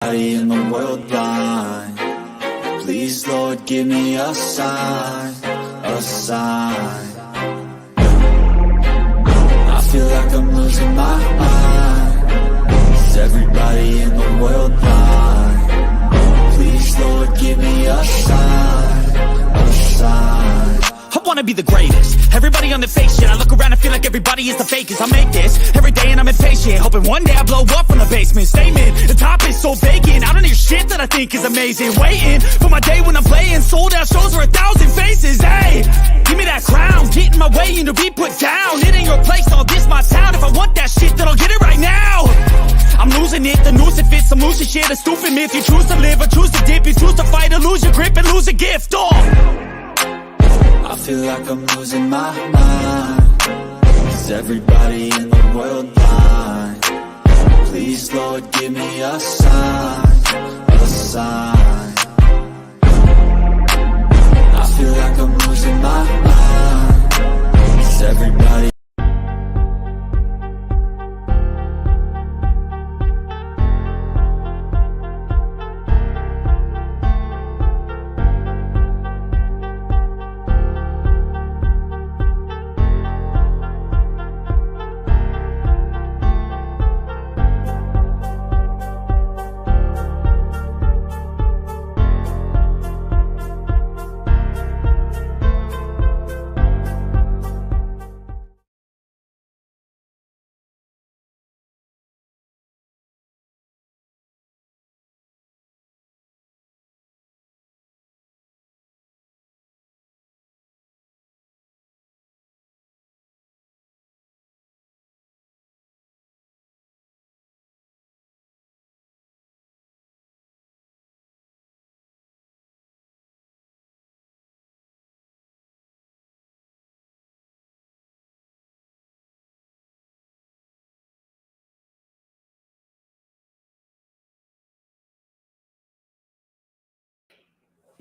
Everybody in the world blind. Please, Lord, give me a sign, a sign. I feel like I'm losing my mind. Is everybody in the world blind? Please, Lord, give me a sign, a sign. I wanna be the greatest. Everybody on the fake shit. I look around and feel like everybody is the fakest. I make this every day and I'm impatient, hoping one day I blow up from the basement. Statement, the top is so vacant. I don't hear shit that I think is amazing. Waiting for my day when I'm playing sold out shows for 1,000 faces. Hey, give me that crown, get in my way and to be put down. It ain't your place, all this my town. If I want that shit, then I'll get it right now. I'm losing it, the noose it fits. I'm losing shit, a stupid myth. You choose to live or choose to dip. You choose to fight or lose your grip and lose a gift. I feel like I'm losing my mind. Is everybody in the world blind? Please, Lord, give me a sign, a sign. I feel like I'm losing my mind. Is everybody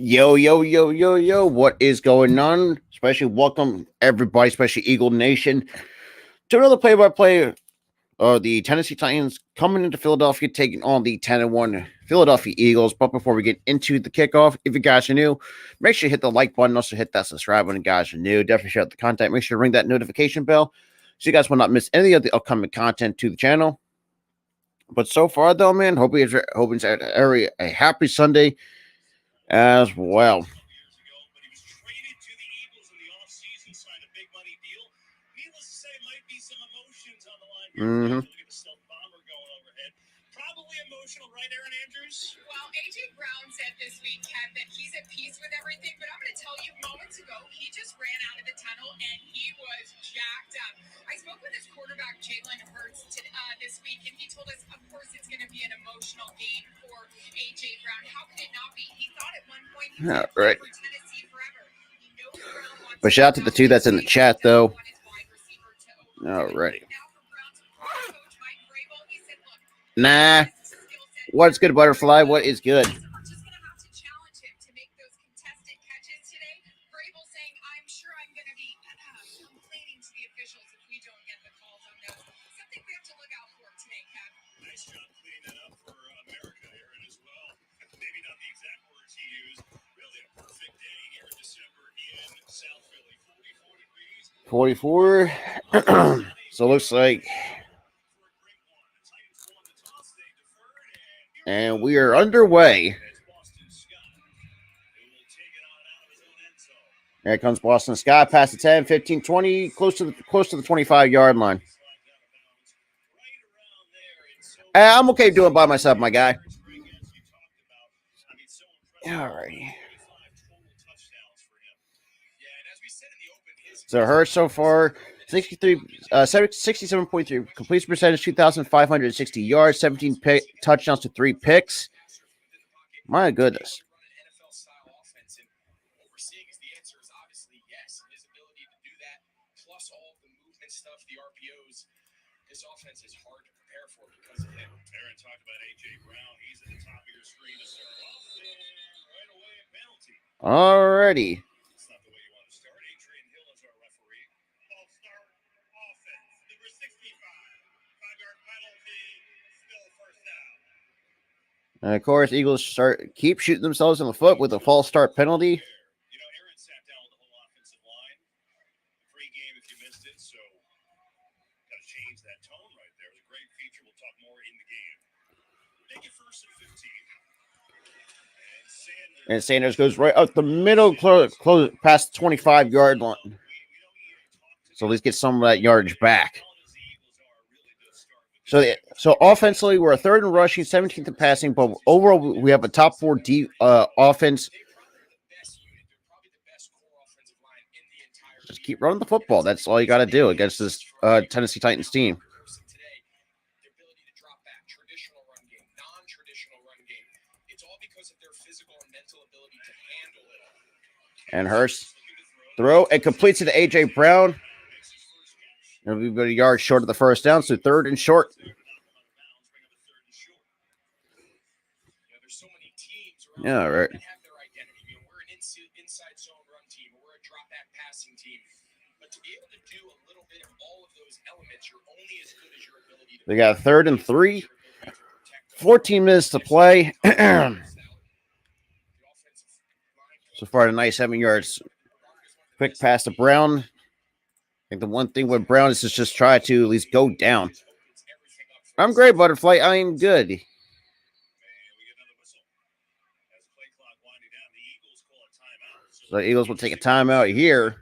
Yo, yo, yo, yo, yo, what is going on? Especially welcome everybody, especially Eagle Nation, to another play-by-play of the Tennessee Titans coming into Philadelphia, taking on the 10-1 Philadelphia Eagles. But before we get into the kickoff, if you guys are new, make sure you hit the like button, also hit that subscribe button, guys are new. Definitely share out the content. Make sure to ring that notification bell so you guys will not miss any of the upcoming content to the channel. But so far, though, man, hoping it's a happy Sunday as well. Mm-hmm. Probably emotional, right, Aaron Andrews? Well, AJ Brown said this week, Kev, that he's at peace with everything, but I'm going to tell you, moments ago, he just ran out of the tunnel and he was jacked up. I spoke with his quarterback, Jalen Hurts, this week, and he told us, of course, it's going to be an emotional game for AJ Brown. How could it not be? He thought at one point he was Right. for Tennessee forever. He knows Brown wants But shout out to the two that's in the chat, though. Alrighty. Nah. What's good, Butterfly? What is good? We're just going to have to challenge him to make those contested catches today. Vrabel saying, I'm sure I'm going to be complaining to the officials if we don't get the calls on those. Something we have to look out for today, Kev. Nice job cleaning that up for America, Aaron, as well. Maybe not the exact words he used. Really a perfect day here in December in South Philly. 44 degrees. 44. So it looks like. And we are underway. There comes Boston Scott past the 10, 15, 20, close to the 25-yard line. I'm okay doing it by myself, my guy. All right. So Hurts so far, 67.3 completion percentage, 2,560 yards, 17 touchdowns to 3 picks. My goodness. This offense is hard to prepare for because of him. Aaron talked about AJ Brown. He's at the top of your screen to start off, and right away a penalty. Alrighty. It's not the way you want to start. Adrian Hill is our referee. All-star offense, number 65. 5-yard penalty, still first down. And of course, Eagles keep shooting themselves in the foot with a false start penalty. You know, Aaron sat down with the whole offensive line. Pre-game, if you missed it, so got to change that tone right there. It was a great feature. We'll talk more in the game. Make it 1st and 15. And Sanders goes right up the middle, close past the 25-yard line. So at least get some of that yardage back. So offensively, we're a 3rd in rushing, 17th in passing, but overall we have a top 4 offense. Just keep running the football. That's all you got to do against this Tennessee Titans team. And Hurst throw and completes it to A.J. Brown. It'll be about a yard short of the first down, so 3rd and short. Yeah, right. They got a 3rd and 3. 14 minutes to play. So far, a nice 7 yards. Quick pass to Brown. I think the one thing with Brown is to just try to at least go down. I'm great, Butterfly. I am good. So the Eagles will take a timeout here.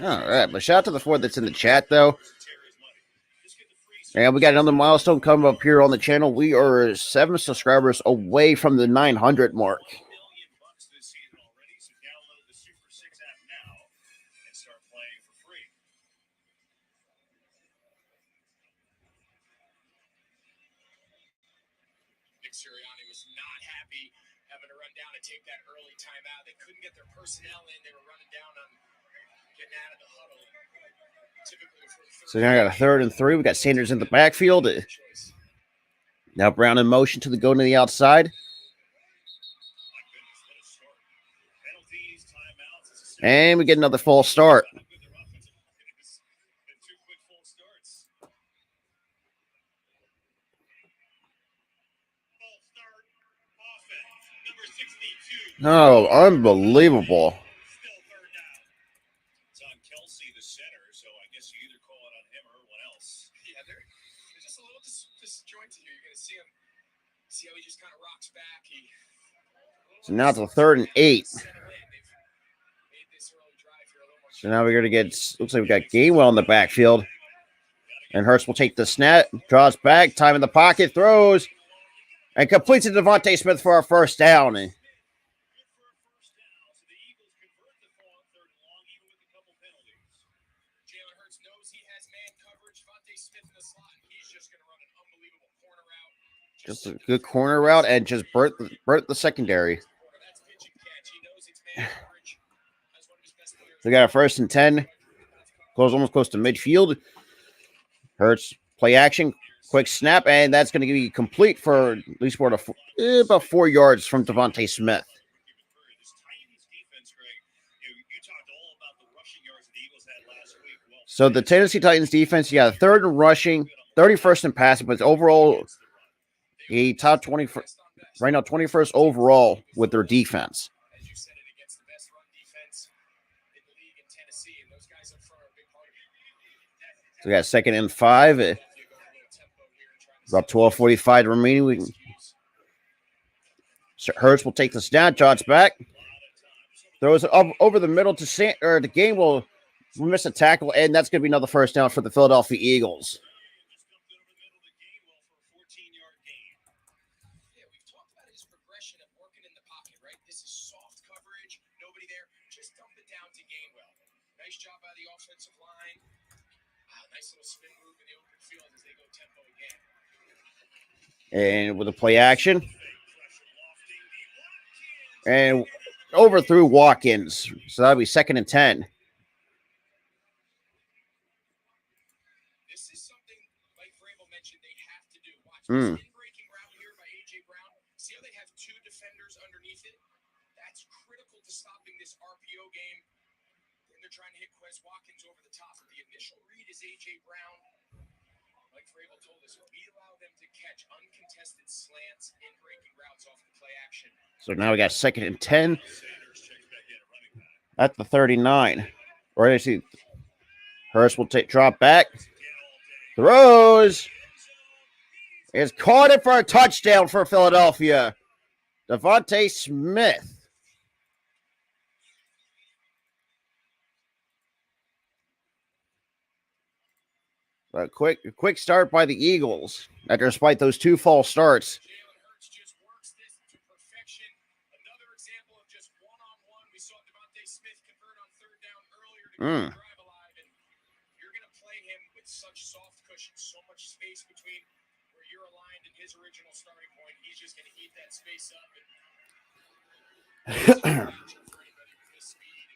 All right, but shout out to the 4 that's in the chat, though. And we got another milestone coming up here on the channel. We are 7 subscribers away from the 900 mark. Nick Sirianni was not happy having to run down and take that early timeout. They couldn't get their personnel in. They were running down on getting out of the huddle. So now I got a 3rd and 3. We got Sanders in the backfield. Now Brown in motion to go to the outside. And we get another false start. Oh, unbelievable. So now it's a 3rd and 8. So now we're going to get, looks like we got Gainwell in the backfield. And Hurst will take the snap, draws back, time in the pocket, throws, and completes it to Devontae Smith for our first down. Just a good corner route and just burnt the secondary. We got a 1st and 10. Almost close to midfield. Hurts, play action, quick snap, and that's going to be complete for at least about 4 yards from Devontae Smith. So the Tennessee Titans defense, yeah, 3rd in rushing, 31st in passing, but overall, a top 20 right now, 21st overall with their defense. So we got 2nd and 5. About 12:45 remaining. Hurts will take the snap, jots back, throws it up over the middle to the game will miss a tackle, and that's going to be another first down for the Philadelphia Eagles. Nice job by the offensive line. Nice little spin move in the open field as they go tempo again. And with a play action. And overthrew Watkins. So that'll be 2nd and 10. This is something like Vrabel mentioned they have to do. Watch this in-breaking route here by A.J. Brown. See how they have 2 defenders underneath it? That's critical to stopping this RPO game. Then they're trying to hit Quez Watkins over the top. The initial read is A.J. Brown. Like Vrabel told us, we allow them to catch uncontested slants and breaking routes off the play action. So now we got 2nd and 10 at the 39. Or actually, Hurst will drop back. Throws. Is caught it for a touchdown for Philadelphia. Devontae Smith. A quick start by the Eagles. Despite those 2 false starts. Jalen Hurts just works this to perfection. Another example of just one-on-one. We saw Devontae Smith convert on 3rd down earlier to keep the drive alive. And you're going to play him with such soft cushions, so much space between where you're aligned and his original starting point. He's just going to eat that space up. And for anybody with his speed,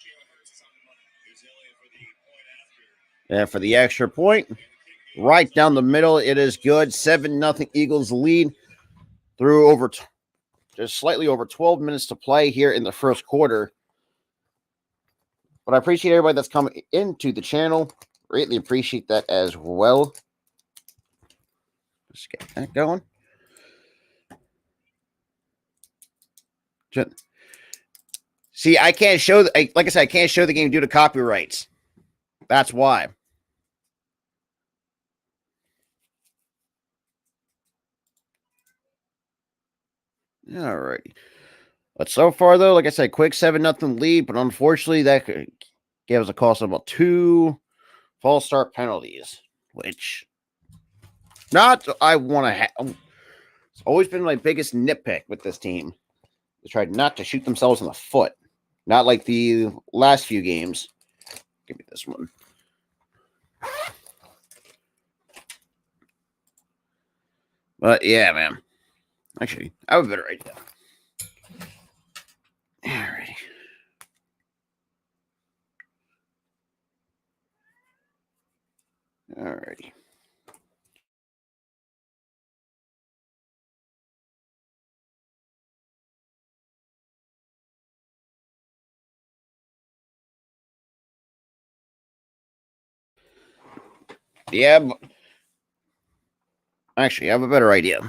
Jalen Hurts is on the money. Here's Elliott for the point after. And for the extra point, right down the middle, it is good. 7-0 Eagles lead through just slightly over 12 minutes to play here in the first quarter. But I appreciate everybody that's coming into the channel. Greatly appreciate that as well. Let's get that going. See, I can't show, like I said, I can't show the game due to copyrights. That's why. All right. But so far, though, like I said, quick 7-0 lead. But unfortunately, that gave us a cost of about 2 false start penalties, which not I want to have. It's always been my biggest nitpick with this team. They tried not to shoot themselves in the foot. Not like the last few games. Give me this one. But yeah, man. Actually, I have a better idea. Alrighty. Alrighty. Yeah, but actually, I have a better idea.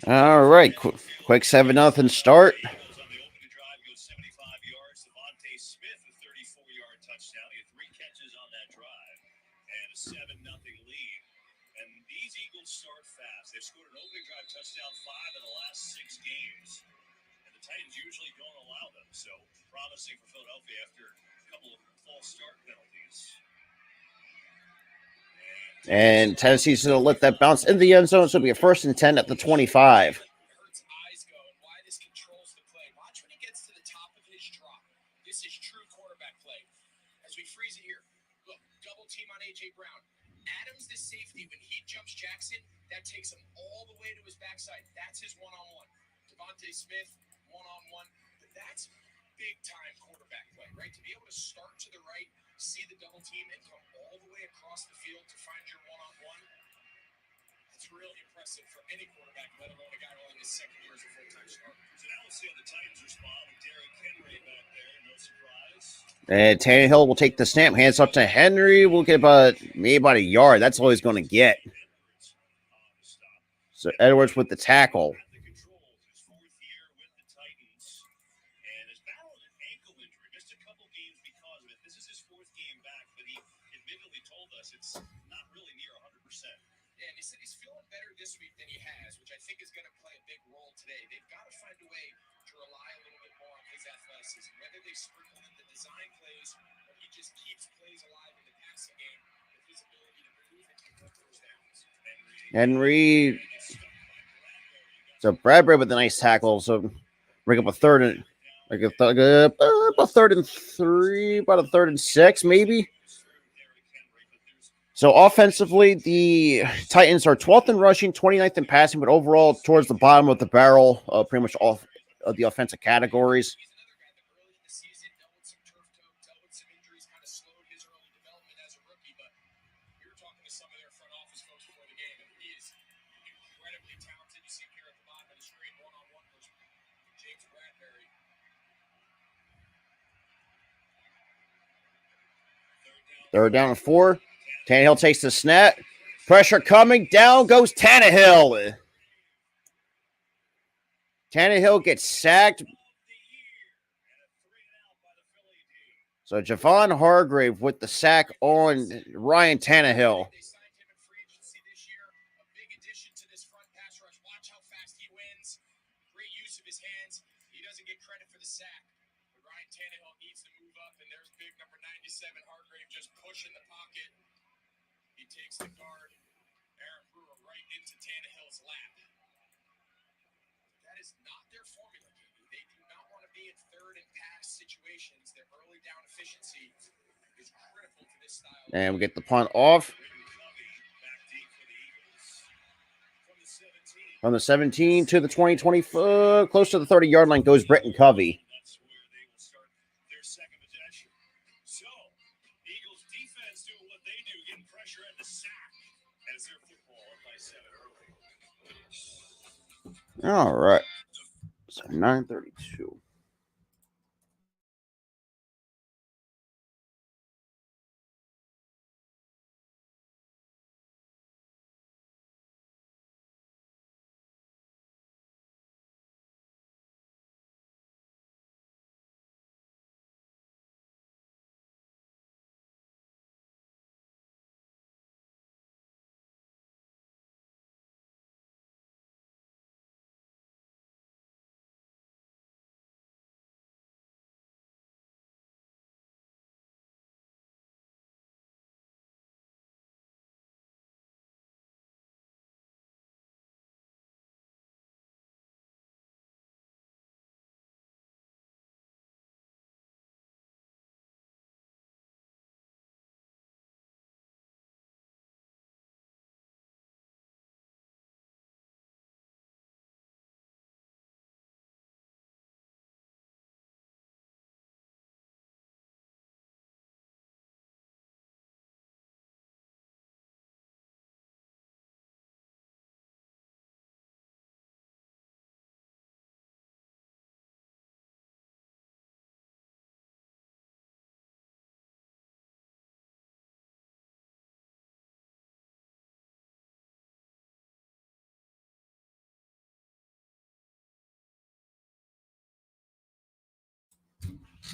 All right, quick 7-0 start. On the opening drive, goes 75 yards. Devontae Smith, a 34-yard touchdown. He had 3 catches on that drive and a 7-0 lead. And these Eagles start fast. They've scored an opening drive touchdown 5 in the last 6 games. And the Titans usually don't allow them. So promising for Philadelphia after a couple of false start penalties. And Tennessee's going to let that bounce in the end zone. So it'll be a 1st and 10 at the 25. Hurts' eyes go and why this controls the play. Watch when he gets to the top of his drop. This is true quarterback play. As we freeze it here, look, double team on A.J. Brown. Adams, the safety, when he jumps Jackson, that takes him all the way to his backside. That's his one-on-one. Devontae Smith, one-on-one. But that's big-time quarterback play, right? To be able to start to the right, see the double team, and come all the way across the field to find your one-on-one. That's really impressive for any quarterback, let alone a guy only his 2nd year as a full-time starter. So now we'll see how the Titans respond with Derrick Henry back there. No surprise. And Tannehill will take the snap, hands up to Henry. We'll get maybe about a yard. That's all he's going to get. So Edwards with the tackle. The controls, his 4th year with the Titans. games because of it. This is his fourth game back, but he admittedly told us it's not really near 100%. Yeah, and he said he's feeling better this week than he has, which I think is going to play a big role today. They've got to find a way to rely a little bit more on his athleticism, whether they sprinkle in the design plays or he just keeps plays alive in the passing game with his ability to move and pick up first downs. Henry. So Bradbury with a nice tackle. So bring up a third and about third and 3, about a third and 6, maybe. So offensively, the Titans are 12th in rushing, 29th in passing, but overall towards the bottom of the barrel, pretty much all of the offensive categories. He's another guy that early in the season dealt with some turf toe, dealt with some injuries, kind of slowed his early development as a rookie. But we were talking to some of their front office folks before the game, and he is incredibly talented. You see him here at the bottom of the screen, one-on-one versus James Bradbury. Third down and 4. Tannehill takes the snap. Pressure coming. Down goes Tannehill. Tannehill gets sacked. So Javon Hargrave with the sack on Ryan Tannehill. They signed him in free agency this year. A big addition to this front pass rush. Watch how fast he wins. Great use of his hands. He doesn't get credit for the sack. But Ryan Tannehill needs to move up, and there's big number 97 Hargrave just pushing the pocket. He takes the guard. Aaron Brewer right into Tannehill's lap. That is not their formula, Katie. They do not want to be in third and pass situations. Their early down efficiency is critical to this style. And we get the punt off. From the 17 to the 20, close to the 30-yard line goes Britton Covey. That's where they will start their second possession. So, Eagles defense doing what they do, getting pressure at the sack as their football up by 7 early. All right. So 9:32.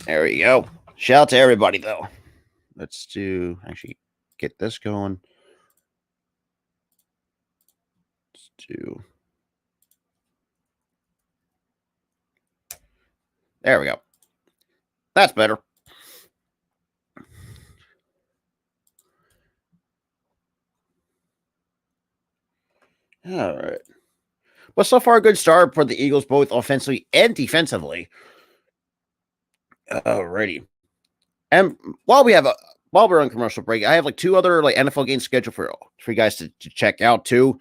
There we go. Shout out to everybody, though. Let's actually get this going. Let's do. There we go. That's better. All right. But so far, a good start for the Eagles, both offensively and defensively. Alrighty. And while we're on commercial break, I have like 2 other like NFL games scheduled for you guys to check out too.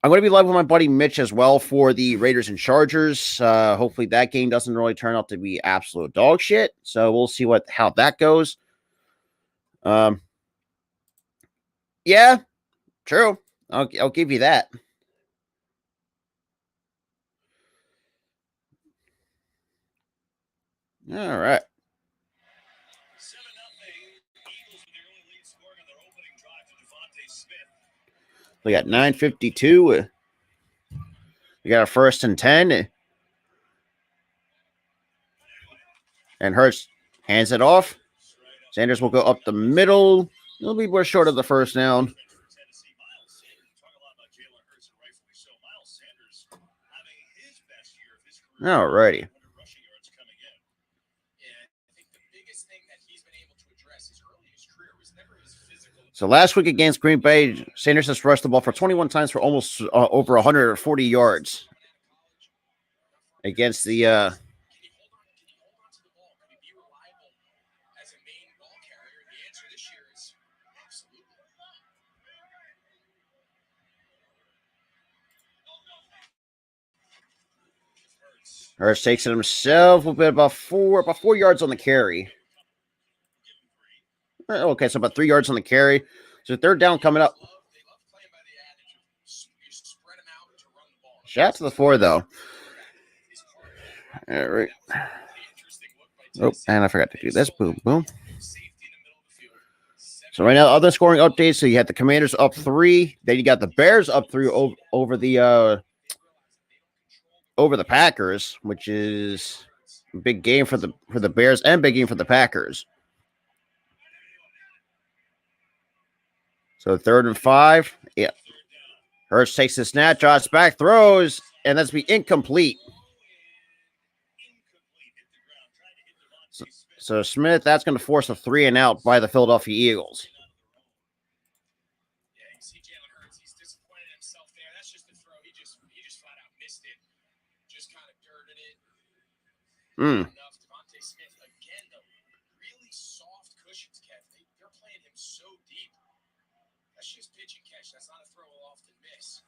I'm going to be live with my buddy Mitch as well for the Raiders and Chargers. Hopefully that game doesn't really turn out to be absolute dog shit. So we'll see how that goes. Yeah, true. I'll give you that. All right. 7-0. Eagles with the early lead scoring on their opening drive to Devontae Smith. We got 9:52. We got a 1st and 10. And Hurts Hands it off. Sanders will go up the middle. It'll be more short of the first down. Alrighty. So last week against Green Bay, Sanders has rushed the ball for 21 times for almost over 140 yards against the Hurst takes it himself. Will be about 4 yards on the carry. Okay, so about 3 yards on the carry. So third down coming up. Shout out to the 4 though. All right. Oh, and I forgot to do this. Boom, boom. So right now, other scoring updates. So you had the Commanders up 3. Then you got the Bears up 3 over the Packers, which is a big game for the Bears and big game for the Packers. So 3rd and 5. Yeah. Hurst takes the snap, drops back, throws, and that's be incomplete. So Smith, that's going to force a 3 and out by the Philadelphia Eagles. Yeah, you see Jalen Hurts, he's disappointed in himself there. That's just a throw. He just flat out missed it. Just kind of dirted it. Enough. Devontae Smith, again, the really soft cushions, Kev. They're playing him so deep. That's just pitch and catch. That's not a throw he'll often miss.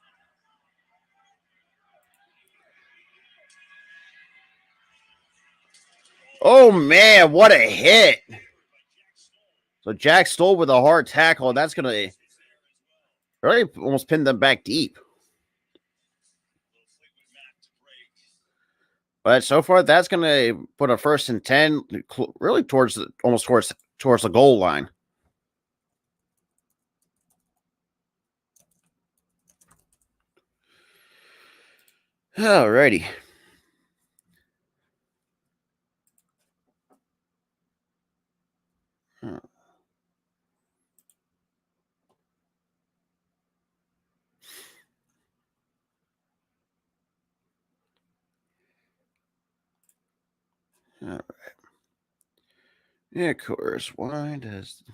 Oh, man, what a hit. So Jack Stoll with a hard tackle. That's going to really almost pin them back deep. But so far, that's going to put a 1st and 10 really towards the goal line. Alrighty. All right. Yeah, of course. Why does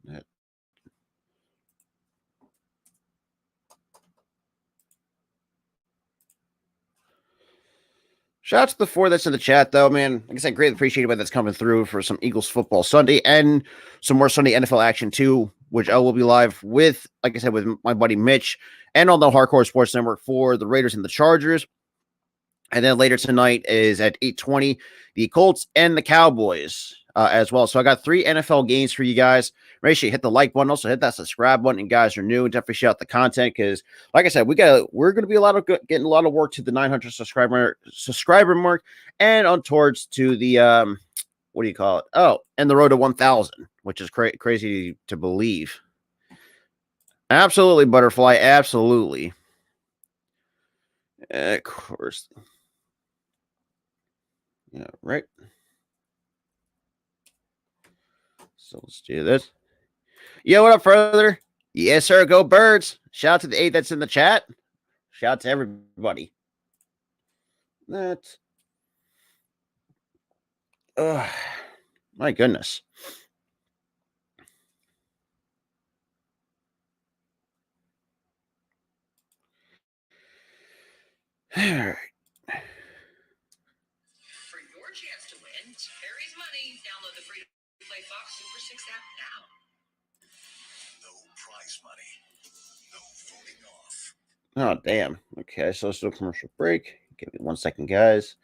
that? Shout out to the 4 that's in the chat, though, man. Like I said, greatly appreciate it that's coming through for some Eagles football Sunday and some more Sunday NFL action, too, which I will be live with, like I said, with my buddy Mitch and on the Hardcore Sports Network for the Raiders and the Chargers. And then later tonight is at 8:20, the Colts and the Cowboys as well. So I got 3 NFL games for you guys. Make sure you hit the like button. Also hit that subscribe button. And guys are new, and definitely shout out the content because, like I said, we're going to be getting a lot of work to the 900 subscriber mark and on towards to the what do you call it? Oh, and the road to 1,000, which is crazy to believe. Absolutely, Butterfly. Absolutely. Of course. Yeah, right. So let's do this. Yo, what up, further? Yes, sir. Go Birds. Shout out to the 8 that's in the chat. Shout out to everybody. That's my goodness. All right. For your chance to win Terry's money, download the free-to-play Fox Super 6 app now. No prize money. No voting off. Oh, damn. Okay, so let's do a commercial break. Give me 1 second, guys.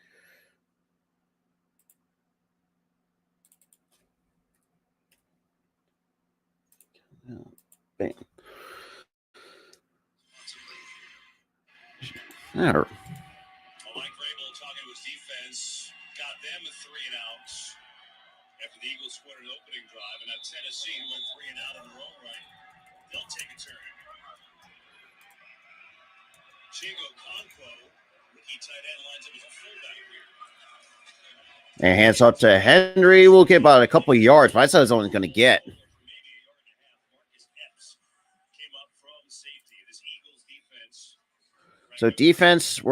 Bam. All right. Mike Vrabel talking to his defense, got them a 3 and out after the Eagles scored an opening drive, and now Tennessee went 3 and out in their own right. They'll take a turn. Chingo Okonkwo, rookie tight end, lines up as a fullback here. And hands up to Henry. We'll get about a couple of yards, but I said it's only going to get. Maybe a yard and a half. Marcus Epps came up from safety. This Eagles defense. So defense,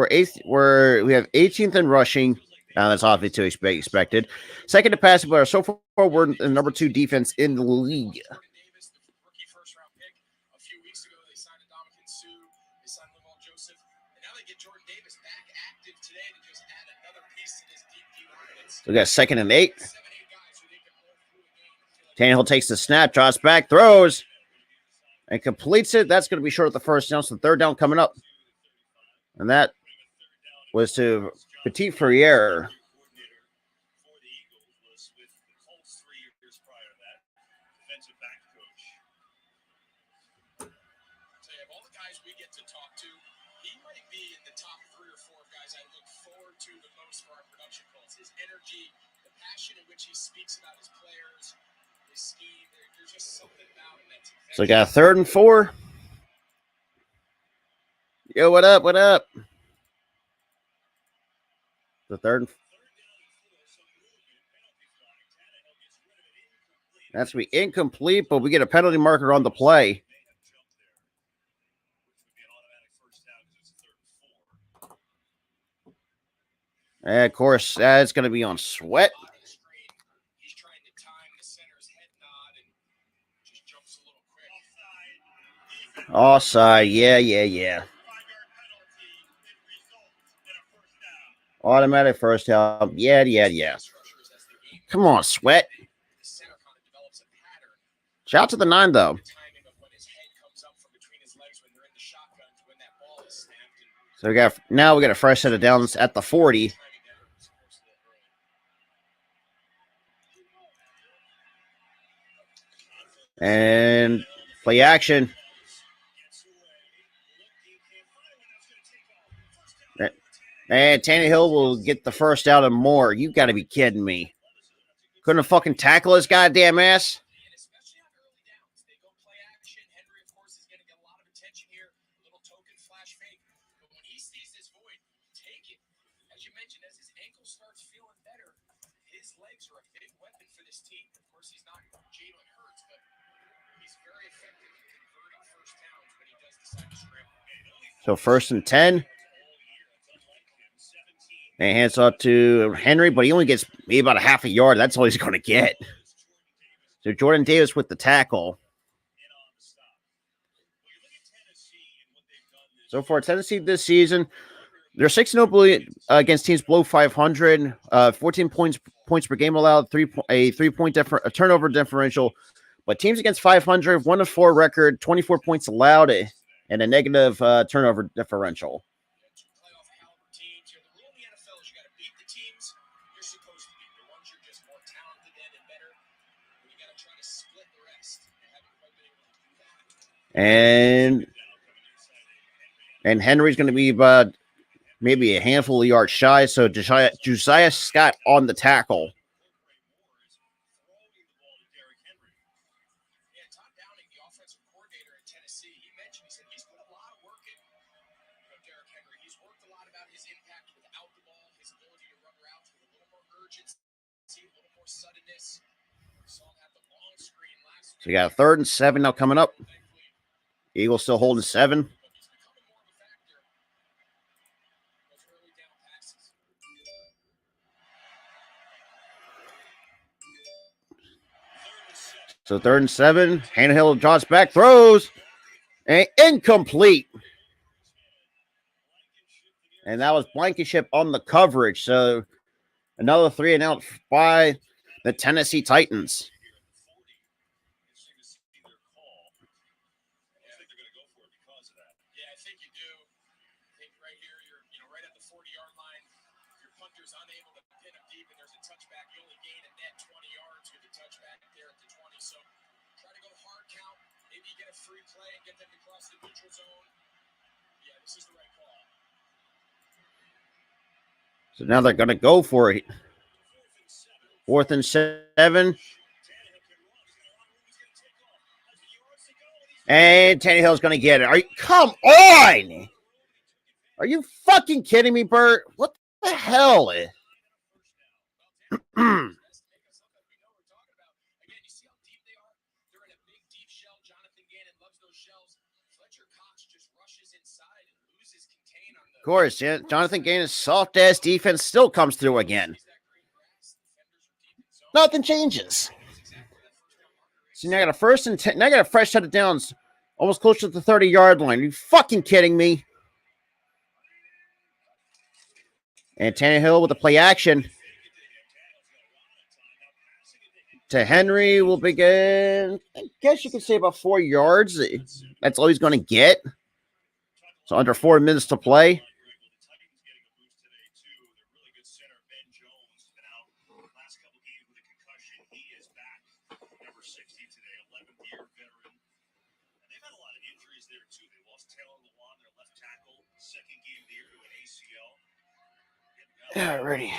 we have 18th in rushing. That's obviously to be expected. Second to passing, but so far we're the number 2 defense in the league. Davis, the rookie first-round pick. A few weeks ago, they signed Ndamukong Suh. They signed Lamal Joseph. And now they get Jordan Davis back active today to just add another piece to this deep D-line. It's So we got 2nd and 8. 7, 8 guys who they can roll through a game. Tannehill takes the snap, drops back, throws, and completes it. That's going to be short of the first down. So third down coming up. And that was to Petit Ferrier. Coordinator for the Eagles was with the Colts 3 years prior to that. Defensive back coach. So you have all the guys we get to talk to. He might be in the top 3 or 4 guys I look forward to the most for our production calls. His energy, the passion in which he speaks about his players, his scheme. There's just something about him that's So we got a 3rd and 4. Yo, what up? What up? The third. That's going to be incomplete, but we get a penalty marker on the play. And of course, that's going to be on Sweat. He's trying to time the center's head nod and just jumps a little quick. Offside. Yeah. Automatic first down. Yeah. Come on, Sweat. The center kind of develops a pattern. Shout out to the 9, though. The timing of when his head comes up from between his legs when they're in the shotgun to when that ball is snapped. And So we got a fresh set of downs at the 40. timing that over the course of that early. And play action. And Tannehill will get the first out and more. You got to be kidding me. Couldn't fucking tackle his goddamn ass. And especially on early downs, they go play action. Henry, of course, is going to get a lot of attention here. Little token flash fake. But when he sees this void, take it. As you mentioned, as his ankle starts feeling better, his legs are a big weapon for this team. Of course, he's not Jalen Hurts, but he's very effective in converting first downs when he does decide to scramble. So 1st and 10. And hands up to Henry, but he only gets maybe about a half a yard. That's all he's going to get. So Jordan Davis with the tackle. So far, Tennessee this season, they're 6-0 against teams below 500. 14 points per game allowed, a 3-point turnover differential. But teams against 500, 1-4 record, 24 points allowed, and a negative turnover differential. Playoff caliber teams. The rule in the NFL is you got to beat the teams you're supposed to beat. The ones you're just more talented than and better. And you got to try to split the rest. They haven't quite been able to do that. And Henry's going to be about maybe a handful of yards shy. So Josiah Scott on the tackle. Yeah, Todd Downing, the offensive coordinator in Tennessee, he said he's put a lot of work in Derrick Henry. He's worked a lot about his impact without the ball, his ability to run routes with a little more urgency, a little more suddenness. We saw him have the long screen last So you got a 3rd and 7 now coming up. Eagles still holding 7. but he's becoming more of a factor. Those early down passes. So 3rd and 7. Tannehill draws back, throws, and incomplete. And that was Blankenship on the coverage. So another 3 and out by the Tennessee Titans. Yeah, I think you do. I think right here, you're right at the 40-yard line. Your punter's unable to pin him deep, and there's a touchback. You only gain a net 20 yards with the touchback there at the 20. So try to go hard count. Maybe you get a free play and get them to cross the neutral zone. Yeah, this is the right call. So now they're going to go for it. 4th and 7. And Tannehill's going to get it. Come on! Are you fucking kidding me, Bert? What the hell? those shelves. Fletcher Cox just rushes inside and loses contain on the. Of course, yeah. Jonathan Gaines' soft ass defense still comes through again. Nothing changes. See, now I got a first and 10. Now I got a fresh set of downs, almost close to the 30-yard line. Are you fucking kidding me? And Tannehill with the play action. To Henry will begin. I guess you could say about 4 yards. That's all he's going to get. So under 4 minutes to play. Alrighty.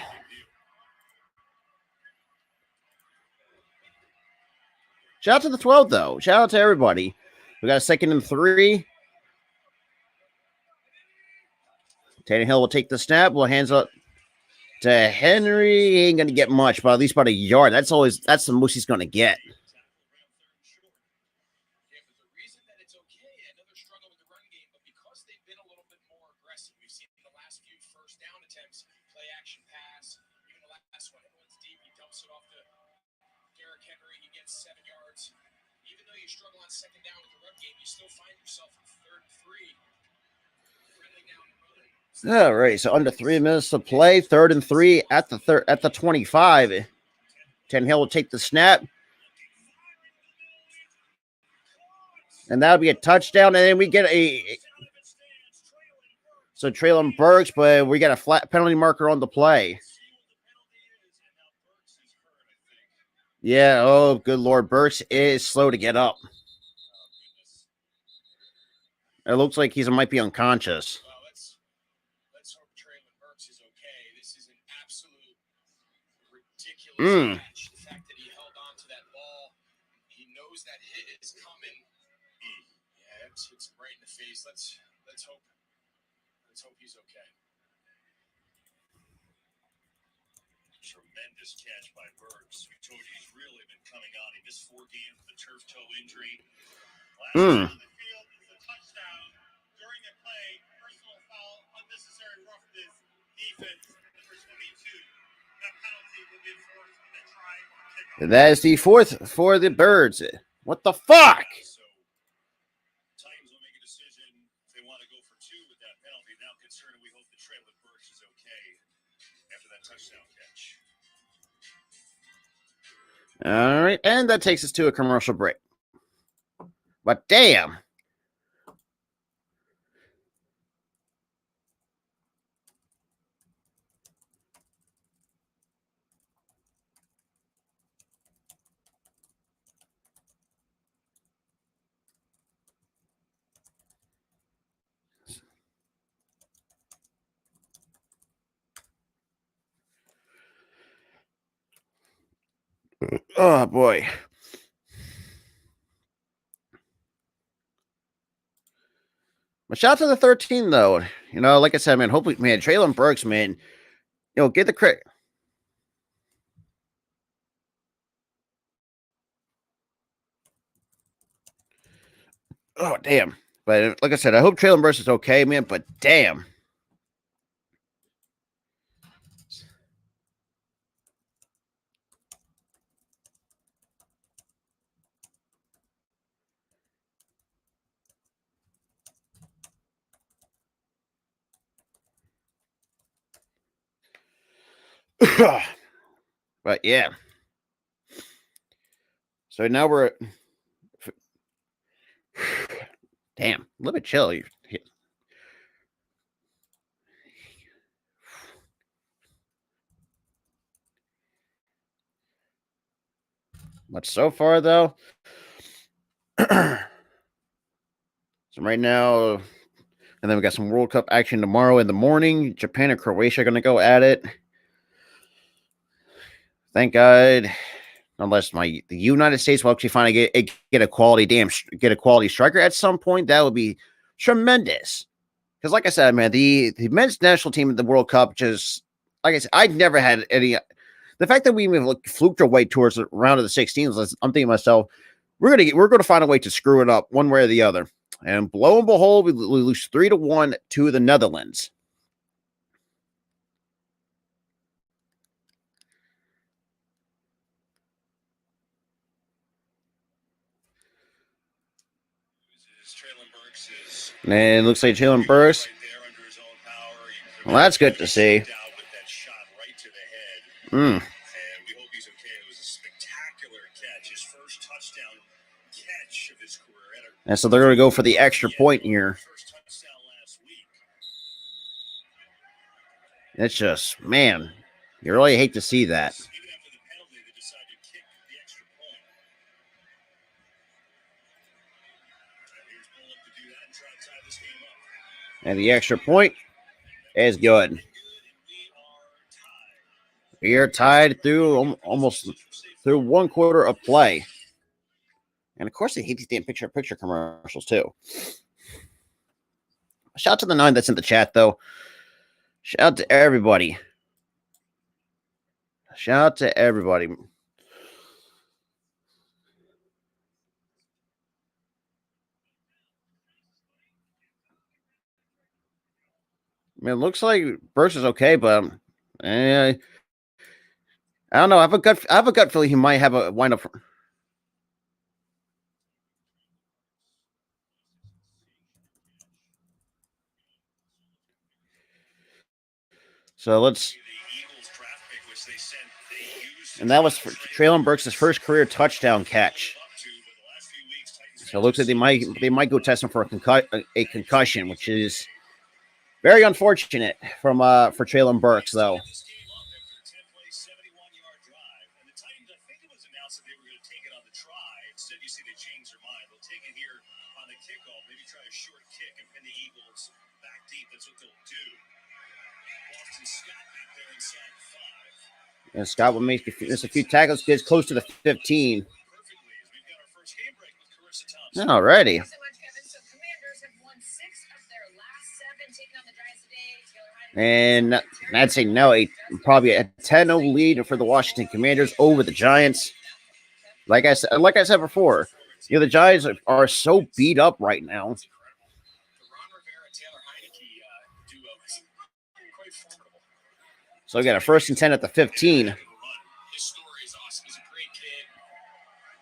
Shout out to the 12, though. Shout out to everybody. We got a 2nd and 3. Tannehill will take the snap. Will hands up to Henry. He ain't gonna get much, but at least about a yard. That's the most he's gonna get. Yeah, but the reason that it's okay, another struggle with the run game, but because they've been a little bit more aggressive, we've seen the last few first down attempts, play action pass, even the last one, everyone's deep, he dumps it off to Derrick Henry, he gets 7 yards. Even though you struggle on 2nd down with the run game, you still find yourself in 3rd and 3. Friendly down the road. All right, so under 3 minutes to play. 3rd and 3 at the 25. Tannehill will take the snap. And that'll be a touchdown. And then we get so Traylon Burks, but we got a flat penalty marker on the play. Yeah, oh, good Lord. Burks is slow to get up. It looks like he might be unconscious. Well, let's hope Traylon Burks is okay. This is an absolute ridiculous catch. The fact that he held on to that ball, he knows that hit is coming. Yeah, it's him right in the face. Let's hope he's okay. Tremendous catch by Burks. We told you he's really been coming on. He missed 4 games with a turf toe injury. Last on the field is a touchdown. During the play, personal foul, unnecessary roughness, defense, number 22. That penalty will be enforced in the try or kickoff. That is the 4th for the Birds. What the fuck? So, Titans will make a decision if they want to go for 2 with that penalty. Now concerned, we hope that Traylon Burks is okay after that touchdown catch. All right, and that takes us to a commercial break. But damn. Oh boy. But shout out to the 13, though. You know, like I said, man, hopefully, man, Traylon Burks, man, you know, get the credit. Oh, damn. But like I said, I hope Traylon Burks is okay, man, but damn. But yeah. So now we're damn, a little bit chill. But so far, though, so right now, and then we got some World Cup action tomorrow in the morning. Japan and Croatia are going to go at it. Thank God, unless the United States will actually finally get a quality striker at some point, that would be tremendous. Because, like I said, man, the men's national team at the World Cup just, like I said, I'd never had any. The fact that we even fluked our way towards the round of the 16s, I'm thinking to myself, we're gonna find a way to screw it up one way or the other. And lo and behold, we lose 3-1 to the Netherlands. And it looks like Traylon Burks. Well, that's good to see. And we hope he's okay. It was a spectacular catch, his first touchdown catch of his career. And so they're going to go for the extra point here. First touchdown last week. It's just, man, you really hate to see that. Even after the penalty, they decided to kick the extra point. And here's Bullock to do that and try to tie this game up. And the extra point is good. We are tied through almost through one quarter of play. And of course, they hate these damn picture-in-picture commercials too. Shout out to the 9 that's in the chat, though. Shout out to everybody. Shout out to everybody. I mean, it looks like Burks is okay, but I don't know. I have a gut feeling he might have a wind up. So let's. And that was for Traylon Burks' first career touchdown catch. So it looks like they might go test him for a concussion, which is very unfortunate for Traylon Burks, though. And Scott will make a few tackles, gets close to the 15. Alrighty. And I'd say no, probably a 10-0 lead for the Washington Commanders over the Giants. Like I said before, the Giants are so beat up right now. So we got a 1st and 10 at the 15. His story is awesome. He's a great kid.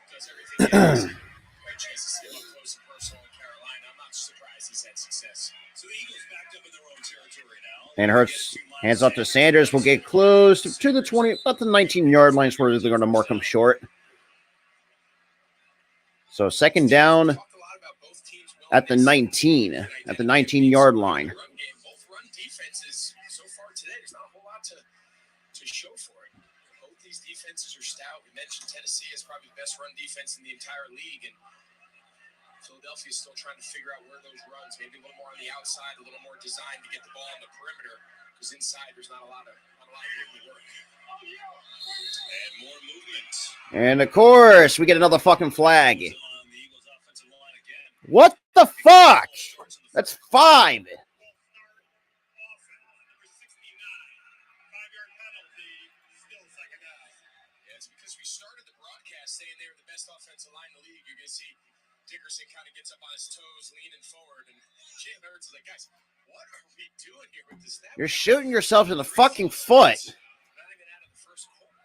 Does everything great chance to see him up close and personal in Carolina. I'm not surprised he's had success. So the Eagles backed up in their own territory now. And Hurts hands off to Sanders. Will get close to the 20, about the 19-yard line where they're going to mark him short. So 2nd down at the 19, at the 19-yard line. Tennessee is probably the best run defense in the entire league, and Philadelphia is still trying to figure out where those runs, maybe a little more on the outside, a little more designed to get the ball on the perimeter, because inside there's not a lot of room to work. And more movement. And of course, we get another fucking flag. What the fuck? That's 5. Offensive line in the league, you're going to see Dickerson kind of gets up on his toes, leaning forward, and Jalen Hurts is like, guys, what are we doing here with this snap? You're shooting yourself in the fucking foot. Not even out of the first quarter.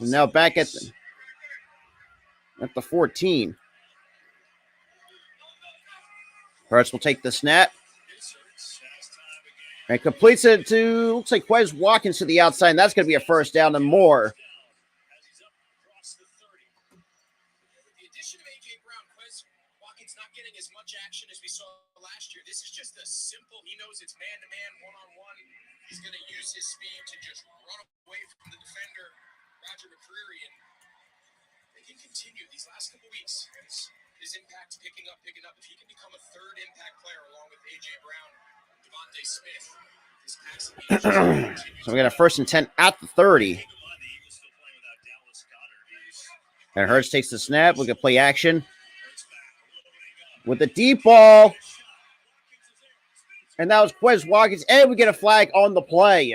And now back at the 14. Hurts will take the snap. And completes it to, looks like Quez Watkins to the outside, and that's going to be a 1st down and more. As much action as we saw last year. This is just a simple, he knows it's man-to-man, one-on-one. He's going to use his speed to just run away from the defender, Roger McCreary, and they can continue these last couple weeks. His impact's picking up. If he can become a 3rd impact player along with A.J. Brown, Devontae Smith, his passing So we got a 1st and 10 at the 30. And Hurts takes the snap. We can play action with the deep ball. And that was Quez Watkins. And we get a flag on the play.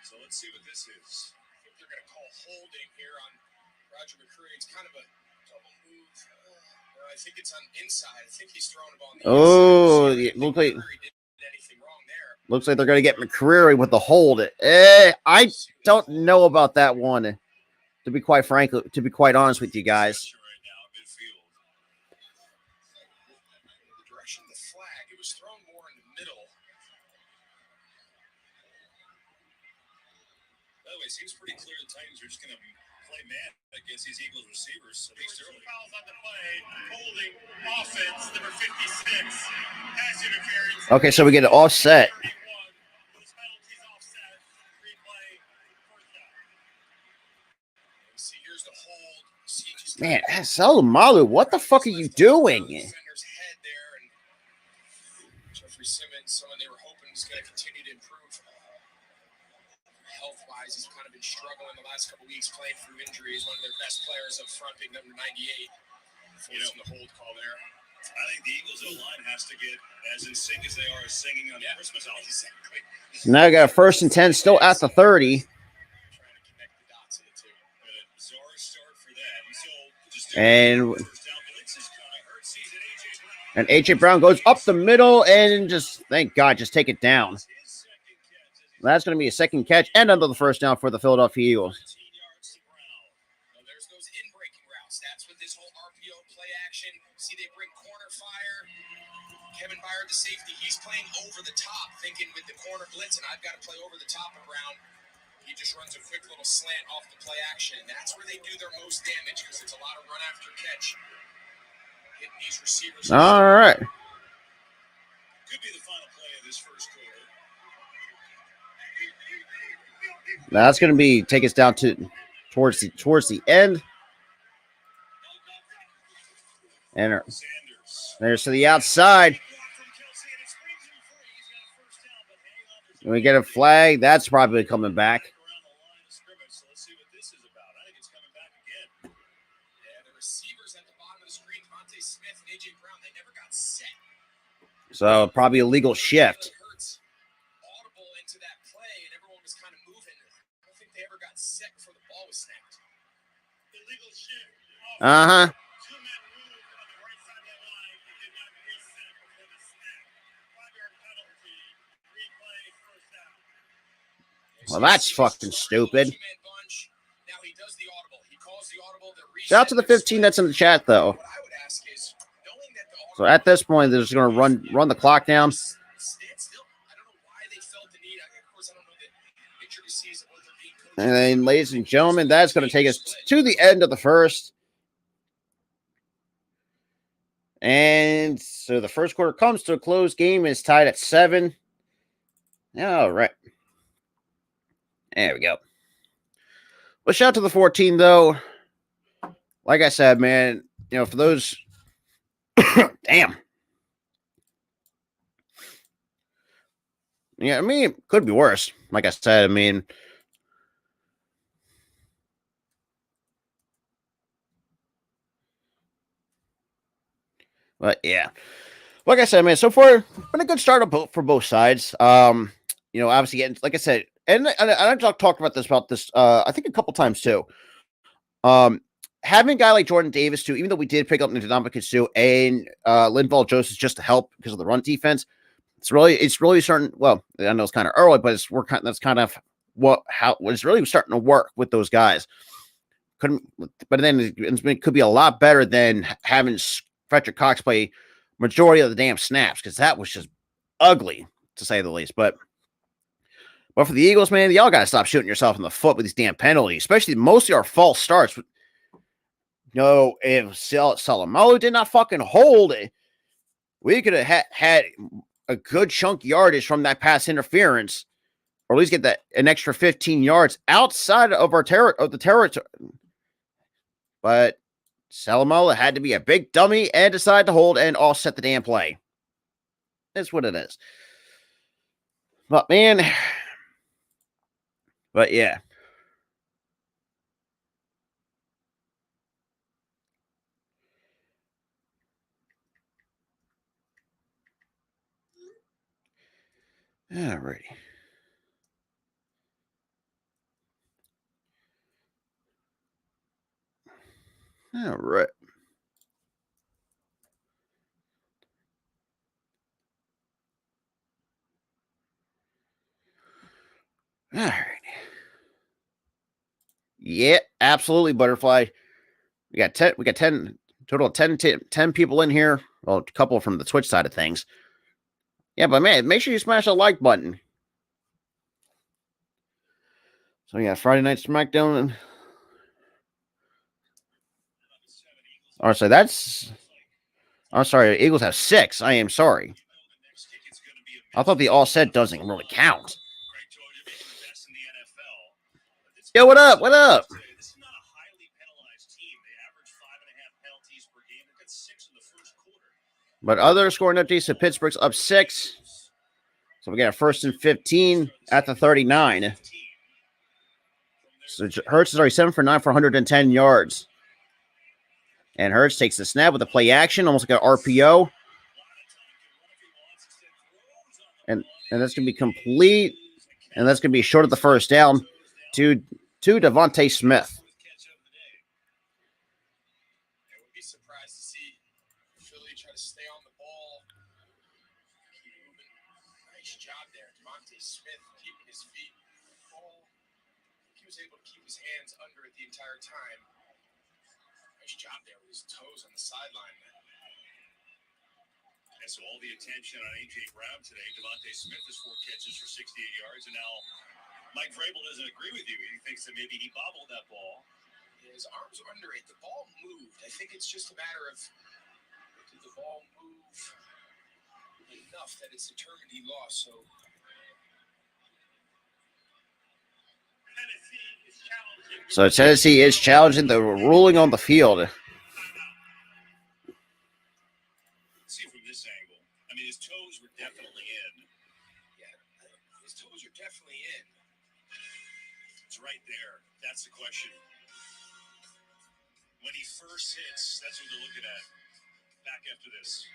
So let's see what this is. I think they're going to call holding here on Roger McCreary. It's kind of a double move. I think it's on inside. I think he's throwing the ball on the Oh, inside. it looked like McCreary didn't do anything wrong there. looks like they're going to get McCreary with the hold. I don't know about that one. To be quite frank, to be quite honest with you guys. Right now, midfield. The direction of the flag, it was thrown more in the middle. By the way, it seems pretty clear the Titans are just going to play man against these Eagles receivers. At least early. Fouls on the play, holding offense, number 56. Pass interference. Okay, so we get an offset. 31. Those penalties offset. Replay, first down. See, here's the hold. See, just Man, Salomalu, what the fuck are you doing? defender's head there, and Jeffrey Simmons, someone they were hoping was going to continue to improve health-wise. He's kind of been struggling the last couple weeks, playing through injuries. One of their best players up front, big number 98. Forcing the hold call there. I think the Eagles' O-line has to get as in sync as they are singing on Christmas album. Exactly. So now we got a 1st and 10 still at the 30. Trying to connect the dots of the two. And a bizarre start for that. And so just And first down blitz is coming. Hurts sees it, A.J. Brown. and AJ Brown goes up the middle and just, thank God, just take it down. His second catch as he's That's going to be a second catch and another first down for the Philadelphia Eagles. 13 yards to Brown. Well, there's those in-breaking routes. That's what this whole RPO play action. See, they bring corner fire. Kevin Byard, the safety, he's playing over the top, thinking with the corner blitz, and I've got to play over the top of Brown. He just runs a quick little slant off the play action. That's where they do their most damage because it's a lot of run after catch. Hitting these receivers. All right. Could be the final play of this first quarter. That's going to be take us down to towards the end. And Sanders. there's to the outside. When we get a flag, that's probably coming back. Around the line of scrimmage, so let's see what this is about. I think it's coming back again. Yeah, the receivers at the bottom of the screen, Devontae Smith and A.J. Brown, they never got set. So probably a legal shift. Hurts audible into that play, and everyone was kind of moving. I don't think they ever got set before the ball was snapped. Illegal shift. Uh-huh. Two-man move on the right side of the line. It did not reset before the snap. 5-yard penalty. Replay, first down. Well, that's fucking stupid. Two-man bunch. Now he does the audible. He calls the audible. The reset. Shout out to the 15 that's in the chat, though. What I would ask is, knowing that the So at this point, they're just going to run the clock down. stand still. I don't know why they felt the need. Of course, I don't know the intricacies of what they're being coached. And then, ladies and gentlemen, that's going to take us to the end of the first. And so the first quarter comes to a close. Game is tied at 7. All right. There we go. Well, shout out to the 14, though. Like I said, man, you know, for those. Damn. Yeah, I mean, it could be worse. Like I said, I mean. But yeah, like I said, man, so far been a good start for both sides. You know, obviously getting, like I said, and I talked about this, I think a couple times too. Having a guy like Jordan Davis too, even though we did pick up Ndamukong Suh and Linval Joseph just to help because of the run defense, it's really starting. Well, I know it's kind of early, but that's kind of what it's really starting to work with those guys. But then it could be a lot better than having Fletcher Cox play majority of the damn snaps, because that was just ugly to say the least. But for the Eagles, man, y'all got to stop shooting yourself in the foot with these damn penalties, especially mostly our false starts. You know, if Salomalu did not fucking hold it, we could have had a good chunk yardage from that pass interference, or at least get an extra 15 yards outside of our territory. But Salomalu had to be a big dummy and decide to hold and offset the damn play. That's what it is. But man, but yeah. Alrighty. All right. All right. Yeah, absolutely, Butterfly. We got 10. We got 10 total of 10 people in here. Well, a couple from the Twitch side of things. Yeah, but man, make sure you smash the like button. So yeah, Friday Night SmackDown. Oh, so that's. I'm sorry, Eagles have 6. I am sorry. I thought the all set doesn't really count. Yo, what up? What up? This is not a highly penalized team. They average 5.5 penalties per game. They got 6 in the first quarter. But other scoring updates, so Pittsburgh's up 6. So we got a 1st and 15 at the 39. So Hurts is already 7 for 9 for 110 yards. And Hurts takes the snap with the play action, almost like an RPO. And that's going to be complete. And that's going to be short of the first down to Devontae Smith. I would be surprised to see Philly try to stay on the ball. Keep moving. Nice job there. Devontae Smith keeping his feet. He was able to keep his hands under it the entire time. Nice job there with his toes on the sideline. And so all the attention on A.J. Brown today. Devontae Smith has 4 catches for 68 yards. And now Mike Vrabel doesn't agree with you. He thinks that maybe he bobbled that ball. Yeah, his arms were under it. The ball moved. I think it's just a matter of did the ball move enough that it's determined he lost. So Tennessee is challenging the ruling on the field. Let's see from this angle. I mean, his toes were definitely in. yeah, his toes are definitely in. It's right there. That's the question. When he first hits, that's what they're looking at. Back after this.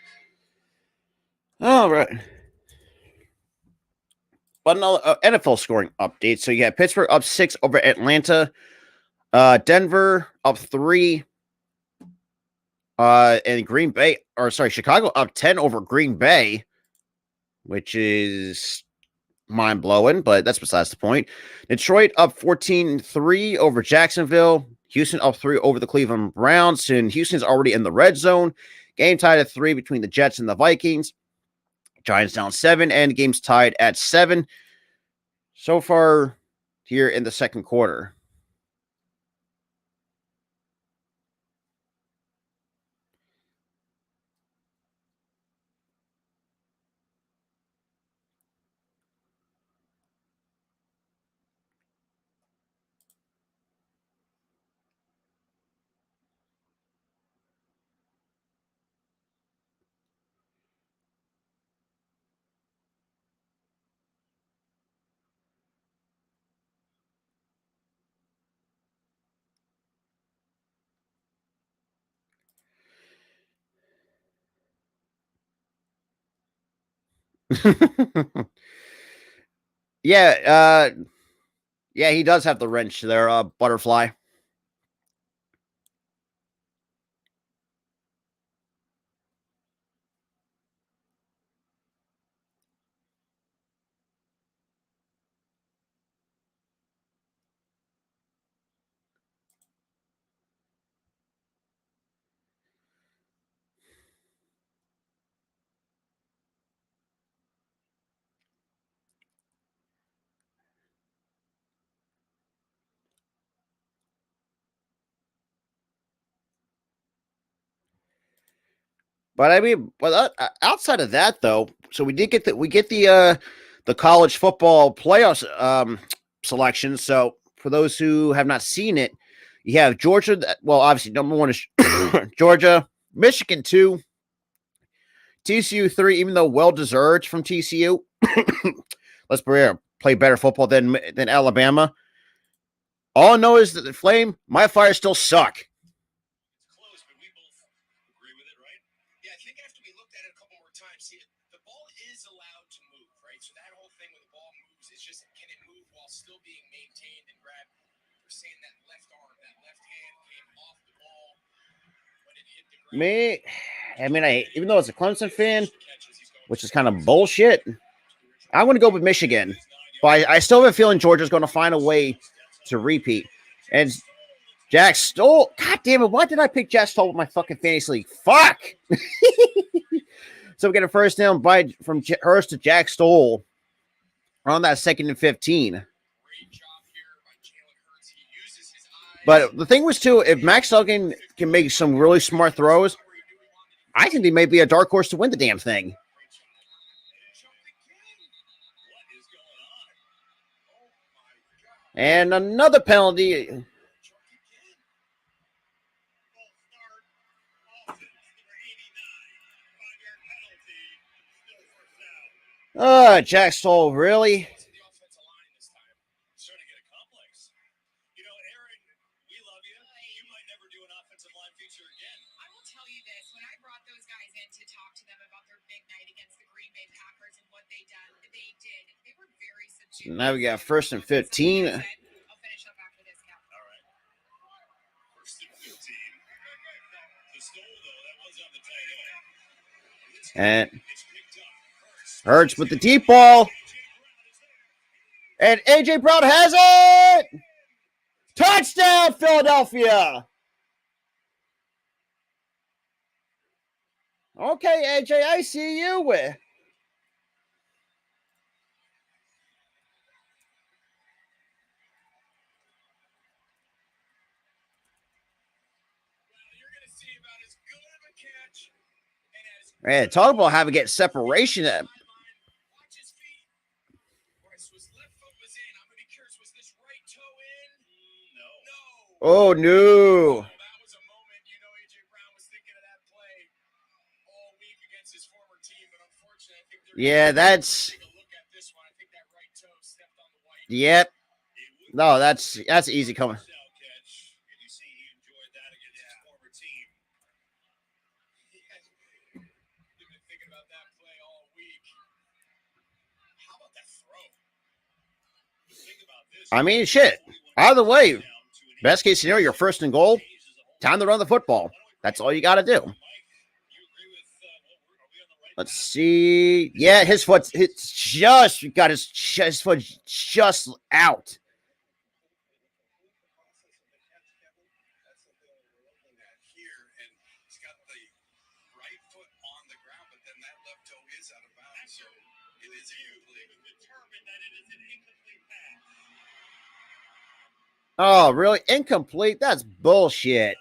All right. But another NFL scoring update. So you got Pittsburgh up 6 over Atlanta. Denver up 3. And Chicago up 10 over Green Bay, which is mind-blowing, but that's besides the point. Detroit up 14-3 over Jacksonville. Houston up 3 over the Cleveland Browns, and Houston's already in the red zone. Game tied at 3 between the Jets and the Vikings. Giants down 7, and game's tied at 7 so far here in the second quarter. Yeah, he does have the wrench there, Butterfly. But I mean, outside of that, though, so we get the college football playoffs selection. So for those who have not seen it, you have Georgia. Well, obviously, number 1 is Georgia, Michigan 2, TCU 3. Even though well deserved from TCU, let's play better football than Alabama. All I know is that the my Fire still suck. Close, but we both agree with it, right? Yeah, I think after we looked at it a couple more times, see, the ball is allowed to move, right? So that whole thing when the ball moves, it's just can it move while still being maintained and grabbed? We're saying that left arm, that left hand came off the ball. Me, even though it's a Clemson fan, which is kind of bullshit, I'm going to go with Michigan. But I still have a feeling Georgia's going to find a way to repeat. And Jack Stoll, God damn it, why did I pick Jack Stoll with my fucking fantasy league? Fuck! So we get a first down from Hurst to Jack Stoll on that 2nd and 15. But the thing was, too, if Max Duggan can make some really smart throws, I think they may be a dark horse to win the damn thing. And another penalty. Jack Stoll, really? Now we got 1st and 15. I'll finish up after this, Cap. All right. 1st and 15. The Stoll, though, that was on the tight end. And Hurts with the deep ball. And A.J. Brown has it! Touchdown, Philadelphia! Okay, A.J., I see you. Man, talk about having to get separation. Oh, no. That was a moment, A.J. Brown was thinking of that play all week against his former team, but unfortunately, I think yeah, that's. take a look at this one. I think that right toe stepped on the white. Yep. No, that's easy coming. You see, he enjoyed that against his former team. You've been thinking about that play all week. How about that throw? Think about this. I mean, shit. Either way, best case scenario, you're 1st and goal. Time to run the football. That's all you got to do. Let's see. Yeah, his foot. It's just got his foot just out. Oh, really? Incomplete? That's bullshit.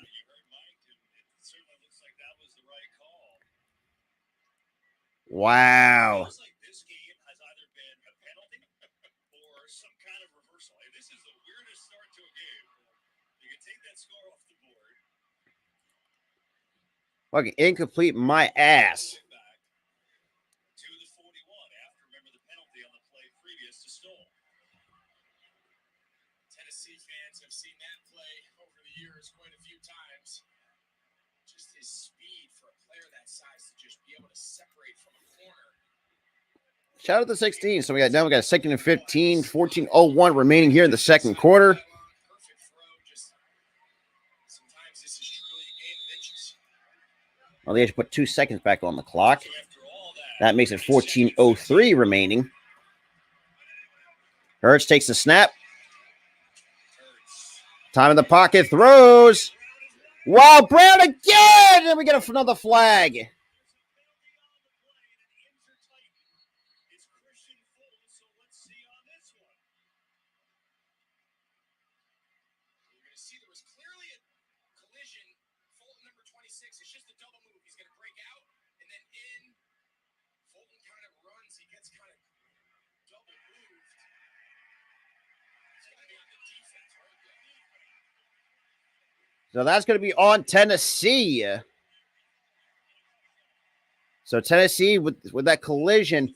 Wow. This game has either been a penalty or some kind of reversal. This is the weirdest start to a game. You can take that score off the board. Fucking incomplete my ass. To the 41 after, remember, the penalty on the play previous to Stoll. Tennessee fans have seen that play over the years quite a few times. Just his speed for a player that size to just be able to separate from a corner. Shout out to 16. So we got 2nd and 15, 14:01 remaining here in the second quarter. Perfect throw. Just sometimes this is truly a game of inches. Well, they have to put 2 seconds back on the clock. That makes it 14:03 remaining. Hurts takes the snap. Time in the pocket, throws. Wow, Brown again! And we get another flag. So that's going to be on Tennessee. So Tennessee with that collision.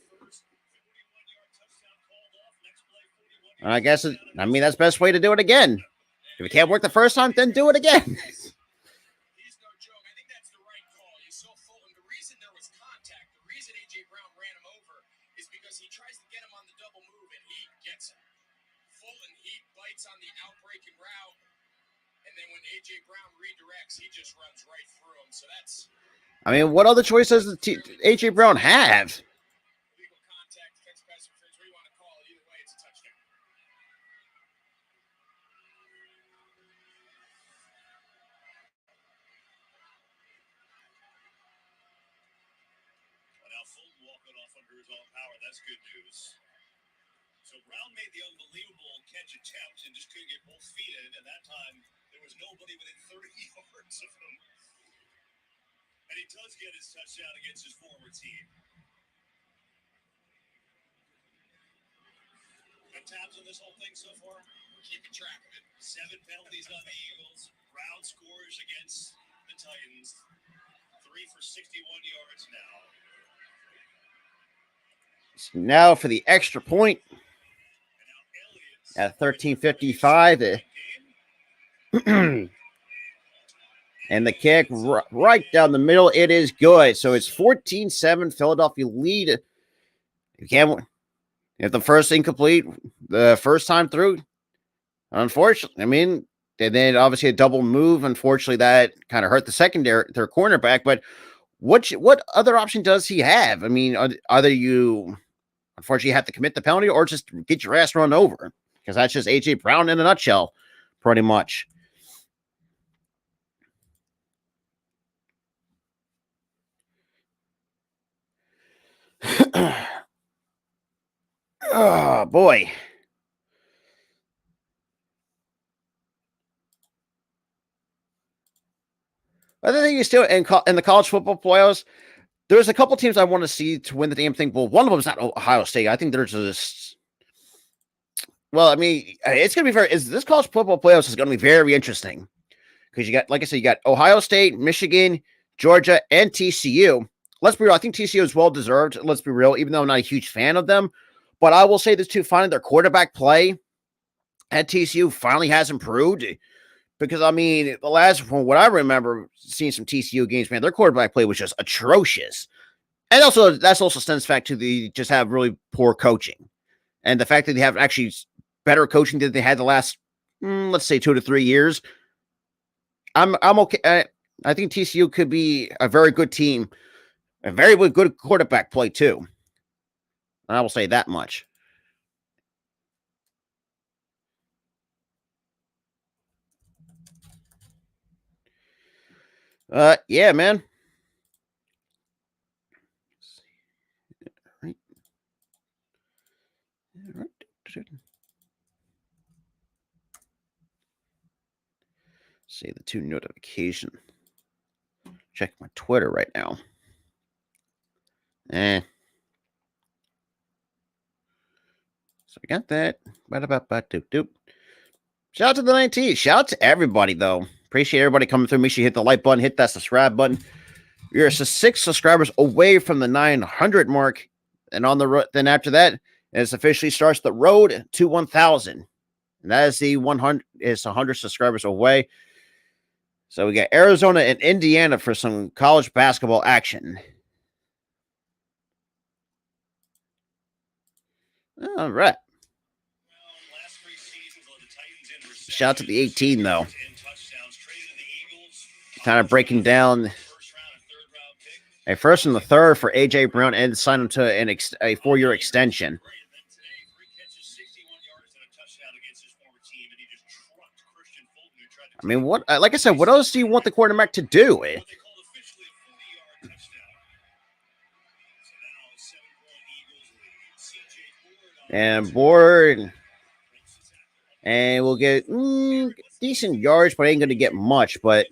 I guess that's the best way to do it again. If it can't work the first time, then do it again. He's no joke. I think that's the right call. You saw Fulton. The reason there was contact, the reason A.J. Brown ran him over is because he tries to get him on the double move and he gets him. Fulton, he bites on the outbreaking route. And then when A.J. Brown redirects, he just runs right through him. So that's I mean, what other choice does A.J. Brown have? legal contact, defense pass interference, what do you want to call it? Either way, it's a touchdown. Well, now Fulton walking off under his own power. That's good news. So Brown made the unbelievable catch attempt and just couldn't get both feet in. And that time, there was nobody within 30 yards of him. And he does get his touchdown against his former team. Good times on this whole thing so far. Keeping track of it. 7 penalties on the Eagles. Brown scores against the Titans. 3 for 61 yards now. So now for the extra point And now Elliott at 13:55. And the kick right down the middle. It is good. So it's 14-7. Philadelphia lead. You can't. If the first incomplete, the first time through, unfortunately, I mean, and then obviously a double move. Unfortunately, that kind of hurt the secondary, their cornerback. But what other option does he have? I mean, either you unfortunately have to commit the penalty or just get your ass run over, because that's just A.J. Brown in a nutshell, pretty much. Oh, boy. Other thing is still in the college football playoffs, there's a couple teams I want to see to win the damn thing. Well, one of them is not Ohio State. I think there's just, well, I mean, it's going to be this college football playoffs is going to be very interesting, because you got, like I said, you got Ohio State, Michigan, Georgia, and TCU. Let's be real. I think TCU is well deserved. Let's be real, even though I'm not a huge fan of them. But I will say this too, finally their quarterback play at TCU finally has improved. Because, I mean, the last, from what I remember seeing some TCU games, man, their quarterback play was just atrocious. And also, that's also stems back to the just have really poor coaching. And the fact that they have actually better coaching than they had the last, let's say, 2 to 3 years. I'm okay. I think TCU could be a very good team. A very good quarterback play, too. I will say that much. Yeah, man. Right. See the 2 notification. Check my Twitter right now. So we got that. Shout out to the 19. Shout out to everybody, though. Appreciate everybody coming through. Make sure you hit the like button, hit that subscribe button. You're 6 subscribers away from the 900 mark. And on the then after that, it officially starts the road to 1,000. And that is the 100. It's 100 subscribers away. So we got Arizona and Indiana for some college basketball action. All right. Shout out to the 18, though. Kind of breaking down a first and the third for A.J. Brown and sign him to a 4-year extension. I mean, what? Like I said, what else do you want the quarterback to do? And board, and we'll get decent yards, but ain't going to get much. But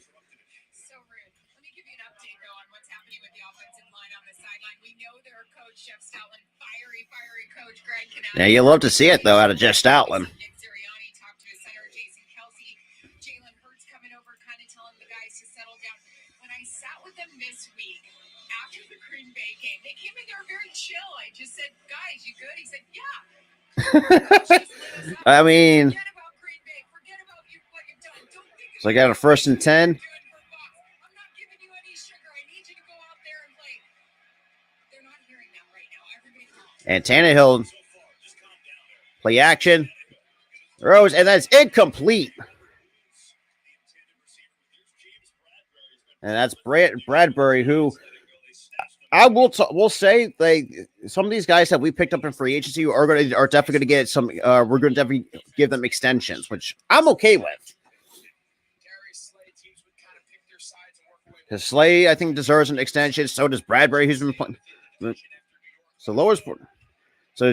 So rude. Let me give you an update, though, on what's happening with the offensive line on the sideline. We know their coach, Jeff Stoutland, fiery coach, Greg Canal. yeah, you love to see it, though, out of Jeff Stoutland. Nick Sirianni talked to his center, Jason Kelsey. Jalen Hurts coming over, kind of telling the guys to settle down. When I sat with them this week, after the Green Bay game, they came in, they were very chill. I just said, guys, you good? He said, yeah. I mean, Forget about Green Bay. Forget about what you've done. Don't think so I got a 1st and 10. I'm not giving you any sugar. I need you to go out there and play. They're not hearing that right now. Everybody calm. And Tannehill, play action. Throws, and that's incomplete. And that's Bradbury, who I will say some of these guys that we picked up in free agency are definitely going to get some. We're going to definitely give them extensions, which I'm okay with. Because Slay, I think, deserves an extension. So does Bradbury, who's been playing. So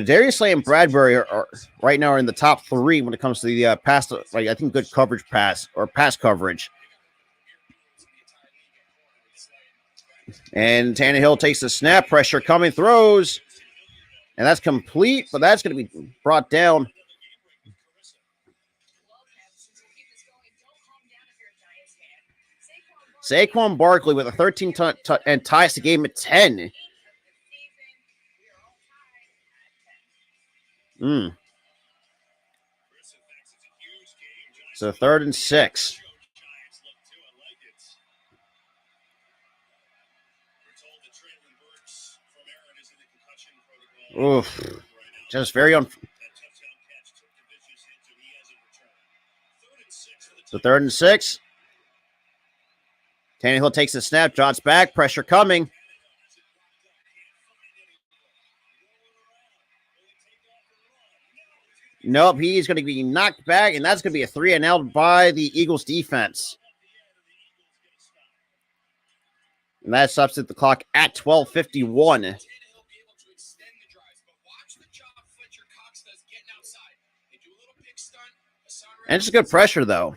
Darius Slay and Bradbury are right now in the top 3 when it comes to the pass. Like, I think good coverage pass coverage. And Tannehill takes the snap, pressure coming, throws, and that's complete. But that's going to be brought down. Saquon Barkley with a 13 and ties the game at 10. So 3rd and 6. Oof. Just very So 3rd and 6. Tannehill takes the snap, drops back, pressure coming. Nope, he's going to be knocked back, and that's going to be a 3 and out by the Eagles defense. And that stops at the clock at 12:51. And it's a good pressure, though.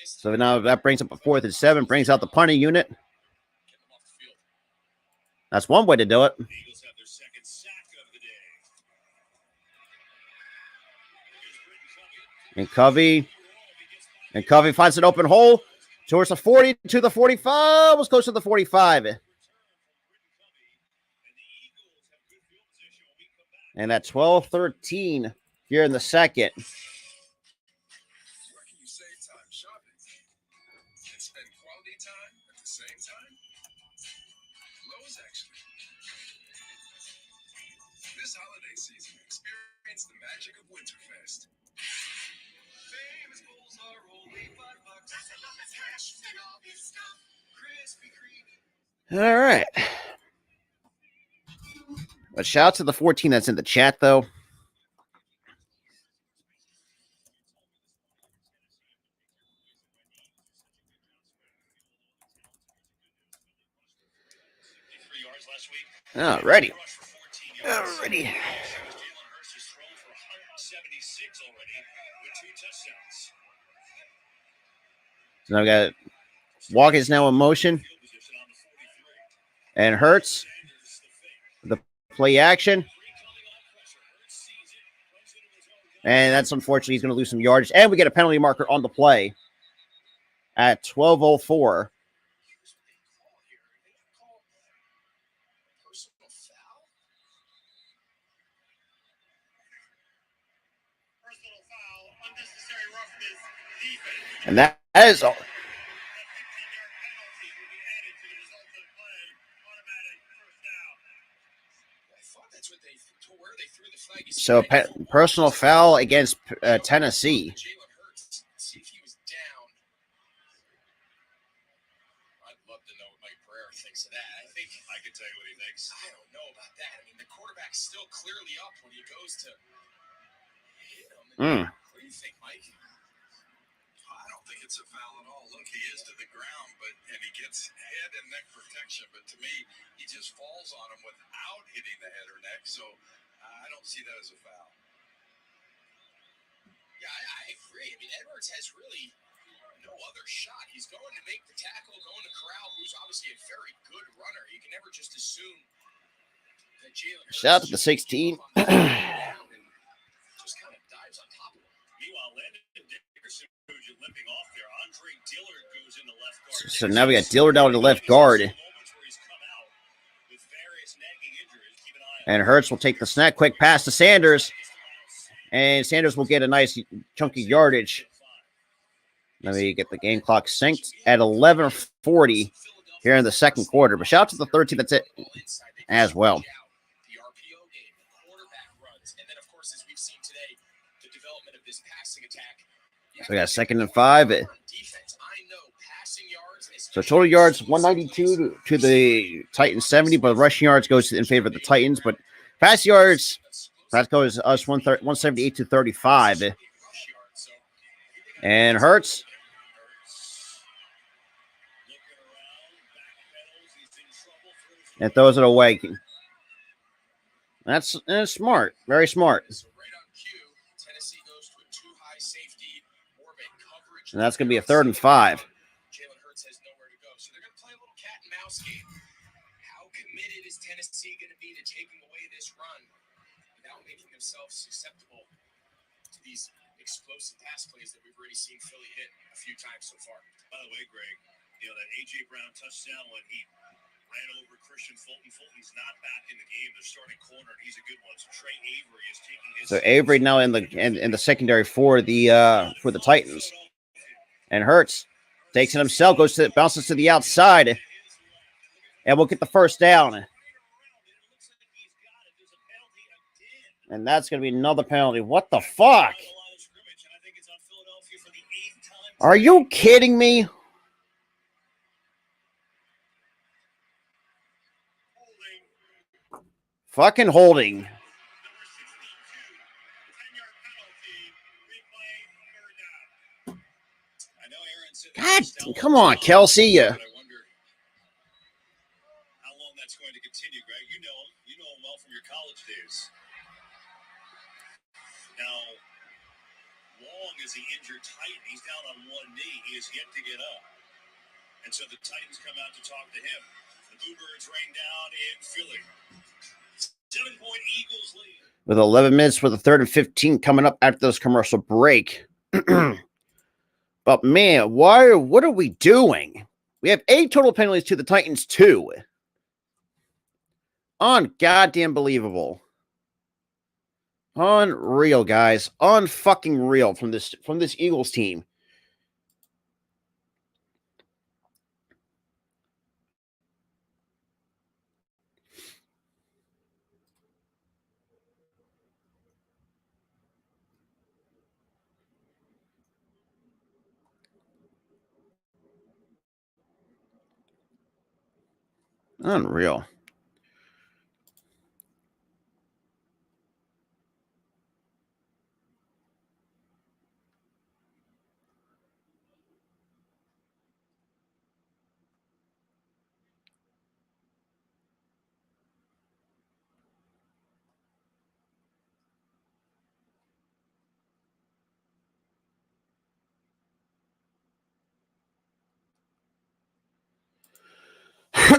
So now that brings up a 4th and 7, brings out the punting unit. That's one way to do it. And Covey finds an open hole towards the 40 to the 45. Was close to the 45. And at 12-13 here in the second. All right. But shout out to the 14 that's in the chat, though. Alrighty. So now we got Watkins now in motion. And Hurts. The play action. And that's unfortunately he's going to lose some yardage. And we get a penalty marker on the play at 12:04. And that is all. So personal foul against Tennessee. I'd love to know what Mike Pereira thinks of that. I think I could tell you what he thinks. I don't know about that. I mean, the quarterback's still clearly up when he goes to hit him. What do you think, Mike? I don't think it's a foul at all. Look, he is to the ground, and he gets head and neck protection. But to me, he just falls on him without hitting the head or neck. So I don't see that as a foul. Yeah, I agree. I mean, Edwards has really no other shot. He's going to make the tackle, going to Corral, who's obviously a very good runner. You can never just assume that Jalen Hurts. Shout out to the 16. Just kind of dives on top of him. Meanwhile, Landon Dickerson goes limping off there. Andre Dillard goes in the left guard. So now we got Dillard down to left guard. And Hurts will take the snap. Quick pass to Sanders. And Sanders will get a nice chunky yardage. Let me get the game clock synced at 11:40 here in the second quarter. But shout out to the 13 that's it as well. So we got 2nd and 5. Defense, I know passing yards. So total yards 192 to the Titans 70, but rushing yards goes in favor of the Titans. But pass yards, that goes us 178 to 35. And Hurts. And throws it away. That's smart. Very smart. And that's going to be a 3rd and 5. Jalen Hurts has nowhere to go. So they're going to play a little cat and mouse game. How committed is Tennessee going to be to taking away this run without making themselves susceptible to these explosive pass plays that we've already seen Philly hit a few times so far? By the way, Greg, that A.J. Brown touchdown when he ran over Christian Fulton. Fulton's not back in the game. They're starting corner, and he's a good one. So Trey Avery is taking his. So Avery now in the secondary for the Titans. And Hurts takes it himself, bounces to the outside, and we'll get the first down. And that's going to be another penalty. What the fuck? Are you kidding me? Fucking holding. God, come on, Kelsey. I wonder how long that's going to continue, Greg. You know him well from your college days. Now, Long is the injured Titan. He's down on one knee. He is yet to get up. And so the Titans come out to talk to him. The Bluebirds rain down in Philly. 7-point Eagles lead. With 11 minutes for the 3rd and 15 coming up after this commercial break. But man, what are we doing? We have 8 total penalties to the Titans 2. Ungoddamn believable. Unreal, guys. Unfucking real from this Eagles team. Unreal.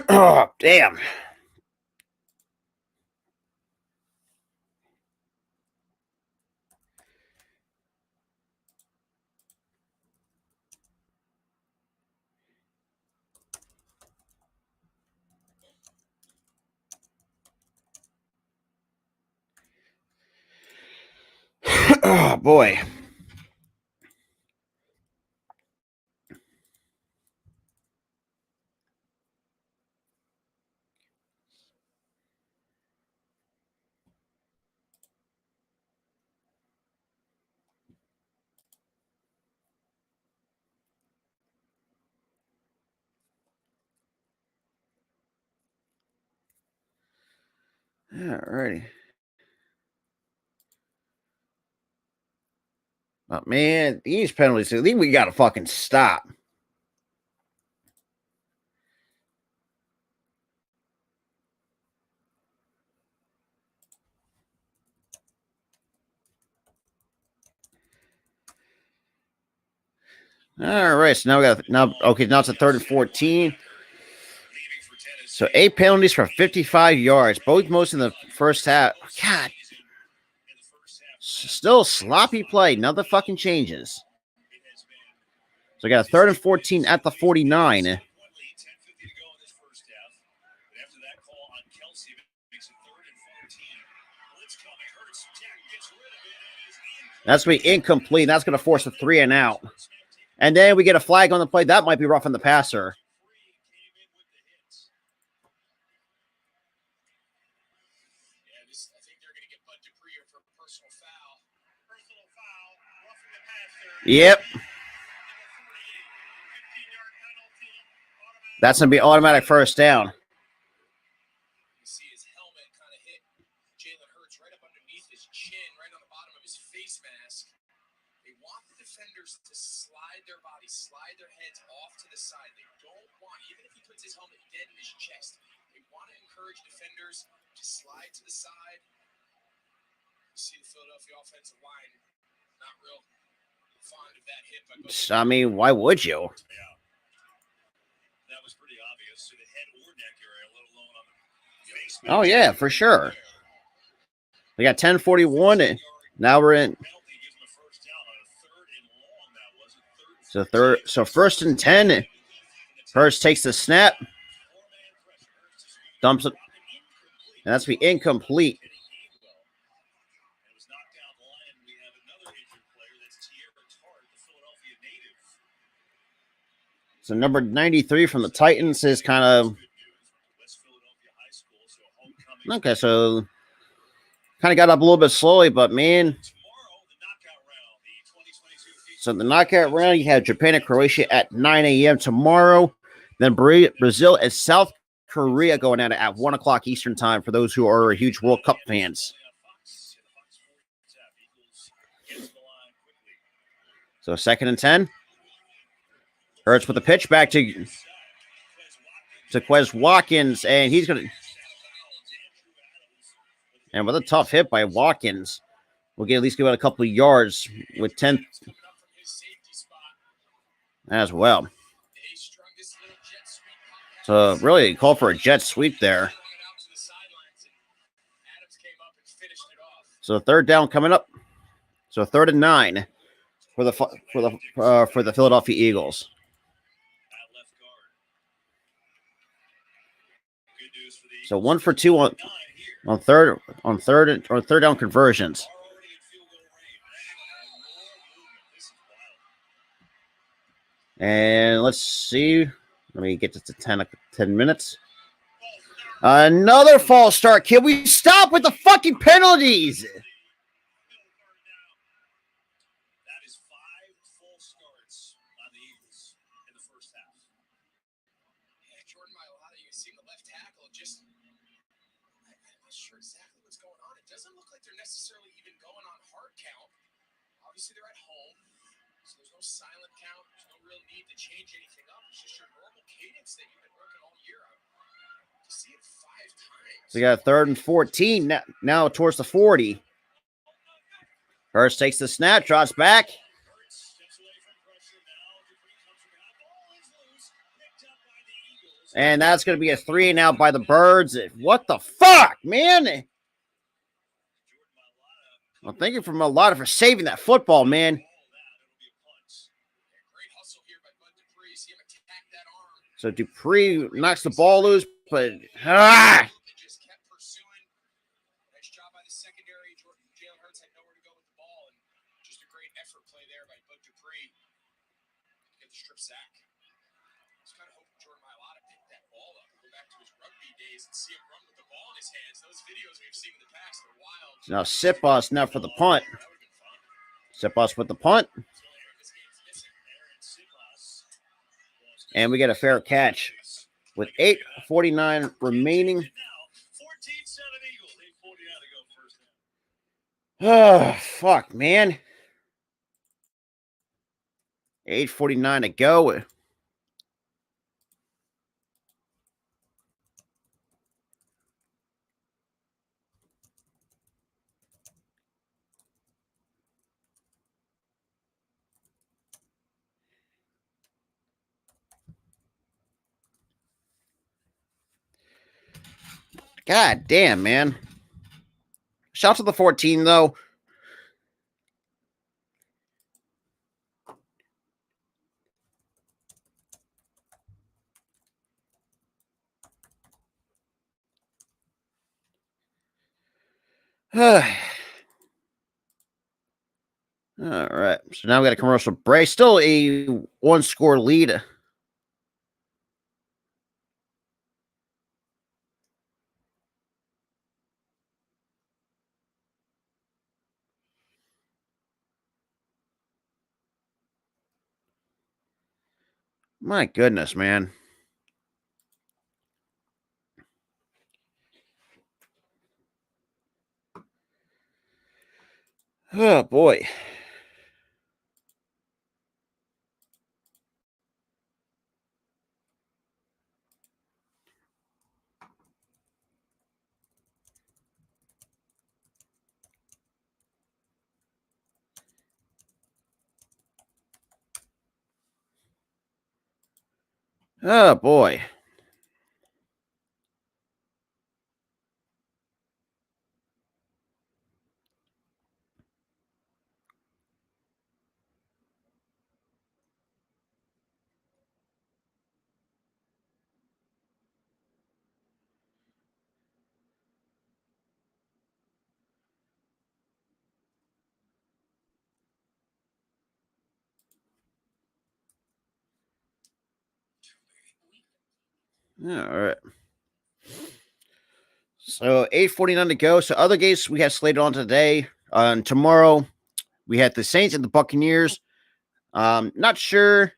Oh, damn. Oh, boy. Alrighty. Oh, man, these penalties, I think we got to fucking stop. All right, so now now it's a 3rd and 14. So 8 penalties for 55 yards, both most in the first half. God, still sloppy play. None of the fucking changes. So we got a 3rd and 14 at the 49. That's going to be incomplete. That's going to force a 3 and out. And then we get a flag on the play. That might be roughing the passer. Yep. That's going to be automatic first down. You see his helmet kind of hit Jalen Hurts right up underneath his chin, right on the bottom of his face mask. They want the defenders to slide their bodies, slide their heads off to the side. They don't want, even if he puts his helmet dead in his chest, they want to encourage defenders to slide to the side. You see the Philadelphia offensive line not real fond of that hit by both. I mean, why would you? Yeah. That was pretty obvious to the head or neck area, let alone on the face. Oh, yeah, for sure. We got 10:41. And now we're in. Penalty gives him a first down on a 3rd and long. That was a So first and 10. Hurst takes the snap, dumps it, and that's be incomplete. It was knocked down the line, and we have another injured player. That's Tierra Tart, the Philadelphia native. So number 93 from the Titans is kind of West Philadelphia High School, so homecoming. okay. So kind of got up a little bit slowly, but man. Tomorrow, the knockout round, the 2022 So the knockout round, you have Japan and Croatia at 9 a.m. tomorrow. Then Brazil and South Korea going at it at 1 o'clock Eastern time for those who are huge World Cup fans. So 2nd and 10. Hurts with the pitch back to Quez Watkins, and he's going to... And with a tough hit by Watkins, we'll at least give it a couple of yards with 10 as well. So really call for a jet sweep there. So 3rd down coming up. So 3rd and 9 for the Philadelphia Eagles. So 1 for 2 on third down conversions. And let's see. Let me get this to 10 minutes. Another false start. Can we stop with the fucking penalties? That is 5 false starts on the Eagles in the first half. Yeah, Jordan Mailata, you see the left tackle just... I'm not sure exactly what's going on. It doesn't look like they're necessarily even going on hard count. Obviously, they're at home, so there's no silent count. There's no real need to change anything up. It's just your normal cadence that you've been working all year. To see it 5 times. So we got 3rd and 14 now towards the 40. Hurst takes the snap, drops back. And that's going to be a 3 and out by the Birds. What the fuck, man? Well, thank you for Mailata for saving that football, man. Great hustle here by Bud Dupree. See him attack that arm. So Dupree knocks the ball loose, but They just kept pursuing. Nice job by the secondary. Jalen Hurts had nowhere to go with the ball, and just a great effort play there by Bud Dupree to get the strip sack. Just kind of hoping Jordan Mailata picked that ball up and go back to his rugby days and see him run with the ball in his hands. Those videos we've seen in the past are wild. now Sipos now for the punt. That would have been fun. Sipos with the punt, This game's missing. and we get a fair catch with 8:49 remaining. Now, 14-7 Eagles. 8:49 to go first half. Oh, fuck, man. 8:49 to go. God damn, man. Shout out to the 14, though. All right. So now we got a commercial break. Still a 1-score lead. My goodness, man. Oh, boy. Oh, boy. All right. So 8:49 to go. So other games we have slated on today. And tomorrow we had the Saints and the Buccaneers. Not sure.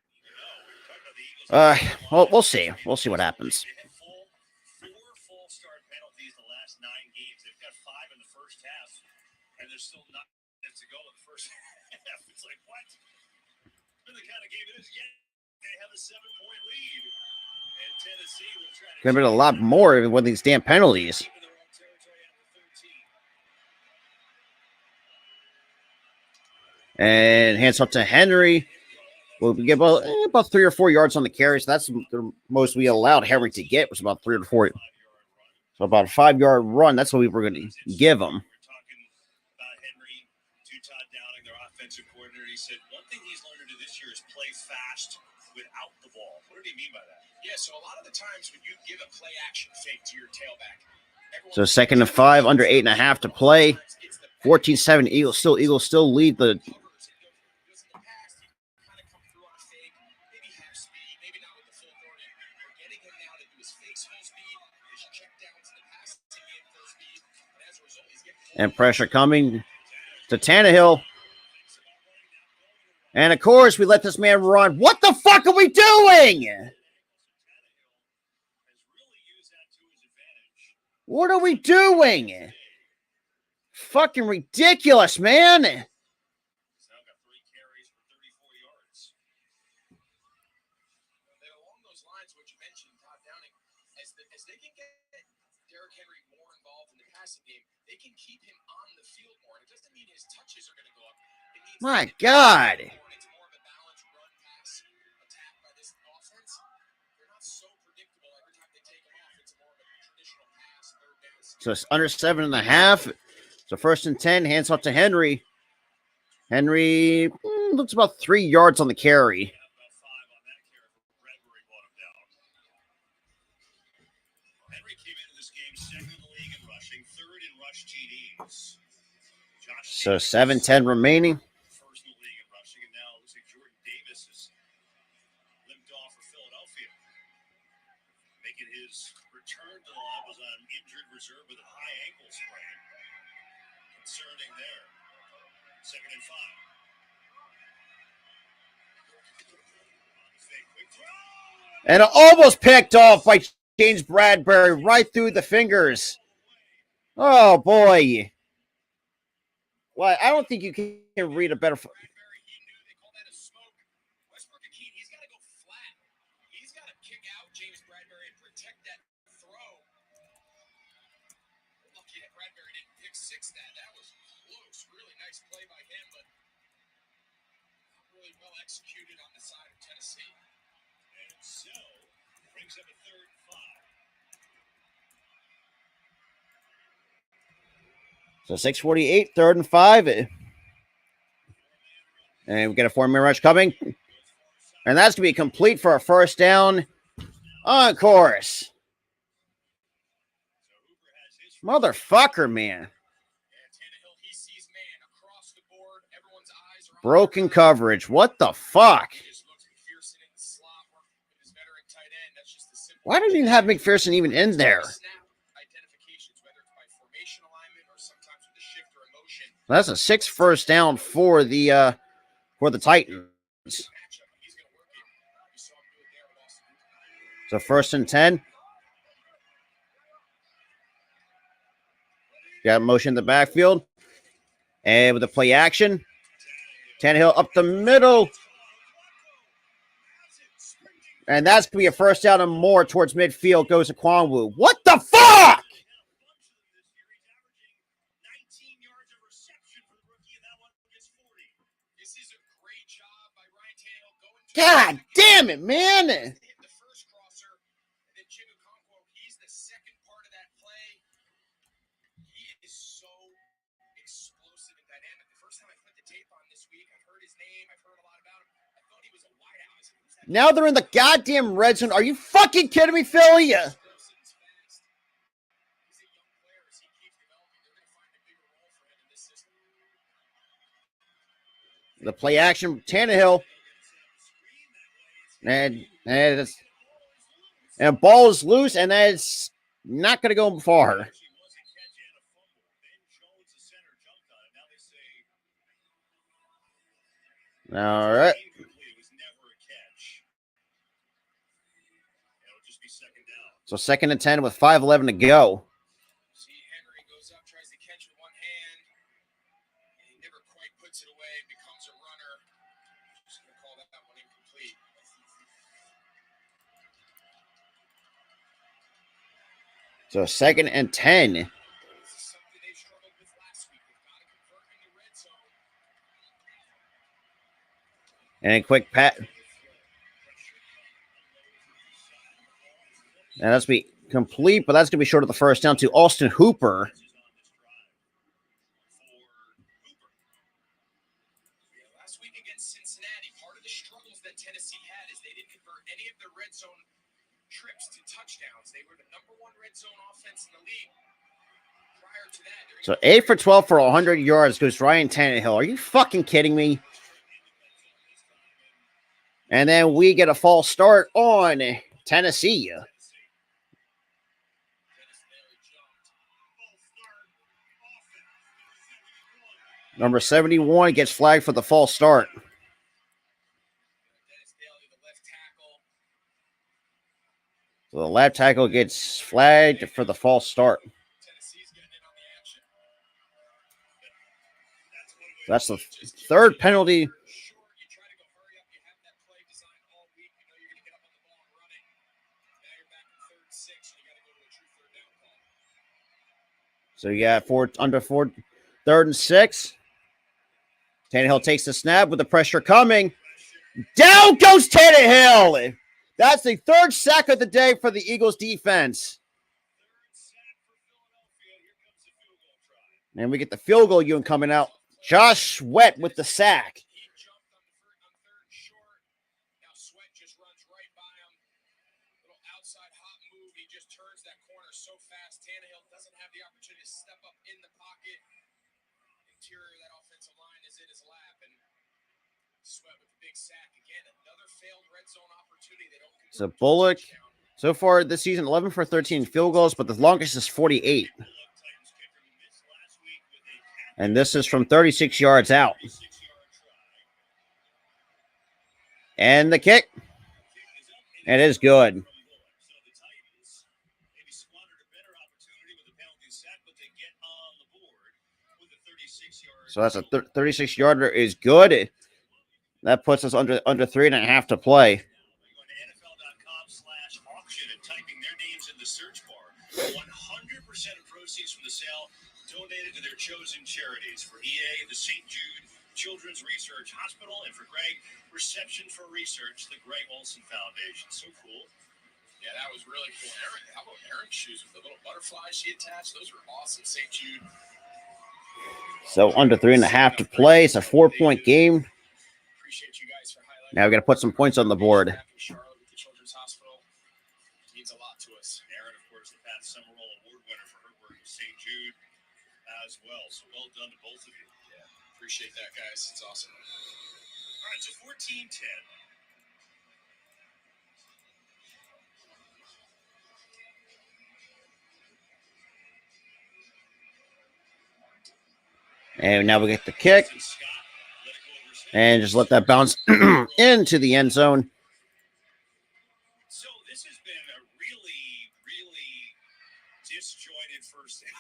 Well, we'll see. We'll see what happens. They had four full start penalties the last 9 games. They've got 5 in the first half, and there's still 9 minutes to go in the first half. It's like, what? Been the kind of game it is. Yet they have a 7-point lead, and Tennessee will try to Gonna be a lot more with these damn penalties. keep in their own territory after 13. And hands up to Henry. Well, we get about 3 or 4 yards on the carry. So that's the most we allowed Henry to get was about 3 or 4. So about a 5-yard run. That's what we were going to give him. We're talking about Henry, Todd Downing, their offensive coordinator. He said one thing he's learned to do this year is play fast without the ball. What did he mean by that? Yeah, so a lot of the times when you give a play action fake to your tailback, So 2nd and 5, under 8.5 to play. 14-7 Eagles still lead the. And pressure coming to Tannehill. And of course, we let this man run. What the fuck are we doing? What are we doing? Fucking ridiculous, man. He's now got 3 carries for 34 yards. Then along those lines, what you mentioned, Todd Downing, as they can get Derrick Henry more involved in the passing game, they can keep him on the field more. And it doesn't mean his touches are going to go up. It means My God. it's more of a balanced run pass attack by this offense. They're not so predictable every time they take him off. It's more of a traditional pass, third down. So it's under 7.5. So 1st and 10, hands off to Henry. Henry looks about 3 yards on the carry. About 5 on that carry for Bradbury brought him down. Henry came into this game 2nd in the league in rushing, 3rd in rush TDs. Josh So Jacobs 7:10 remaining. 1st in the league in rushing, and now it looks like Jordan Davis is limped off for Philadelphia. Making his return to the line was on injured reserve with a high ankle sprain. Concerning there. 2nd and 5. Fake quick throw. And almost picked off by James Bradbury right through the fingers. Oh, boy. Well, I don't think you can read a better. Bradbury, he knew they call that a smoke. Westbrook Akeen, he's got to go flat. He's got to kick out James Bradbury and protect that throw. Lucky that Bradbury didn't pick 6 that. That was close. Really nice play by him, but not really well executed on the side of Tennessee. And so, brings up a 3rd and 5. So 6:48, 3rd and 5. And we got a 4-man rush coming. And that's going to be complete for a 1st down. On course. Motherfucker, man. Yeah, Tannehill, he sees man across the board. Everyone's eyes are on Broken coverage. What the fuck? He just looks McPherson in the slot working with his veteran tight end. That's just the simple. Why didn't you have McPherson even in there? Snap identifications, whether it's by formation alignment or sometimes with the shift or emotion. That's a 6th first down for the Titans. Matchup, he's going to work it. We saw him do it there So 1st and 10. Got motion in the backfield. And with the play action, Tannehill up the middle. And that's going to be a 1st down and more towards midfield. Goes to Kwonwu. What the fuck? God damn it, man. Hit the first crosser, and then Jimmy Okonkwo, he's the second part of that play. He is so explosive and dynamic. The first time I put the tape on this week, I've heard his name, I've heard a lot about him. I thought he was a wideout. I said, "Who's that?" Now they're in the goddamn red zone. Are you fucking kidding me, Philly? Wilson's fast. He's a young player. As he keeps developing, they're going to find a bigger role for him in this system. The play action, Tannehill. And ball is loose, and that's not going to go far. All right. So 2nd and 10 with 5:11 to go. See, Henry goes up, tries to catch with one hand. He never quite puts it away, becomes a runner. Just going to call that one incomplete. So 2nd and 10. This is something they struggled with last week. They've got to convert in the red zone. And a quick pat. And that's be complete, but that's going to be short of the 1st down to Austin Hooper. Last week against Cincinnati, part of the struggles that Tennessee had is they didn't convert any of their red zone trips to touchdowns. They were the #1 red zone offense in the league. Prior to that, So 8 for 12 for 100 yards goes Ryan Tannehill. Are you fucking kidding me? And then we get a false start on Tennessee. Number 71 gets flagged for the false start. Dennis Daly, the left tackle. So the left tackle gets flagged for the false start. Tennessee's getting in on the action. That's the 3rd penalty. Short, you try to go hurry up. You have that play designed all week. You know you're going to get up on the ball and run it. Now you're back in 3rd and 6, and you got to go to a true 3rd down call. So you got 3rd and 6. Tannehill takes the snap with the pressure coming. Down goes Tannehill. That's the 3rd sack of the day for the Eagles defense. And we get the field goal unit coming out. Josh Sweat with the sack. He jumped on 3rd and short. Now Sweat just runs right by him. Little outside hot move. He just turns that corner so fast. Tannehill doesn't have the opportunity to step up in the pocket. Interior of that offensive line is in his lap, and Sweat with the big sack again. Another failed red zone opportunity. They don't convert So to a Bullock, touchdown. so far this season, 11 for 13 field goals, but the longest is 48. And this is from 36 yards out. And the kick. It is good. So that's a 36-yarder is good. That puts us under 3.5 to play. Go to NFL.com/auction and typing their names in the search bar. 100% of proceeds from the sale donated to their chosen charities. For EA, the St. Jude Children's Research Hospital, and for Greg, Reception for Research, the Greg Olson Foundation. So cool. Yeah, that was really cool. How about Aaron's shoes with the little butterflies she attached? Those were awesome. St. Jude. So under 3.5 to play. It's a 4-point game. Appreciate you guys for highlighting. Now we got to put some points on the board. Charlotte with the Children's Hospital means a lot to us. Aaron, of course, the Pat Summerall Award winner for her work with St. Jude as well. So well done to both of you. Yeah, appreciate that, guys. It's awesome. All right, so 14-10. And now we get the kick. And just let that bounce into the end zone. So this has been a really, really disjointed first half.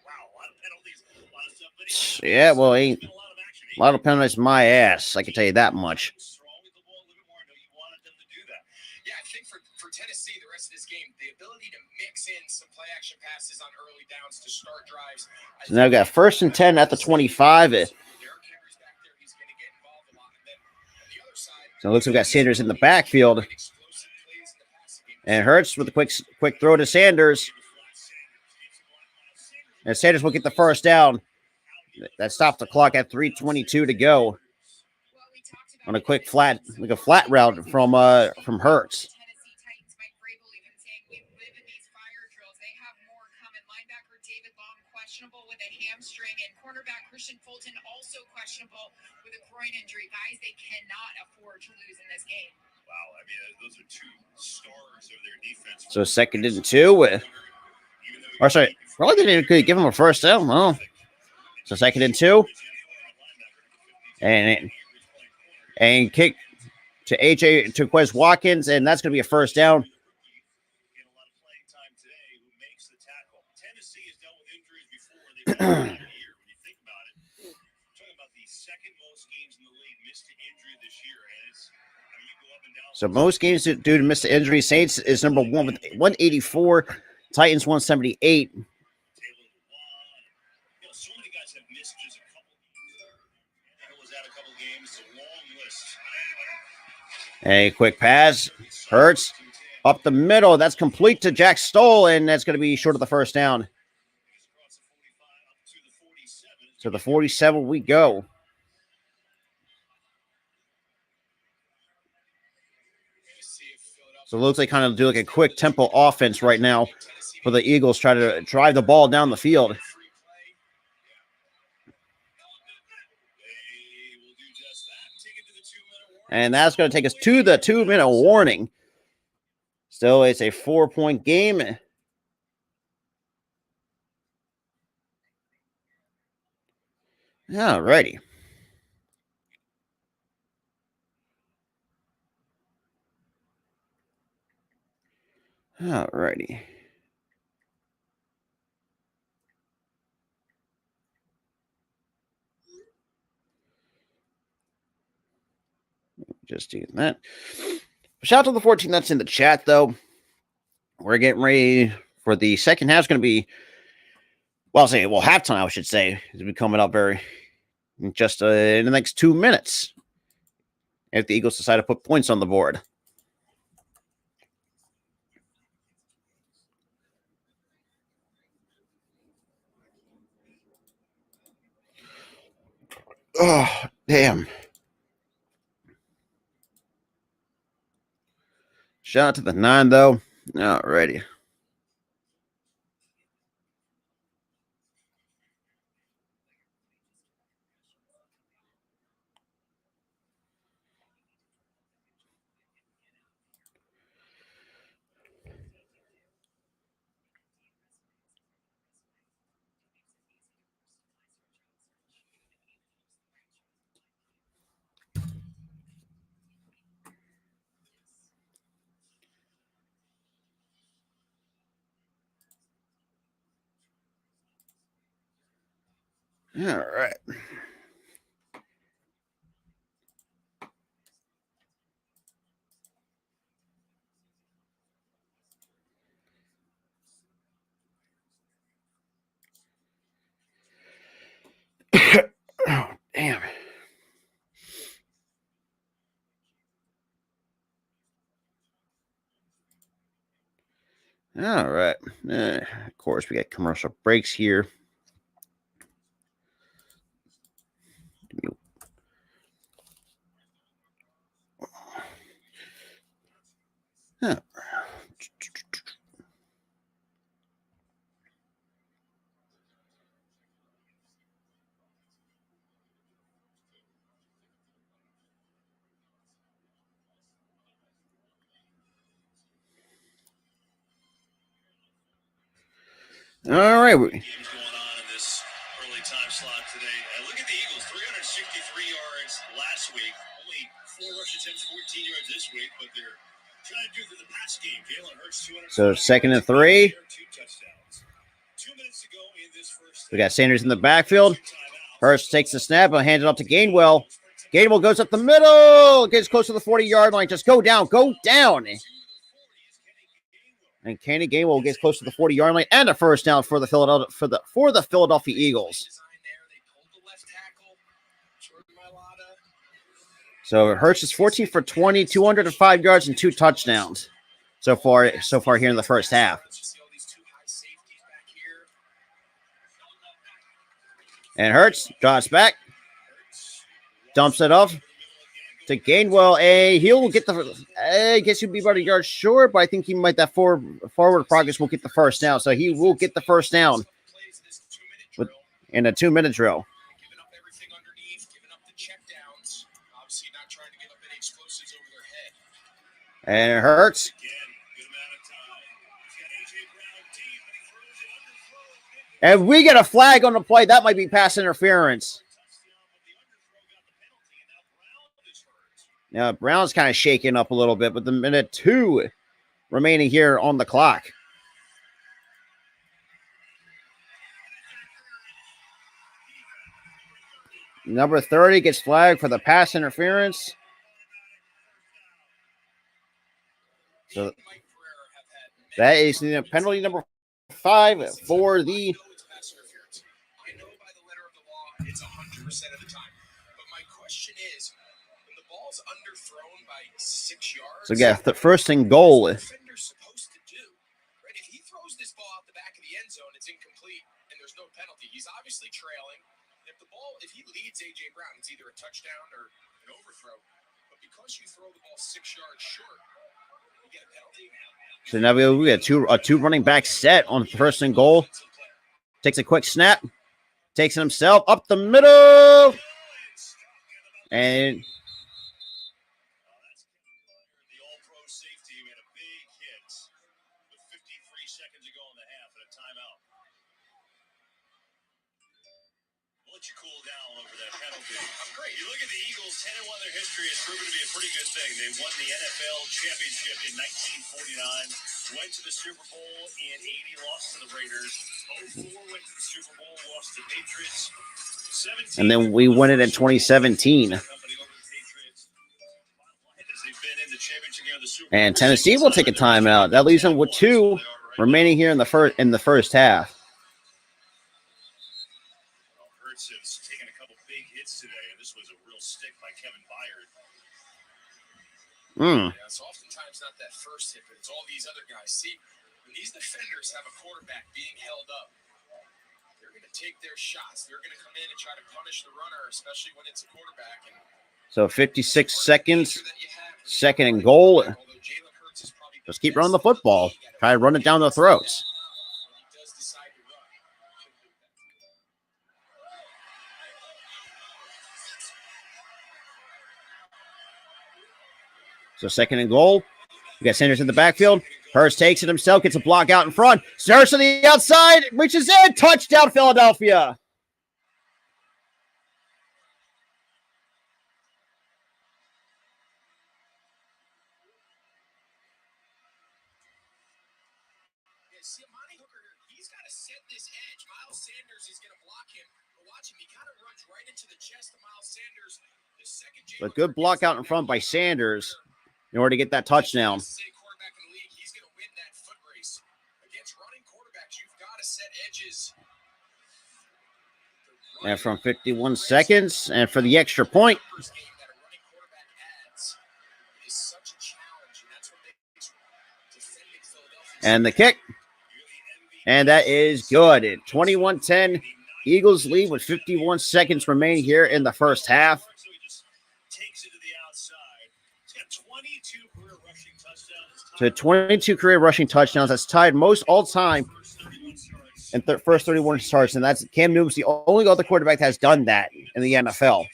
Wow, a lot of penalties, a lot of stuff. But Yeah, well, ain't been a lot of action. a lot of penalties my ass. I can tell you that much. Strong with the ball a little bit more. I know you wanted them to do that. Yeah, I think for Tennessee, the rest of this game, the ability to mix in some play action passes on early downs to start drives. So now we got 1st and 10 at the 25. Derrick Henry's back there. He's going to get involved a lot. And then on the other side, So it looks like we got Sanders in the backfield. explosive plays in the passing game. And Hurts with a quick throw to Sanders. And Sanders will get the first down. That stops the clock at 3:22 to go. On a quick flat, like a flat route from Hurts. Tennessee Titans, Mike Vrabel even saying we live in these fire drills. They have more coming. Linebacker David Long questionable with a hamstring, and cornerback Christian Fulton also questionable with a groin injury. Guys, they cannot afford to lose in this game. Wow, I mean, those are two stars of their defense. So 2nd and 2 with, or sorry, probably didn't even give him a first down. Oh, so 2nd and 2, and kick to to Quez Watkins, and that's going to be a first down. Getting a lot of playing time today. Who makes the tackle? Tennessee has dealt with injuries before. They've had a year. When you think about it, we're talking about the second most games in the league missed to injury this year, and it's, I mean, you go up and down. So most games due to miss the injury. Saints is number 1 with 184. Titans 178. Taylor Lewan. You know, so many guys have missed just a couple games. And it was out a couple games. It's a long list. A quick pass. Hurts up the middle. That's complete to Jack Stoll, and that's going to be short of the first down. Across the 45 up to the 47. To the 47 we go. So it looks like kind of do like a quick tempo offense right now for the Eagles, try to drive the ball down the field. They will do just that. Take it to the 2-minute warning. And that's going to take us to the 2-minute warning. Still, it's a 4-point game. All righty. All righty. Just doing that. Shout out to the 14 that's in the chat, though. We're getting ready for the second half. It's going to be, halftime, I should say, is be coming up just in the next 2 minutes. If the Eagles decide to put points on the board. Oh, damn. Shout out to the 9, though. Alrighty. All right. Oh, damn. All right. Of course, we got commercial breaks here. Huh. All right. Games going on in this early time slot today. Look at the Eagles, 363 yards last week. Only 4 rush attempts, 14 yards this week, but they're Trying to do the pass game. Jalen Hurts 200. So 2nd and 3. 2 touchdowns. 2 minutes to go in this first. We got Sanders in the backfield. Hurts takes the snap and hands it up to Gainwell. Gainwell goes up the middle, gets close to the 40-yard line. Just go down, go down. And Kenny Gainwell gets close to the 40-yard line and a first down for the Philadelphia Eagles. So Hurts is 14 for 20, 205 yards and 2 touchdowns so far here in the first half. And Hurts drops back, dumps it off to Gainwell. He'll get I guess he'll be about a yard short, but I think he might, that forward progress will get the first down. So he will get the first down in a 2-minute drill. Giving up everything underneath, giving up the checkdowns, obviously not trying to give up any explosives over their head. And it hurts. And we get a flag on the play. That might be pass interference. Now, Brown's kind of shaking up a little bit, but the minute 2 remaining here on the clock. Number 30 gets flagged for the pass interference. So that is the penalty number 5 for the. I know by the letter of the law, it's 100% of the time. But my question is, when the ball's underthrown by 6 yards, So yeah, the first and goal. what's the defender supposed to do? Right? If he throws this ball out the back of the end zone, it's incomplete, and there's no penalty. He's obviously trailing. If he leads AJ Brown, it's either a touchdown or an overthrow. But because you throw the ball 6 yards short, you get a penalty. So now we got a two running back set on first and goal. Takes a quick snap, takes it himself up the middle, and The all-pro safety made a big hit with 53 seconds to go in the half and a timeout. We'll let you cool down over that penalty. Great. You look at the Eagles, 10-1 their history has proven to be a pretty good thing. They won the NFL championship in 1949, went to the Super Bowl in 80, lost to the Raiders. 04 went to the Super Bowl, lost to the Patriots. 17, and then we won it in 2017. And Tennessee will take a timeout. That leaves them with 2 remaining here in the first half. Hurts has taken a couple big hits today, and this was a real stick by Kevin Byard. Yeah, it's oftentimes not that first hit, but it's all these other guys. See, when these defenders have a quarterback being held up, they're going to take their shots. They're going to come in and try to punish the runner, especially when it's a quarterback. And So 56 seconds, 2nd and goal. Just keep running the football. Try to run it down their throats. So 2nd and goal. We got Sanders in the backfield. Hurst takes it himself, gets a block out in front. Starts on the outside, reaches in. Touchdown, Philadelphia. See, Amani Hooker, he's got to set this edge. Miles Sanders is going to block him. But watch him. He kind of runs right into the chest of Miles Sanders. The second A good block out in front by Sanders in order to get that touchdown. Quarterback in the league, he's going to win that foot race. Against running quarterbacks, you've got to set edges. And from 51 seconds, and for the extra point. And the kick. And that is good. 21-10. Eagles lead with 51 seconds remaining here in the first half. So 22 career rushing touchdowns. That's tied most all time in first 31 starts. And that's Cam Newton's the only other quarterback that has done that in the NFL.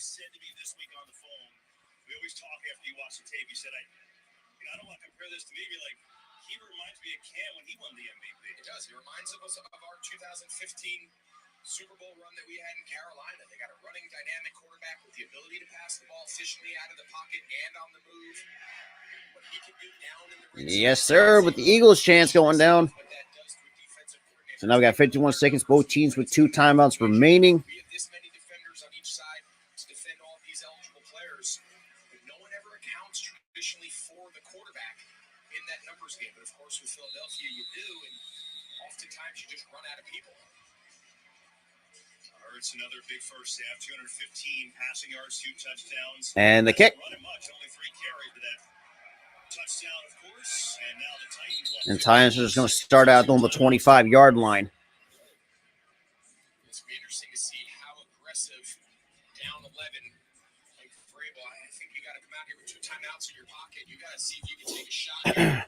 Super Bowl run that we had in Carolina. They got a running dynamic quarterback with the ability to pass the ball efficiently out of the pocket and on the move. What he can do down in Yes, sir. With the Eagles' chance going down. What that does to a defensive coordinator. So now we got 51 seconds. Both teams with 2 timeouts remaining. We have this many defenders on each side to defend all these eligible players, but no one ever accounts traditionally for the quarterback in that numbers game. But of course, with Philadelphia, you do, and oftentimes you just run out of people. Hurts another big first half, 215 passing yards, 2 touchdowns. And the kick. Running much, only 3 carries, but that touchdown, of course. And now the Titans. And Titans are just going to start out on the 25-yard line. It's be interesting to see how aggressive down 11. Like Vrabel, I think you got to come out here with 2 timeouts in your pocket. You got to see if you can take a shot here.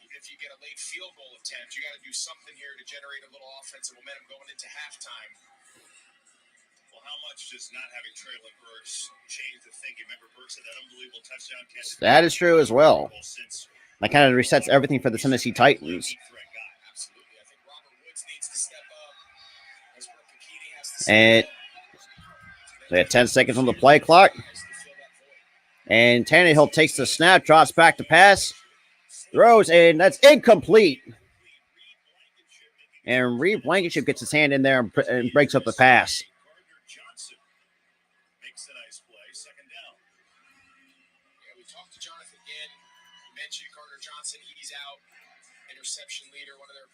Even if you get a late field goal attempt, you got to do something here to generate a little offensive momentum going into halftime. Well, how much does not having Traylon Burks change the thinking? Remember, Burks had that unbelievable touchdown catch. That is true as well. Since That kind of resets everything for the Tennessee Titans. threat guy. Absolutely. I think Robert Woods needs to step up. As Brett Bikini has to And they had 10 seconds on the play clock. And Tannehill takes the snap, drops back to pass, throws, and that's incomplete. And Reed Blankenship gets his hand in there and breaks up the pass. Gardner Johnson makes a nice play. Second down. Yeah, we talked to Jonathan again. You mentioned Gardner Johnson. He's out. Interception leader, one of their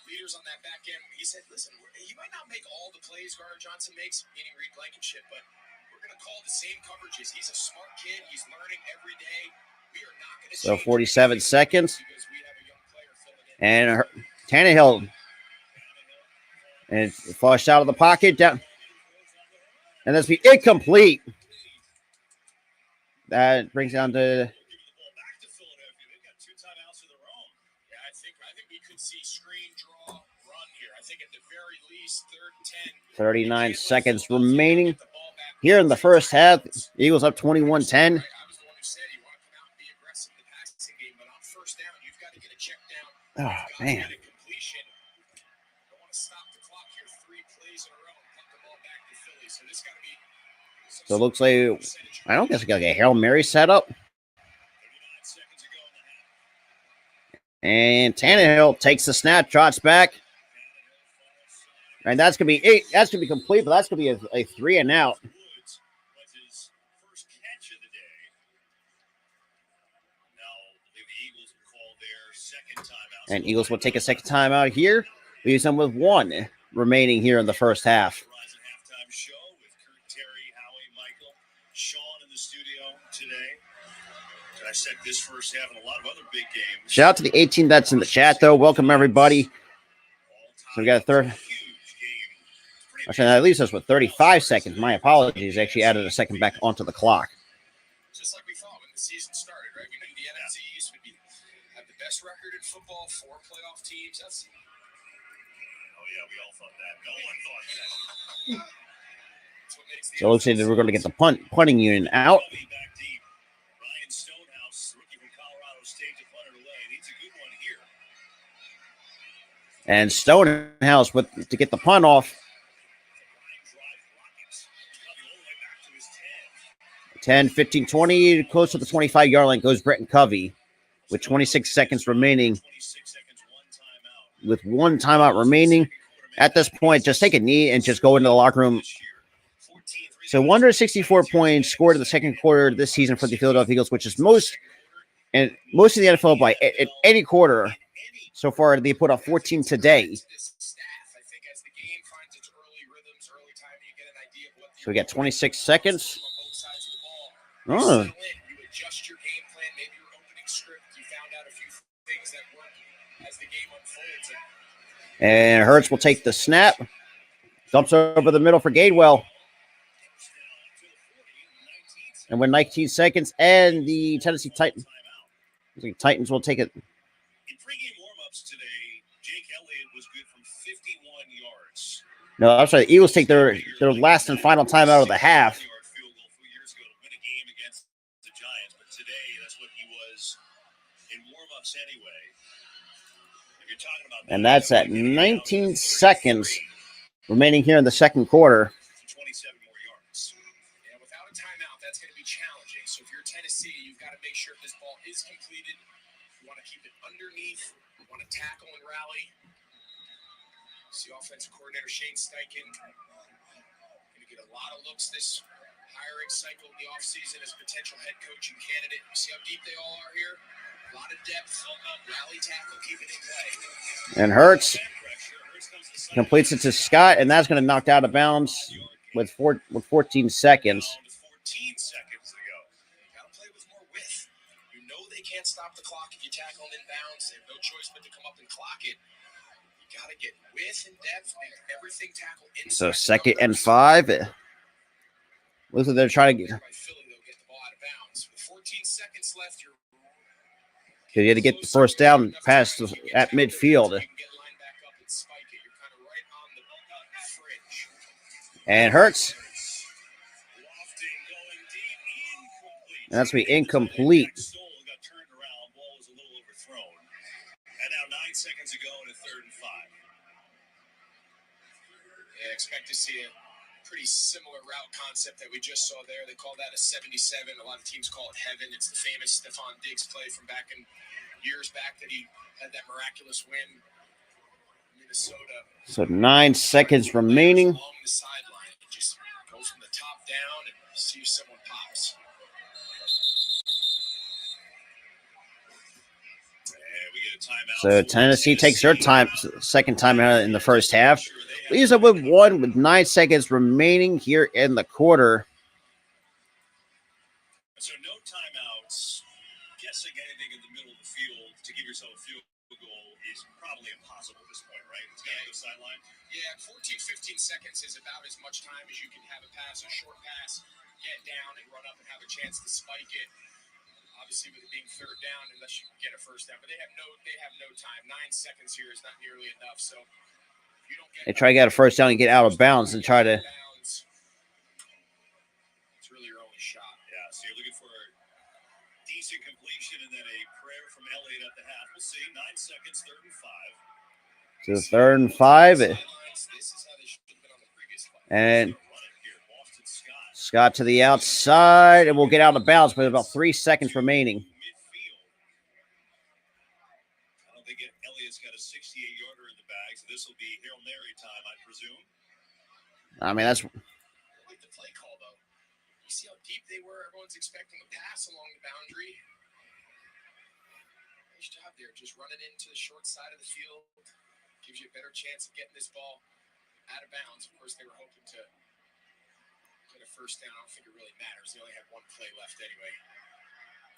leaders on that back end. He said, listen, he might not make all the plays Gardner Johnson makes, meaning Reed Blankenship, but we're going to call the same coverages. He's a smart kid. He's learning every day. We are not going to So 47 seconds. because we have a young player filling in. And Tannehill and flushed out of the pocket down. And that's be incomplete. That brings down to Giving the ball back to Philadelphia. They've got 2 timeouts of their own. Yeah, I think we could see screen, draw, run here. I think at the very least, 3rd and 10. 39 seconds remaining. Get the ball back. Here in the first half, Eagles up 21-10. I was the one who said you want to come out and be aggressive in the passing game, but on first down, you've got to get a check down. Oh, You've got to man. get a completion. Don't want to stop the clock here 3 plays in a row and punt the ball back to Philly. So this got to be. So it looks like, I don't guess we got a Hail Mary set up. 39 seconds ago in the half. And Tannehill takes the snap, trots back. And that's going to be 8. That's going to be complete, but that's going to be a 3 and out. Woods was his first catch of the day. Now, I believe the Eagles will call their second timeout. And Eagles will take a second time out here. Leaves them with 1 remaining here in the first half. Verizon halftime show with Kurt, Terry, Howie, Michael, Sean in the studio today. Dissect this first half and a lot of other big games. Shout out to the 18 that's in the chat, though. Welcome, everybody. So we got a third. Huge game. Actually, that leaves us with 35 seconds. My apologies. Actually added a second back onto the clock. Just like we thought when the season started, right? We knew the NFC East would have the best record in football, 4 playoff teams. Oh, yeah, we all thought that. No one thought that. That's what makes the So it looks like we're going to get the punting unit out. Bobby back deep. Ryan Stonehouse, rookie from Colorado State, to punt it away. Needs a good one here. And Stonehouse to get the punt off. Line drive rockets. Covey all the way back to his 10. 10, 15, 20. Close to the 25-yard line goes Bretton Covey with 26 seconds remaining. 26 seconds, 1 timeout. With 1 timeout remaining. At this point, just take a knee and just go into the locker room. So 164 points scored in the second quarter this season for the Philadelphia Eagles, which is most of the NFL by in any quarter. So far, they put up 14 today. So we got 26 seconds. Oh. You adjust your game plan, maybe your opening script. You found out a few things that work as the game unfolds. And Hurts will take the snap. Dumps over the middle for Gainwell. And with 19 seconds, and the Tennessee Titans will take it. In pregame warmups today, Jake Elliott was good from 51 yards. No, I'm sorry. The Eagles take their last and final time out of the half. Field goal 4 years ago to win a game against the Giants, but today that's what he was in warmups anyway. If you're talking about And that's at 19 seconds remaining here in the second quarter. 27 more yards. Yeah, without a timeout, that's going to be challenging. So if you're Tennessee, you've got to make sure this ball is completed. You want to keep it underneath. You want to tackle and rally. See offensive coordinator Shane Steichen going to get a lot of looks this hiring cycle in the offseason as potential head coaching candidate. You see how deep they all are here? A lot of depth. Rally tackle, keep it in play. And Hurts completes it to Scott, and that's going to knock out of bounds with 14 seconds. 14 seconds to go. Gotta play with more width. You know they can't stop the clock if you tackle them in bounds. They have no choice but to come up and clock it. You gotta get width and depth, make everything tackle inside. So 2nd and 5. Looks like they're trying to get. By Philly, they'll get the ball out of bounds. With 14 seconds left, you're You had to get the first down past at midfield. And Hurts. And that's going to be incomplete. And now 9 seconds to go in a 3rd and 5. Yeah, expect to see a pretty similar route concept that we just saw there. They call that a 77. A lot of teams call it heaven. It's the famous Stephon Diggs play from years back that he had that miraculous win in Minnesota. So 9 seconds remaining. Along the sideline, it just goes from the top down and see if someone pops. And we get a timeout. So Tennessee takes their second time out in the first half. Leaves up with 1 with 9 seconds remaining here in the quarter. So no timeouts. Guessing anything in the middle of the field to give yourself a field goal is probably impossible at this point, right? It's got to go sideline. Yeah, 14, 15 seconds is about as much time as you can have a pass, a short pass, get down and run up and have a chance to spike it. Obviously, with it being 3rd down, unless you get a first down, but they have no time. 9 seconds here is not nearly enough. So if you don't get, They try to get a first down and get out of bounds and try to. it's really your only shot. Yeah, so you're looking for a decent completion and then a prayer from Elliott at the half. We'll see. 9 seconds, 3rd and 5. To 3rd and 5. This is how they should have been on the previous play. And Run it here. Boston Scott. Scott to the outside, and we'll get out of bounds with about 3 seconds remaining. Midfield. I don't think Elliott's got a 68-yarder in the bag, so this will be Hail Mary time, I presume. I mean, that's I like the play call, though. You see how deep they were? Everyone's expecting a pass along the boundary. Nice job there. Just running into the short side of the field. Gives you a better chance of getting this ball out of bounds. Of course, they were hoping to get a first down. I don't think it really matters. They only have one play left anyway.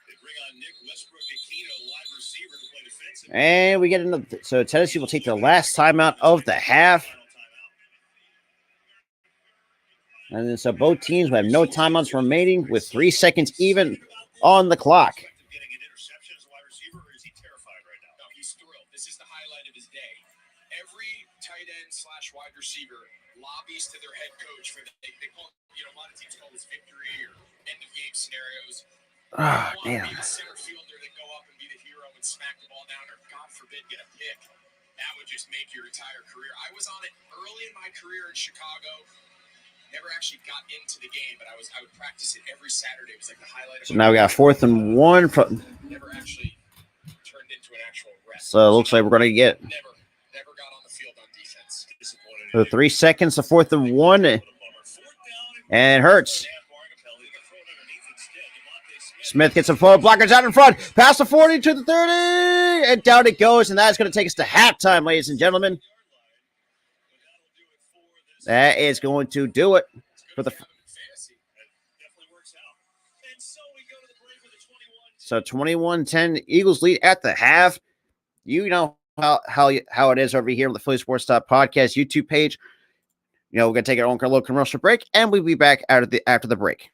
They bring on Nick Westbrook-Aquino, wide receiver, to play defensive. and we get another. So Tennessee will take the last timeout of the half. Final timeout. And then so both teams will have no timeouts remaining with 3 seconds even on the clock. Getting an interception as a wide receiver, or is he terrified right now? No, he's thrilled. This is the highlight of his day. Every tight end / wide receiver lobbies to their head coach for they call, a lot of teams call this victory or end of game scenarios. Ah, You damn. want to be the center fielder that go up and be the hero and smack the ball down, or God forbid get a pick. That would just make your entire career. I was on it early in my career in Chicago. Never actually got into the game, but I would practice it every Saturday. It was like the highlight of So now we got 4th and 1 from. never actually turned into an actual rep. So it looks like we're going to get Never got on the field on defense. Disappointed. so 3 seconds to 4th and 1. What a bummer. 4th down And Hurts. Dan Margapelli. They throw it underneath instead. Devontae Smith gets a forward. Blockers out in front. Pass the 40 to the 30. And down it goes. And that's going to take us to halftime, ladies and gentlemen. That is going to do it for the. Fantasy. definitely works out. And so we go to the break with a 21. So 21-10 Eagles lead at the half. You know how it is over here on the Philly Sports Podcast YouTube page. We're going to take our own little commercial break, and we'll be back after the break.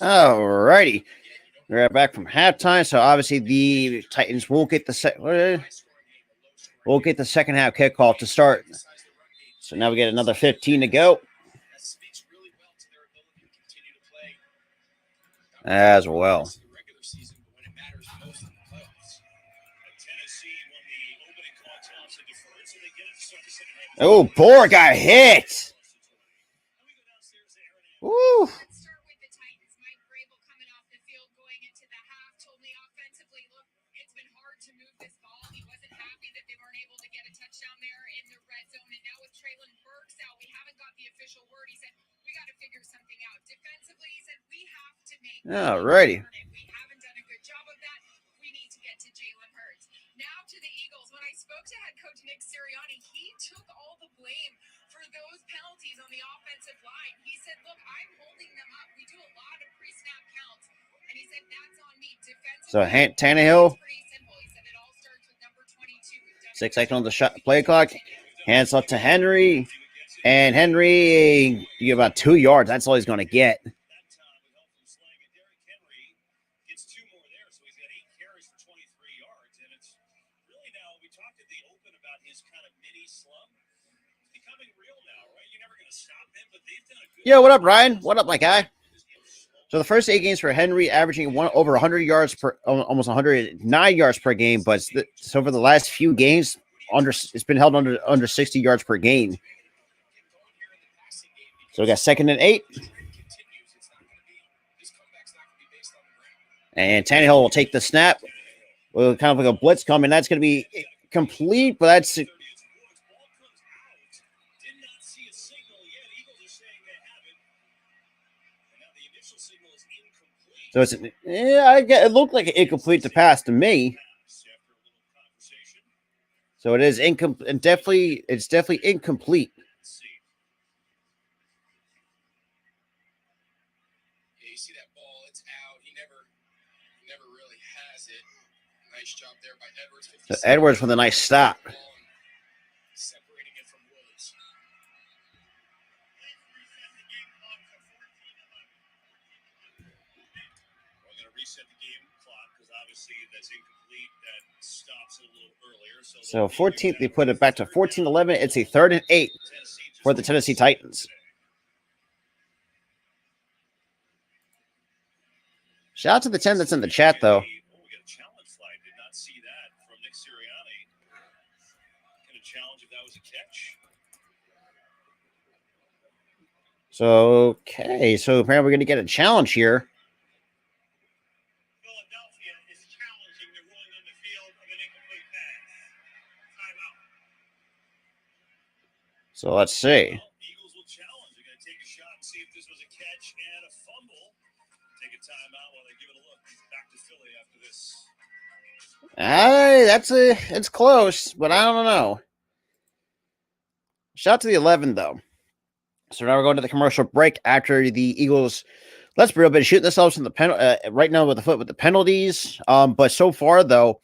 Alrighty. We're back from halftime, so obviously the Titans will get the second half kickoff to start. So now we get another 15 to go. As well. Oh, Bohr got hit. Woo. Let's start with the Titans. Mike Vrabel coming off the field going into the half told me offensively, look, it's been hard to move this ball. He wasn't happy that they weren't able to get a touchdown there in the red zone. And now with Traylon Burks out, we haven't got the official word. He said, we got to figure something out. Defensively, he said, we have to make. Alrighty. We haven't done a good job of that. We need to get to Jalen Hurts. Now to the Eagles. When I spoke to head coach Nick Sirianni, he took all the blame for those penalties on the offensive line. He said, look, I'm holding them up. We do a lot of pre-snap counts. And he said, that's on me. Defensively, So Tannehill, it's pretty simple. He said, it all starts with number 22. 6 seconds on the shot play clock. Hands up to Henry. And Henry, you get about 2 yards. That's all he's going to get. Yo, what up, Ryan? What up, my guy? So the first 8 games for Henry, averaging over 100 yards per, almost 109 yards per game. But so for the last few games, it's been held under 60 yards per game. So we got 2nd and 8. And Tannehill will take the snap. With kind of like a blitz coming. That's going to be complete, but that's. So it's it looked like an incomplete to pass to me. So it is incomplete, and it's definitely incomplete. Yeah, you see that ball, it's out. He never really has it. Nice job there by Edwards. So Edwards with a nice stop. Separating it from Woods. We're going to reset the game clock because obviously that's incomplete. That stops it a little earlier. So 14th, they put it back to 14-11. It's a 3rd and 8 for the Tennessee Titans. Shout out to the 10 that's in the chat, though. We got a challenge flag. Did not see that from Nick Sirianni. Going to challenge if that was a catch. So, okay. So apparently we're going to get a challenge here. Philadelphia is challenging the ruling on the field of an incomplete pass. Timeout. So let's see. Eagles will challenge. They're going to take a shot and see if this was a catch and a fumble. Take a timeout while they give it a look. Back to Philly after this. It's close, but I don't know. Shout out to the 11, though. So now we're going to the commercial break after the Eagles. Let's be real, bit shooting themselves in the right now with the foot with the penalties. But so far though,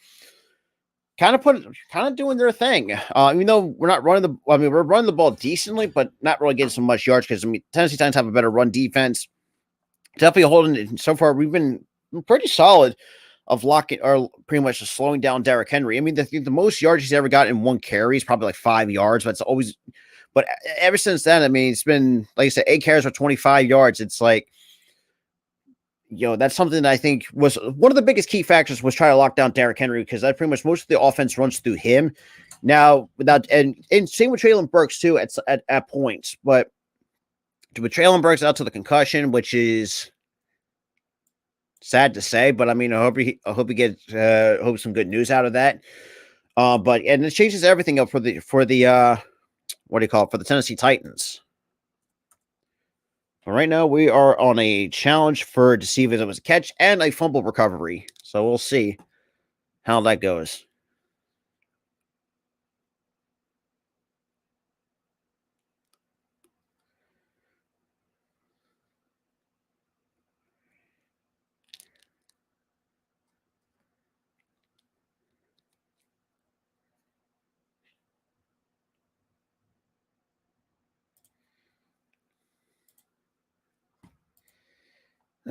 kind of doing their thing. Even though we're not running we're running the ball decently, but not really getting so much yards because Tennessee Titans have a better run defense. Definitely holding it. So far, we've been pretty solid of locking or pretty much just slowing down Derrick Henry. I mean, the most yards he's ever got in one carry is probably like 5 yards, but it's always. But ever since then, I mean, it's been, like I said, 8 carries for 25 yards. It's like, that's something that I think was one of the biggest key factors was trying to lock down Derrick Henry because that pretty much most of the offense runs through him. Now, and same with Traylon Burks too at points, but with Traylon Burks out to the concussion, which is sad to say, but I mean, I hope he gets some good news out of that. But it changes everything up for the what do you call it, for the Tennessee Titans. But right now we are on a challenge to see if it was a catch and a fumble recovery. So we'll see how that goes.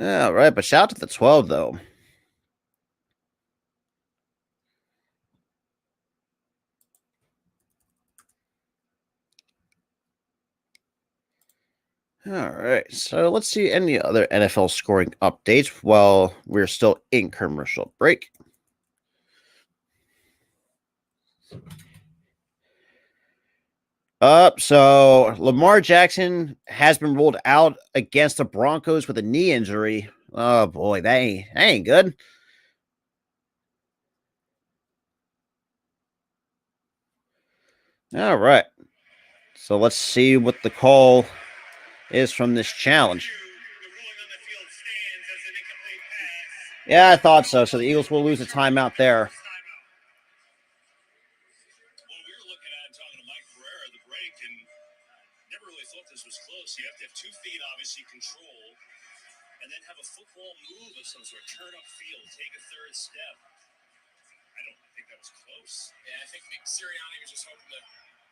All right, but shout out to the 12 though. All right, so let's see any other NFL scoring updates while we're still in commercial break. So Lamar Jackson has been ruled out against the Broncos with a knee injury. Oh boy, that ain't good. All right, so let's see what the call is from this challenge. Yeah, I thought so. So the Eagles will lose a timeout there. Well, we were looking at and talking to Mike Pereira at the break, and never really thought this was close. You have to have 2 feet, obviously, control, and then have a football move of some sort. Turn up field, take a third step. I don't think that was close. Yeah, I think Nick Sirianni was just hoping to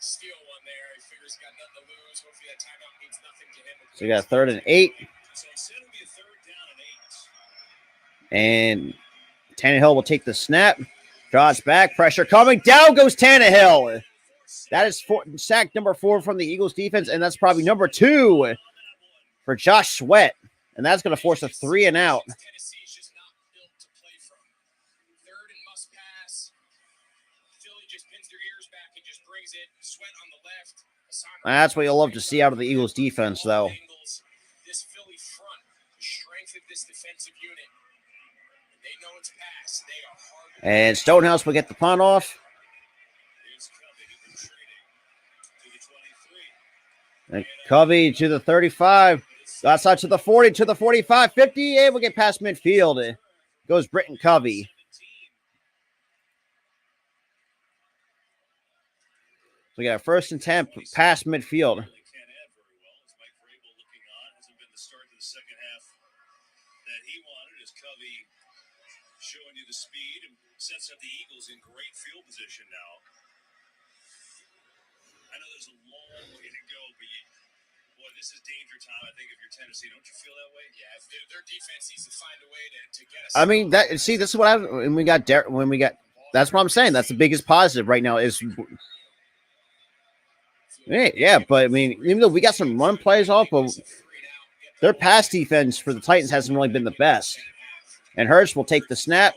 steal one there. He figures he's got nothing to lose. Hopefully that timeout means nothing to him. So we got 3rd and 8. So instead it'll be a 3rd down and 8. And Tannehill will take the snap. Draws back. Pressure coming. Down goes Tannehill. That is sack number 4 from the Eagles defense. And that's probably number 2 for Josh Sweat. And that's going to force a 3 and out. Tennessee's just not built to play from. 3rd and must pass. Philly just pins their ears back and just brings it. Sweat on the left. That's what you'll love to see out of the Eagles defense, though. This Philly front, the strength of this defensive unit. They know it's pass. They are hard. And Stonehouse will get the punt off. And Covey to the 35. Outside to the 40, to the 45, 50. Able to get past midfield. It goes Britton Covey. So we got a 1st and 10 past midfield. Showing you the speed and sets up the Eagles in great field position now. I know there's a long way to go, but boy, this is danger time, I think, if you're Tennessee. Don't you feel that way? Yeah, their defense needs to find a way to get us. I mean, this is what when we got that's what I'm saying. That's the biggest positive right now is yeah, but I mean, even though we got some run plays off, but their pass defense for the Titans hasn't really been the best. And Hurts will take the snap.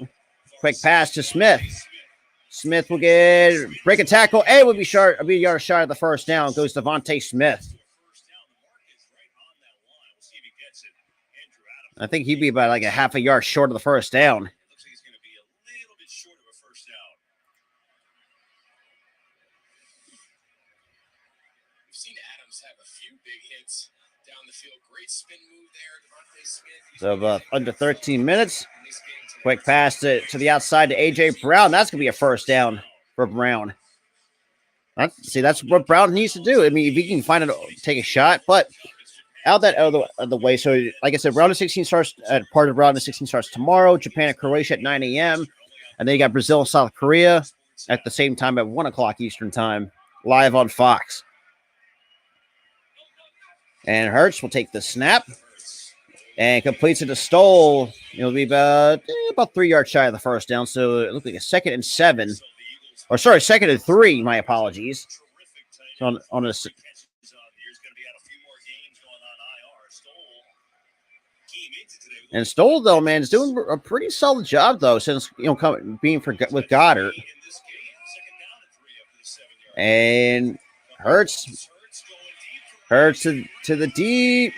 Quick pass to Smith. Smith will break a tackle. And will be a yard shy of the 1st down. Goes Devontae Smith. I think he'd be about like a half a yard short of the 1st down. Looks like he's going to be a little bit short of a 1st down. We've seen Adams have a few big hits down the field. Great spin move there. Devontae Smith. So about under 13 minutes. Quick pass to the outside to A.J. Brown. That's going to be a 1st down for Brown. That's what Brown needs to do. I mean, if he can find it, take a shot. But out of the way. So, like I said, round of 16 starts part of round of 16 starts tomorrow. Japan and Croatia at 9 a.m. And then you got Brazil and South Korea at the same time at 1 o'clock Eastern time, live on Fox. And Hurts will take the snap and completes it to Stoll. It'll be about 3 yards shy of the 1st down. So it looks like a 2nd and 7. Or sorry, 2nd and 3. My apologies. So on a And Stoll, though, man, is doing a pretty solid job, though, since, being with Goddard. And Hurts to the deep.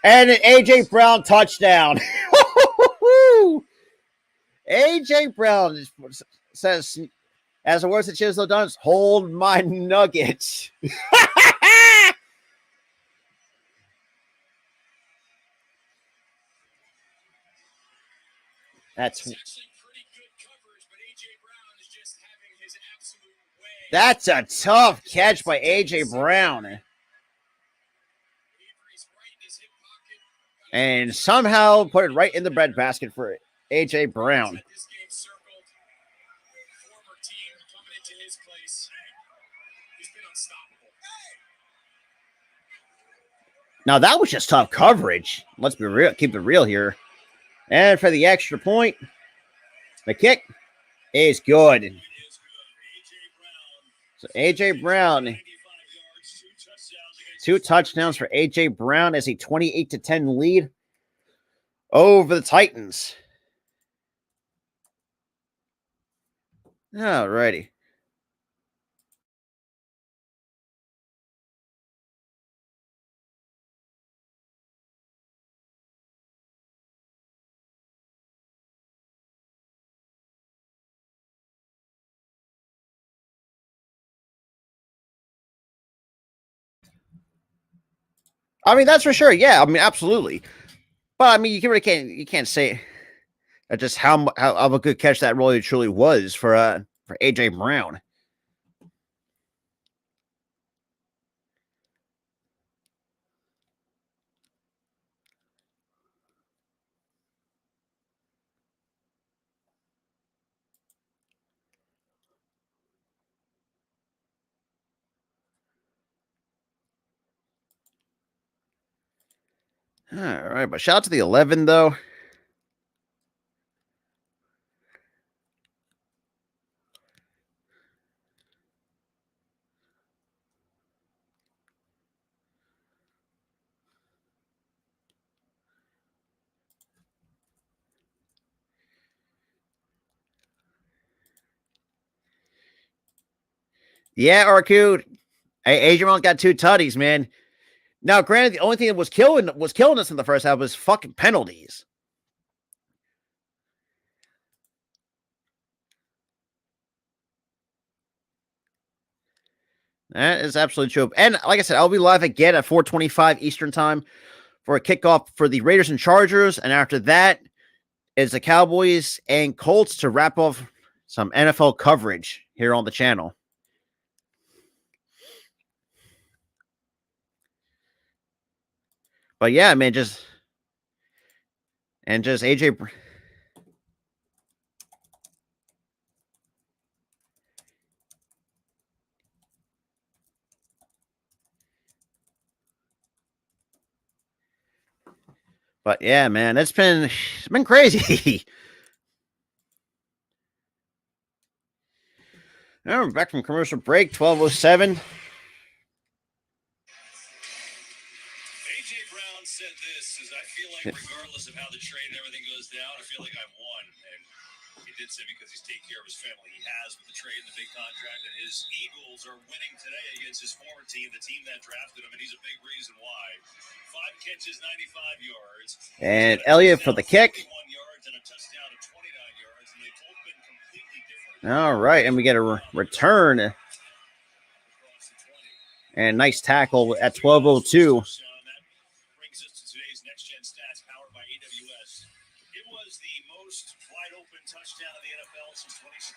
And an A.J. Brown touchdown. A.J. Brown says, as the words that Chisholm does, hold my nuggets. That's actually pretty good coverage, but A.J. Brown is just having his absolute way. That's a tough catch by A.J. Brown. And somehow put it right in the breadbasket for A.J. Brown. This game circled. Former team coming into his place. He's been unstoppable. Now that was just tough coverage. Let's be real, keep it real here. And for the extra point, the kick is good. It is good. So AJ Brown, 95 yards, 2 touchdowns against 2 touchdowns for AJ Brown as a 28-10 lead over the Titans. All righty. I mean, that's for sure. Yeah, I mean, absolutely. But I mean, you can't say just how of a good catch that really truly was for AJ Brown. All right, but shout out to the 11 though. Yeah, Arcade. Hey, Adrian Brown got 2 tutties, man. Now, granted, the only thing that was killing us in the first half was fucking penalties. That is absolutely true. And like I said, I'll be live again at 4:25 Eastern time for a kickoff for the Raiders and Chargers. And after that is the Cowboys and Colts to wrap off some NFL coverage here on the channel. But yeah, man, just AJ. But yeah, man, it's been crazy. All right, we're back from commercial break, 12:07. AJ Brown said this, is I feel like regardless of how the trade and everything goes down, I feel like I've won. And he did say because he's taking care of his family, he has with the trade and the big contract, and his Eagles are winning today against his former team, the team that drafted him, and he's a big reason why. 5 catches, 95 yards. And Elliott for the kick. 41 yards and a touchdown of 29 yards, and they've both been completely different. All right, and we get a return. And nice tackle at 12:02. Brings us to today's next gen stats powered by AWS. It was the most wide open touchdown in the NFL since 2017.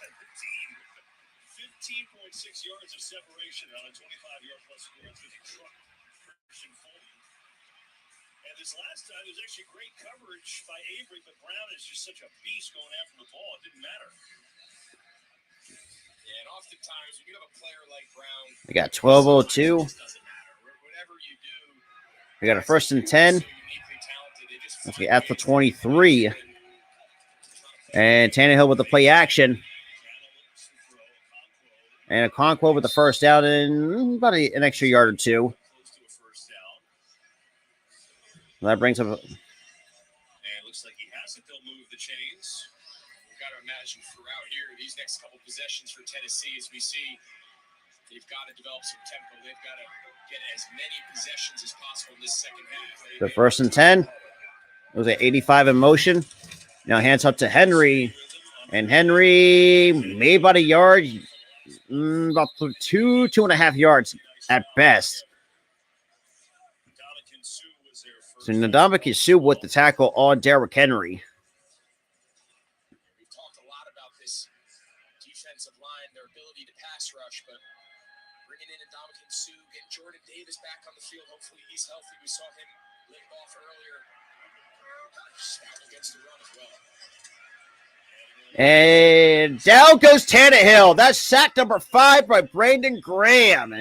15.6 yards of separation on a 25-yard plus score with a truck Christian Fulton. And this last time, it was actually great coverage by Avery, but Brown is just such a beast going after the ball. It didn't matter. Yeah, and oftentimes when you have a player like Brown, We got 12:02. it doesn't matter. Whatever you do, We got a 1st and 10. so uniquely talented, they just Let's get at the 23. And Tannehill with the play action. And Okonkwo with the first down and about an extra yard or two. Close to a first down. That brings up. And it looks like he has it. They'll move the chains. We've got to imagine throughout here, these next couple possessions for Tennessee, as we see, they've got to develop some tempo. They've got to get as many possessions as possible in this second half. The 1st and 10. It was at 85 in motion. Now hands up to Henry. And Henry made about a yard. About 2.5 yards at best. Ndamukong Suh was there first. So Ndamukong Suh with the tackle on Derrick Henry. We've talked a lot about this defensive line, their ability to pass rush, but bringing in Ndamukong Suh, getting Jordan Davis back on the field. Hopefully he's healthy. We saw him lift off earlier. Stout against the run as well. And down goes Tannehill. That's sack number 5 by Brandon Graham.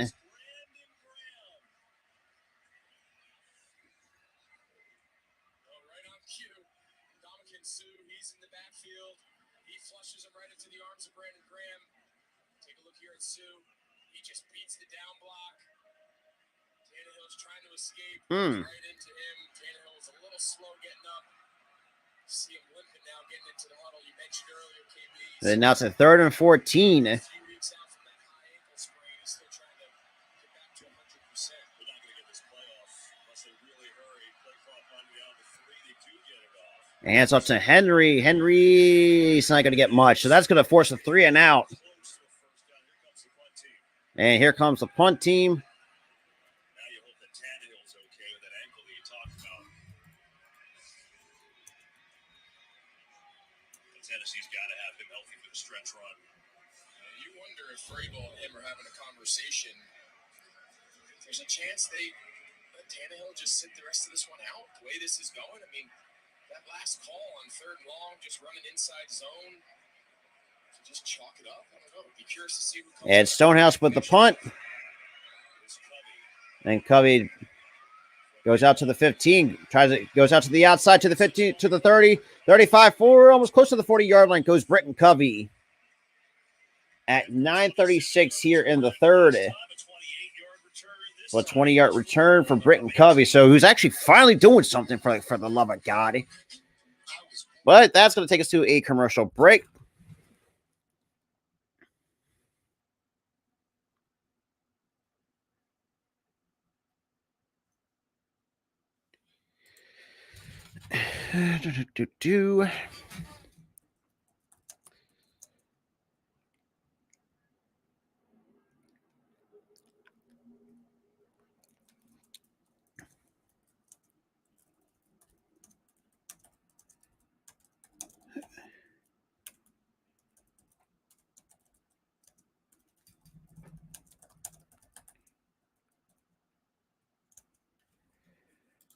Sue. He just beats the down block. Tannehill's trying to escape. Hmm. Right into him. Tannehill was a little slow getting up. See him limping now, getting into the huddle. You mentioned earlier, KB. And now it's a 3rd and 14. A few weeks out from that high ankle sprain. He's still trying to get back to 100%. They're not going to get this playoff unless they really hurry. Play clock on down to 3. They do get it off. And it's up to Henry. Henry's not going to get much. So that's going to force a 3 and out. Close to a first down. Here comes the punt team. And here comes the punt team. Now you hope that Tannehill's okay with that ankle that you talked about. But Tennessee's got to have him healthy for the stretch run. You wonder if Vrabel and him are having a conversation. There's a chance they let Tannehill just sit the rest of this one out. The way this is going, I mean, that last call on 3rd and long, just running inside zone, to just chalk it up. I don't know. Be curious to see what comes. And Stonehouse with the punt. And Covey goes out to the 15. Goes out to the outside to the 15, to the 30, 35, 4, almost close to the 40-yard line goes Britton Covey. At 9:36 here in the 3rd. So a 20-yard return for Britton Covey. So who's actually finally doing something for the love of God. But that's going to take us to a commercial break.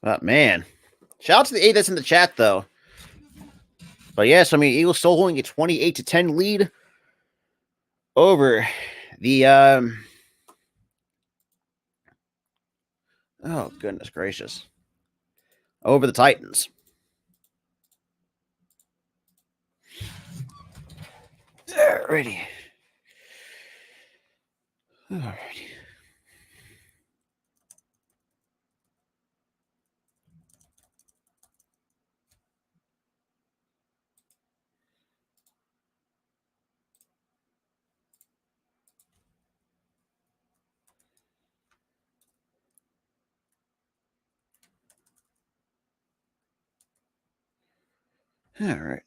But man, shout out to the 8 that's in the chat though. But yes, I mean, Eagles still holding a 28-10 lead over the oh goodness gracious, over the Titans. Alrighty. Alrighty. All right.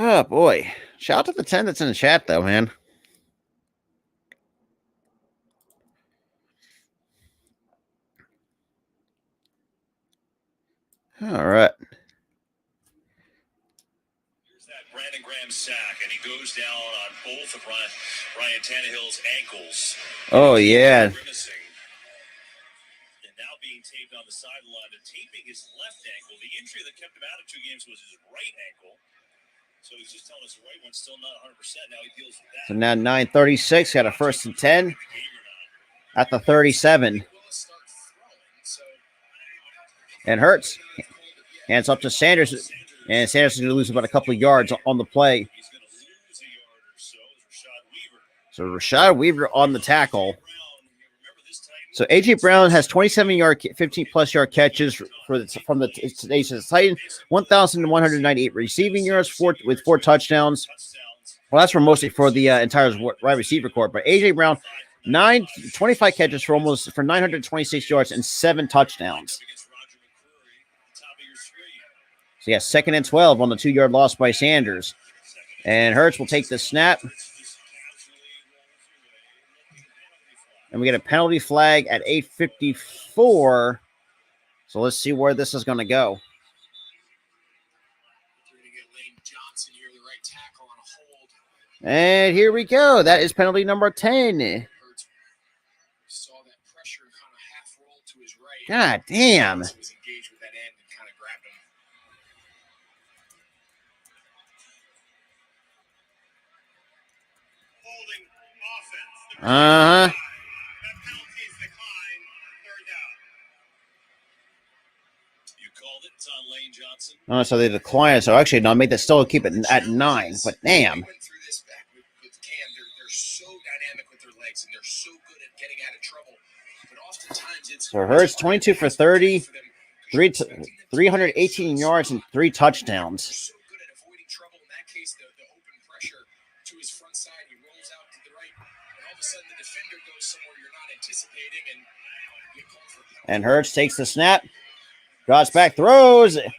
Oh boy. Shout out to the 10 that's in the chat though, man. All right. Here's that Brandon Graham sack, and he goes down on both of Ryan Tannehill's ankles. Oh yeah. Grimacing. And now being taped on the sideline. They're taping his left ankle. The injury that kept him out of 2 games was his right ankle. So he's just telling us the right one's still not 100%. Now he deals with that. So now 9:36, got a 1st and 10 at the 37. And Hurts hands up to Sanders, and Sanders is going to lose about a couple of yards on the play. He's going to lose a yard or so. Rashad Weaver. So Rashad Weaver on the tackle. So AJ Brown has 27-yard, 15-plus yard catches from today's Titan, 1,198 receiving yards with 4 touchdowns. Well, that's mostly for the entire wide receiver corps. But AJ Brown, 25 catches for 926 yards and 7 touchdowns. So yeah, 2nd and 12 on the 2-yard loss by Sanders. And Hurts will take the snap. And we get a penalty flag at 8:54. So let's see where this is going to go. Trying to get Lane Johnson here, the right tackle on a hold. And here we go. That is penalty number 10. Hurts saw that pressure kind of half roll to his right. God damn. He was engaged with that end and kind of grabbed him. Holding offense. Uh-huh. That penalty is declined. Third down. You called it. It's on Lane Johnson. Oh, so they declined. So actually, no, make that still keep it at 9. But damn. We went through this back with Cam. They're so dynamic with their legs, and they're so good at getting out of trouble. But oftentimes it's So Hurts 22 for 30, 318 yards and 3 touchdowns. so good at avoiding trouble. In that case, the open pressure to his front side, he rolls out to the right, and all of a sudden the defender goes somewhere you're not anticipating, and you call for a penalty. And Hurts takes the snap, drops back, throws. Deep to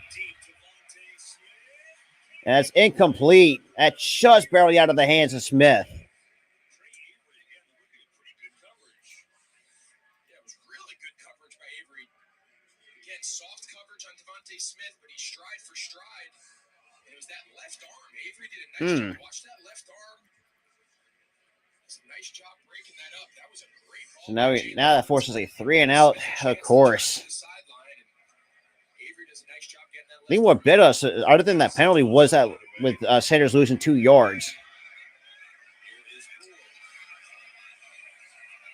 Devontae Smith. And it's incomplete. That's just barely out of the hands of Smith. Trey Avery again looking at pretty good coverage. Yeah, it was really good coverage by Avery. Again, soft coverage on Devontae Smith, but he stride for stride, and it was that left arm. Avery did a nice job. Watch that left arm. It's a nice job breaking that up. That was a great ball. So now that forces a 3 and out, of course. Avery does a nice job getting that I think left what bit us, other than that penalty, was that with Sanders losing 2 yards. Here is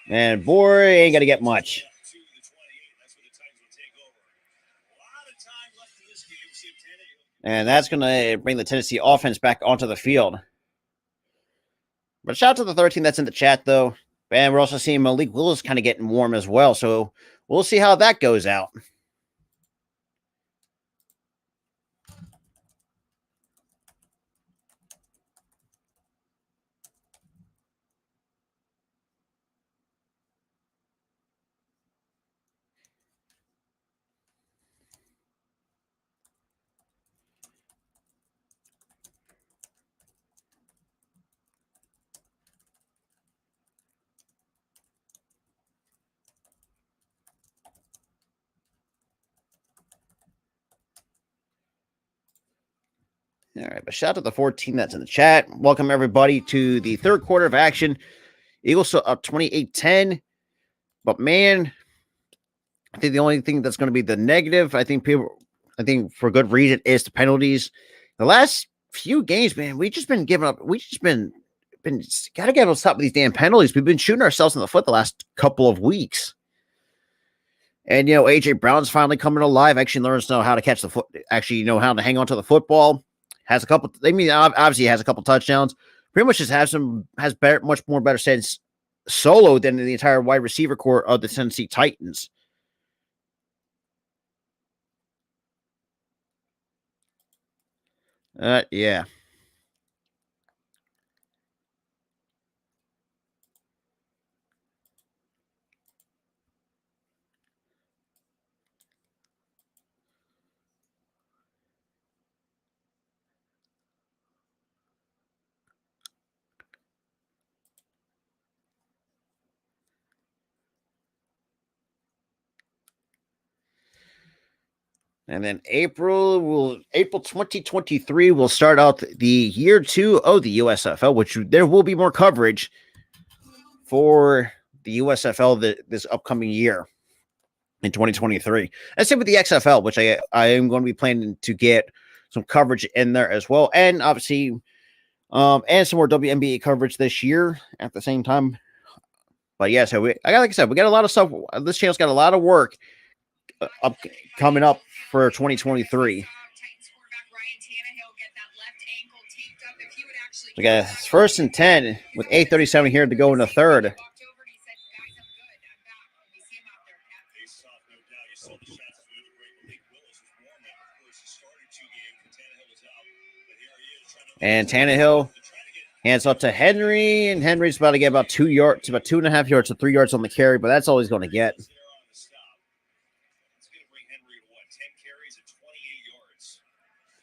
Poole. And boy, ain't gonna get much. To the 28. That's when the Titans will take over. A lot of time left in this game. See if Tannehill. And that's gonna bring the Tennessee offense back onto the field. But shout out to the 13 that's in the chat, though. And we're also seeing Malik Willis kind of getting warm as well. So we'll see how that goes out. All right, but shout out to the 14 that's in the chat. Welcome, everybody, to the third quarter of action. Eagles are up 28-10. But, man, I think the only thing that's going to be the negative, I think for good reason, is the penalties. The last few games, man, we just been giving up. We just been got to get on top of these damn penalties. We've been shooting ourselves in the foot the last couple of weeks. And, A.J. Brown's finally coming alive. Actually learns to know how to catch the foot. Actually, how to hang on to the football. Has a couple. Obviously, he has a couple touchdowns. Pretty much just has much more better sense solo than the entire wide receiver core of the Tennessee Titans. Yeah. And then April 2023 will start out the year 2 of the USFL, which there will be more coverage for the USFL this upcoming year in 2023. And same with the XFL, which I am going to be planning to get some coverage in there as well. And obviously, and some more WNBA coverage this year at the same time. But yeah, so like I said, we got a lot of stuff. This channel's got a lot of work coming up for 2023. Titans quarterback Ryan Tannehill get that left ankle taped up. If he would actually We got first and 10 with 8:37 here to go in the third. walked over and he said, "Guys, I'm good. I'm back." When we see him out there, Pat. Face off, no doubt. You saw the shots of the great Malik Willis was warm up. Of course, he started 2 games when Tannehill was out. But here he is trying to. And Tannehill Trying to get hands off to Henry, and Henry's about to get about 2 yards, about 2.5 yards to 3 yards on the carry, but that's all he's going to get. there on the stop. It's going to bring Henry to what? 10 carries at 28 yards.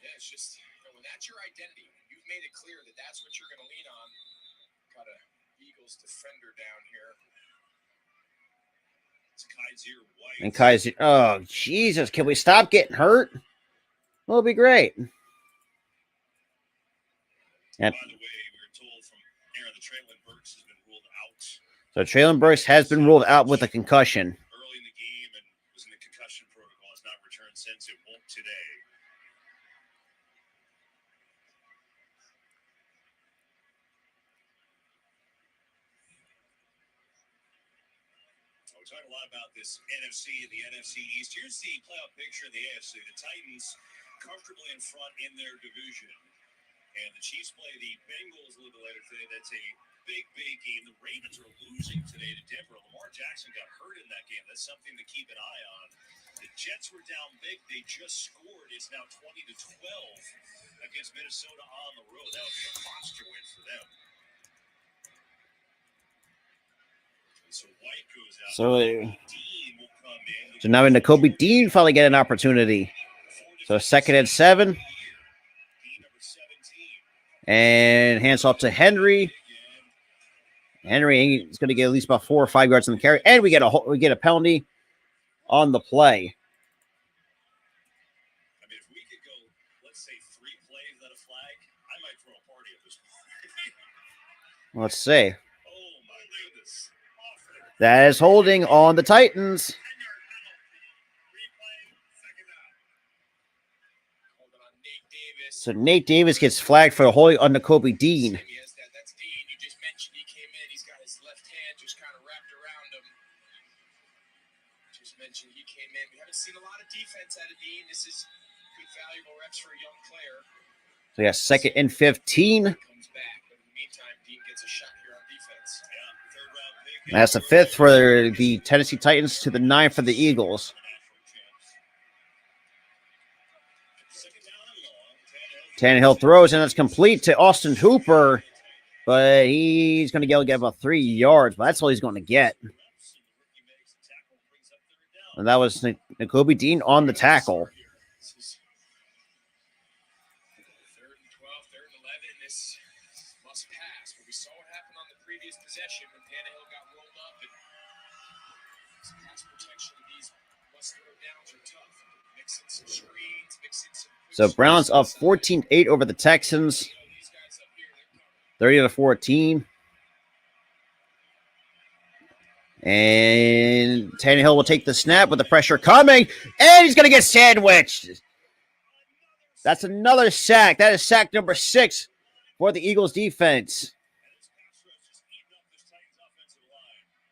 Yeah, it's just when that's your identity, when you've made it clear that that's what you're going to lean on. Got a Eagles defender down here. It's Kaiser White. And Kaiser, oh Jesus, can we stop getting hurt? Well, it'll be great. By the way, we were told from Traylon Burks has been ruled out So Traylon Burks has been ruled out with a concussion. early in the game and was in the concussion protocol. Has not returned since. It won't today. We talk a lot about this NFC and the NFC East. Here's the playoff picture in the AFC. The Titans comfortably in front in their division. And the Chiefs play the Bengals a little bit later today. That's a big, big game. The Ravens are losing today to Denver. Lamar Jackson got hurt in that game. That's something to keep an eye on. The Jets were down big. They just scored. It's now 20-12 against Minnesota on the road. That would be a monster win for them. So White goes out. Dean will come in. So now Nakobe Dean finally get an opportunity. So 2nd and 7. Dean number 17. And hands off to Henry. Henry is going to get at least about 4 or 5 yards on the carry, and we get a penalty on the play. I mean, if we could go, let's say 3 plays without a flag, I might throw a party at this point. Let's see. Oh my goodness! Awful. That is holding on the Titans. 10-yard penalty. Replay, second down. Holding on Nate Davis. So Nate Davis gets flagged for holding on Nakobe Dean. Sammy has that. That's Dean. You just mentioned he came in. He's got his left hand just kind of wrapped around him. Just mentioned he came in. We haven't seen a lot of defense out of Dean. This is good, valuable reps for a young player. So yeah, 2nd and 15. Comes back, but in the meantime, Dean gets a shot here on defense. Yeah, third round pick. That's the 5th for the Tennessee Titans to the 9th for the Eagles. Second down and long. Tannehill throws, and it's complete to Austin Hooper, but he's going to get about 3 yards, but that's all he's going to get. And that was Nakobe Dean on the tackle. This is 3rd and 12, 3rd and 11. This must pass. But we saw what happened on the previous possession when Tannehill got rolled up. And some pass protection of these must-throw downs are tough. Mixing some screens, mixing some. So Browns up 14-8 over the Texans, These guys up here, they're coming. 30-14. And Tannehill will take the snap with the pressure coming, and he's going to get sandwiched. That's another sack. That is sack number 6 for the Eagles defense.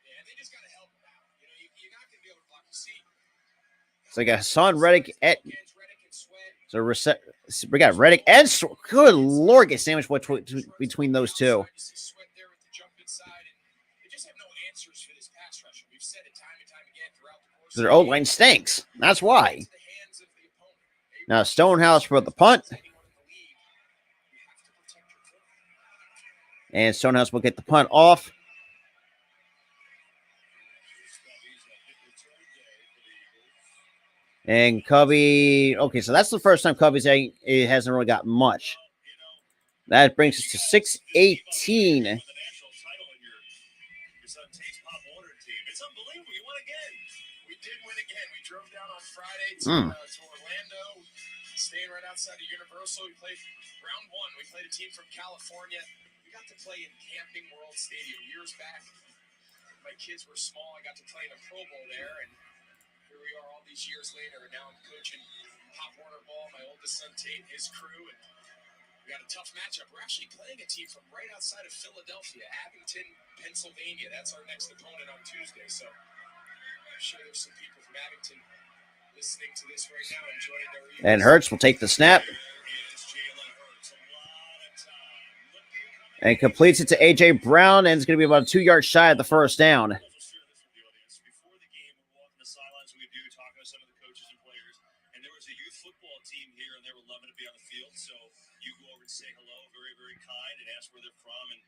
Yeah, they just got to help him out. You know, you're not going to be able to block the seat. So we got Hassan Reddick at Against Reddick and Sweat. so we got Reddick and good Lord, get sandwiched between those two. Sweat there with the jump inside, and they just have no answers for this pass rusher. We've said it time and time again throughout the course. Their O line stinks. That's why. It's the hands of the opponent. Now Stonehouse for the punt, Anyone in the league, you have to protect your quarterback. and Stonehouse will get the punt off. And Covey, okay, so that's the first time Covey's saying it hasn't really got much. That brings us to 6-18. It's unbelievable. You won again. We did win again. We drove down on Friday to Orlando, staying right outside of Universal. We played round 1. We played a team from California. We got to play in Camping World Stadium years back. My kids were small. I got to play in a Pro Bowl there, and here we are all these years later. And now I'm coaching Pop Warner Ball, my oldest son Tate, his crew, and we got a tough matchup. We're actually playing a team from right outside of Philadelphia, Abington, Pennsylvania. That's our next opponent on Tuesday. So I'm sure there's some people from Abington listening to this right now, enjoying their evenings. And Hurts will take the snap and completes it to A.J. Brown, and it's going to be about a 2-yard shy of the first down. Before the game, we were walking the sidelines. We do talking to some of the coaches and players, and there was a youth football team here, and they were loving to be on the field. So you go over and say hello, very, very kind, and ask where they're from, and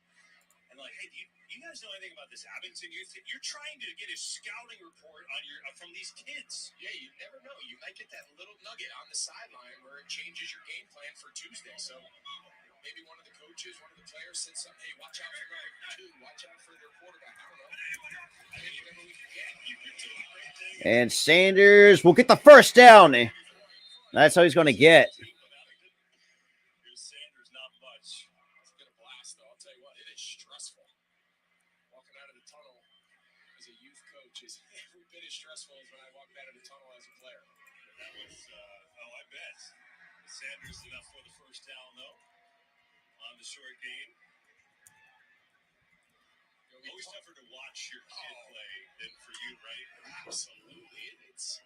like, hey, do you guys know anything about this Abington youth? You're trying to get a scouting report on your from these kids. Yeah, you never know. You might get that little nugget on the sideline where it changes your game plan for Tuesday. So maybe one of the coaches, one of the players said something, hey, watch out for number 2, watch out for their quarterback. I don't know. I think whatever we can get. And Sanders will get the first down. That's how he's going to get. Here's Sanders, not much. It's been a blast, though. I'll tell you what, it is stressful. the tunnel as a youth coach is every bit as stressful as when I walked out of the tunnel as a player. That was, I bet. Sanders enough for the first down, though, on the short game. Always tougher to watch your kid play than for you, right? Absolutely. It's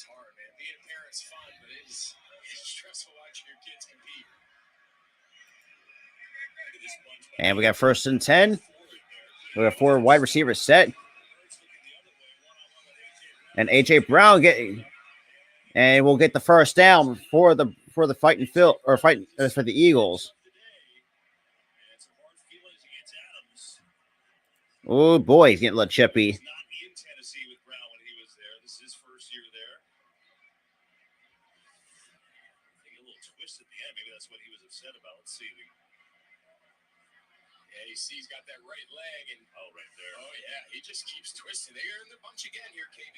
hard, man. Being a parent's fun, but it's stressful watching your kids compete. And we got 1st and 10. We got 4 wide receivers set. And AJ Brown and we'll get the first down for the fighting Phil or fighting for the Eagles. Oh boy, he's getting a little chippy. Not in Tennessee with Brown when he was there. This is his first year there. I think a little twist at the end. Maybe that's what he was upset about. Let's see. Yeah, you see he's got that right leg, and right there. Oh yeah, he just keeps twisting. They're in the bunch again here, KB.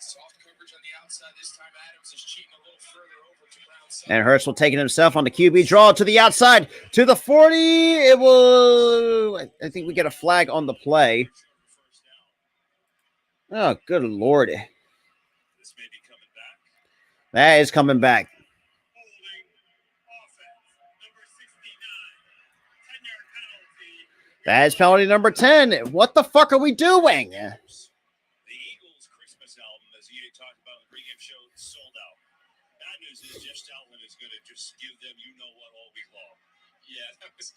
Soft coverage on the outside. This time Adams is cheating a little further over to Brown. And Hurts will take it himself on the QB draw to the outside to the 40. It will. I think we get a flag on the play. Oh, good Lord. This may be coming back. That is coming back. Holding offense, number 69. 10-yard penalty. That is penalty number 10. What the fuck are we doing? The Eagles Christmas album, as EA talked about in the pregame show, sold out. Bad news is Jeff Stoutland is going to just give them you-know-what all week long. Yeah, that was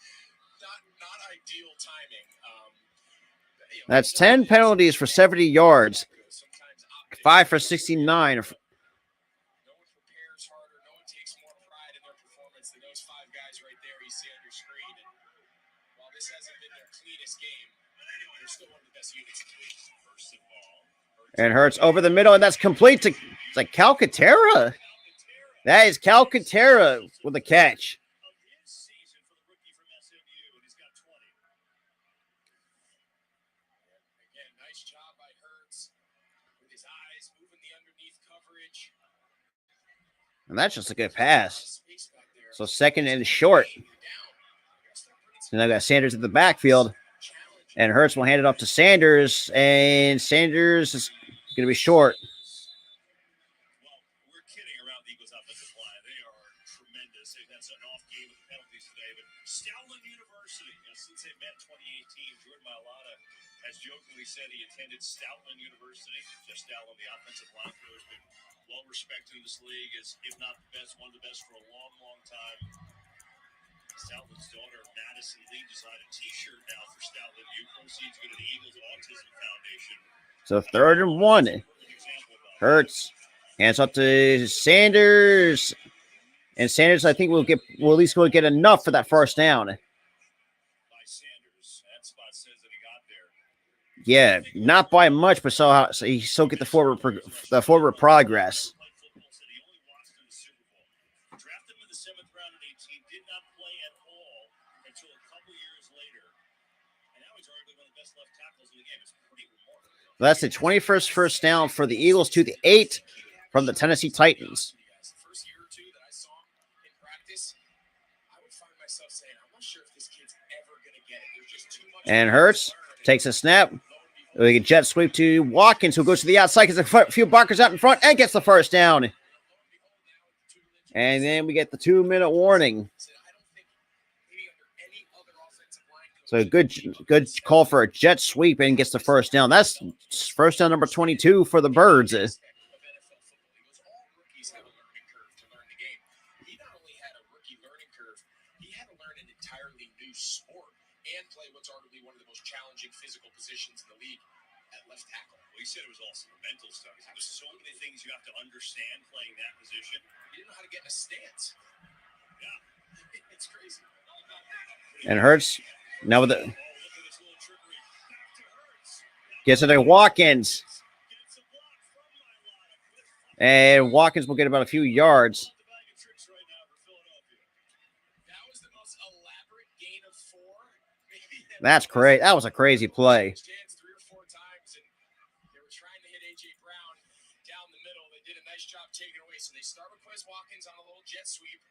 not ideal timing. That's 10 penalties for 70 yards. 5 for 69. No one prepares harder. No one takes more pride in their performance than those 5 guys right there you see on your screen. And while this hasn't been their cleanest game, they're still one of the best units in the league. First of all, And Hurts over the middle, and that's complete to it's like Calcaterra. That is Calcaterra with a catch. of his season for the rookie from SMU, and he's got 20. again, nice job by Hurts with his eyes moving the underneath coverage. And that's just a good pass. Space back there. So 2nd and short. And I got Sanders in the backfield. And Hurts will hand it off to Sanders. And Sanders is going to be short. Well, we're kidding around the Eagles offensive line. They are tremendous. That's an off game with the penalties today. But Stoutland University, since they met in 2018, Jordan Mailata has jokingly said he attended Stoutland University. Jeff Stoutland, the offensive line coach, been well respected in this league, is if not the best, one of the best for a long, long time. Stoutland's daughter, Madison Lee, designed a T-shirt now for Stoutland Youth. Proceeds go to the Eagles Autism Foundation. So 3rd and 1. Hurts hands up to Sanders. And Sanders, I think, will at least get enough for that first down. By Sanders. That spot says that he got there. Yeah, not by much, but so he still get the forward progress. Played football, said he only watched in the Super Bowl. Drafted him in the 7th round in 18, did not play at all until a couple years later. And now he's arguably one of the best left tackles in the game. It's pretty remarkable. That's the 21st first down for the Eagles to the 8 from the Tennessee Titans. The first year or two that I saw him in practice, I would find myself saying, I'm not sure if this kid's ever going to get it. There's just too much. And Hurts takes a snap. We get jet sweep to Watkins, who goes to the outside, gets a few blockers out in front, and gets the first down. And then we get the 2-minute warning. So good call for a jet sweep and gets the first down. That's first down number 22 for the Birds. Challenging physical positions in the league at left tackle. Well, he said it was also mental stuff. There's so many things you have to understand playing that position. He didn't know how to get in a stance. Yeah. It's crazy. And Hurts now with the Oh, look at this little trickery. Back to Hurts. gets it to Watkins. Gets a block from Mailata. And Watkins will get about a few yards. The bag of tricks right now for Philadelphia. That was the most elaborate gain of 4. That's great. That was a crazy play. Hands 3 or 4 times, and they were trying to hit AJ Brown down the middle. They did a nice job taking away. So they start with Quez Watkins on a little jet sweep.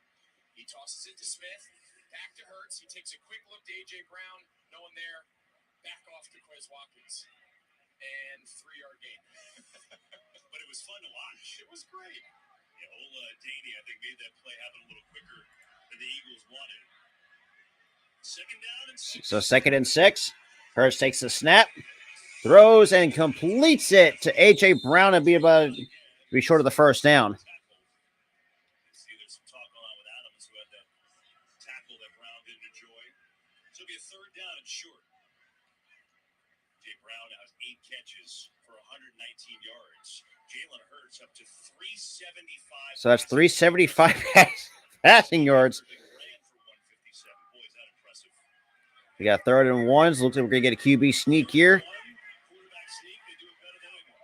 He tosses it to Smith. Back to Hurts. Hurts. He takes a quick look to A.J. Brown. No one there. Back off to Quez Watkins. And 3-yard gain. But it was fun to watch. It was great. Yeah, Ola Daney, I think, made that play happen a little quicker than the Eagles wanted. Second down and 6. So 2nd and 6. Hurts takes the snap, throws, and completes it to A.J. Brown and be short of the first down. See, there's some talk going on with Adams, who had that tackle that Brown didn't enjoy. So it'll be a 3rd down and short. Jay Brown has 8 catches for 119 yards. Jalen Hurts up to 375. So that's 375 passing yards. Ran for 157. Boy, is that impressive. We got 3rd and 1s. Looks like we're going to get a QB sneak here. Quarterback sneak, they do it better than anyone.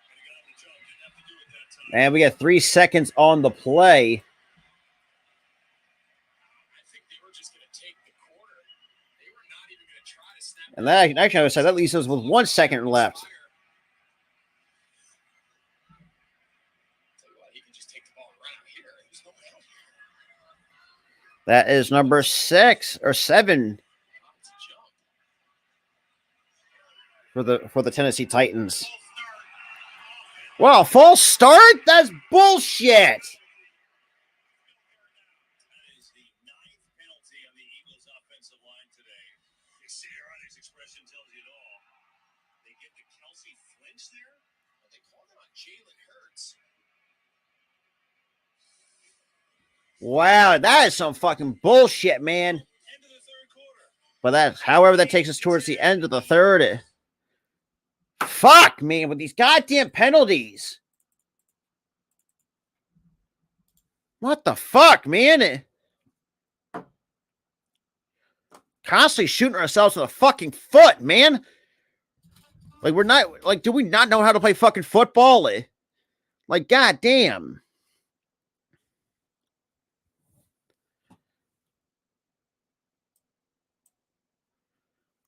And he got on the jump, didn't have to do it that time. And we got 3 seconds on the play. I think they were just going to take the quarter. They were not even going to try to snap. And that actually, I would say that leaves us with 1 second left. Tell you what, he can just take the ball and run out here. There's no help. That is number 6 or 7 It's a jump. for the Tennessee Titans. Wow, false start? That's bullshit. That is the 9th penalty on the Eagles' offensive line today. Sirianni's expression tells you it all. They get the Kelsey flinch there. Well, they called it on Jalen Hurts. Wow, that is some fucking bullshit, man. End of the 3rd quarter. But however, that takes us towards the end of the 3rd. Fuck, man, with these goddamn penalties. What the fuck, man? Constantly shooting ourselves in the fucking foot, man. Like, we're not, like, do we not know how to play fucking football? Like, goddamn.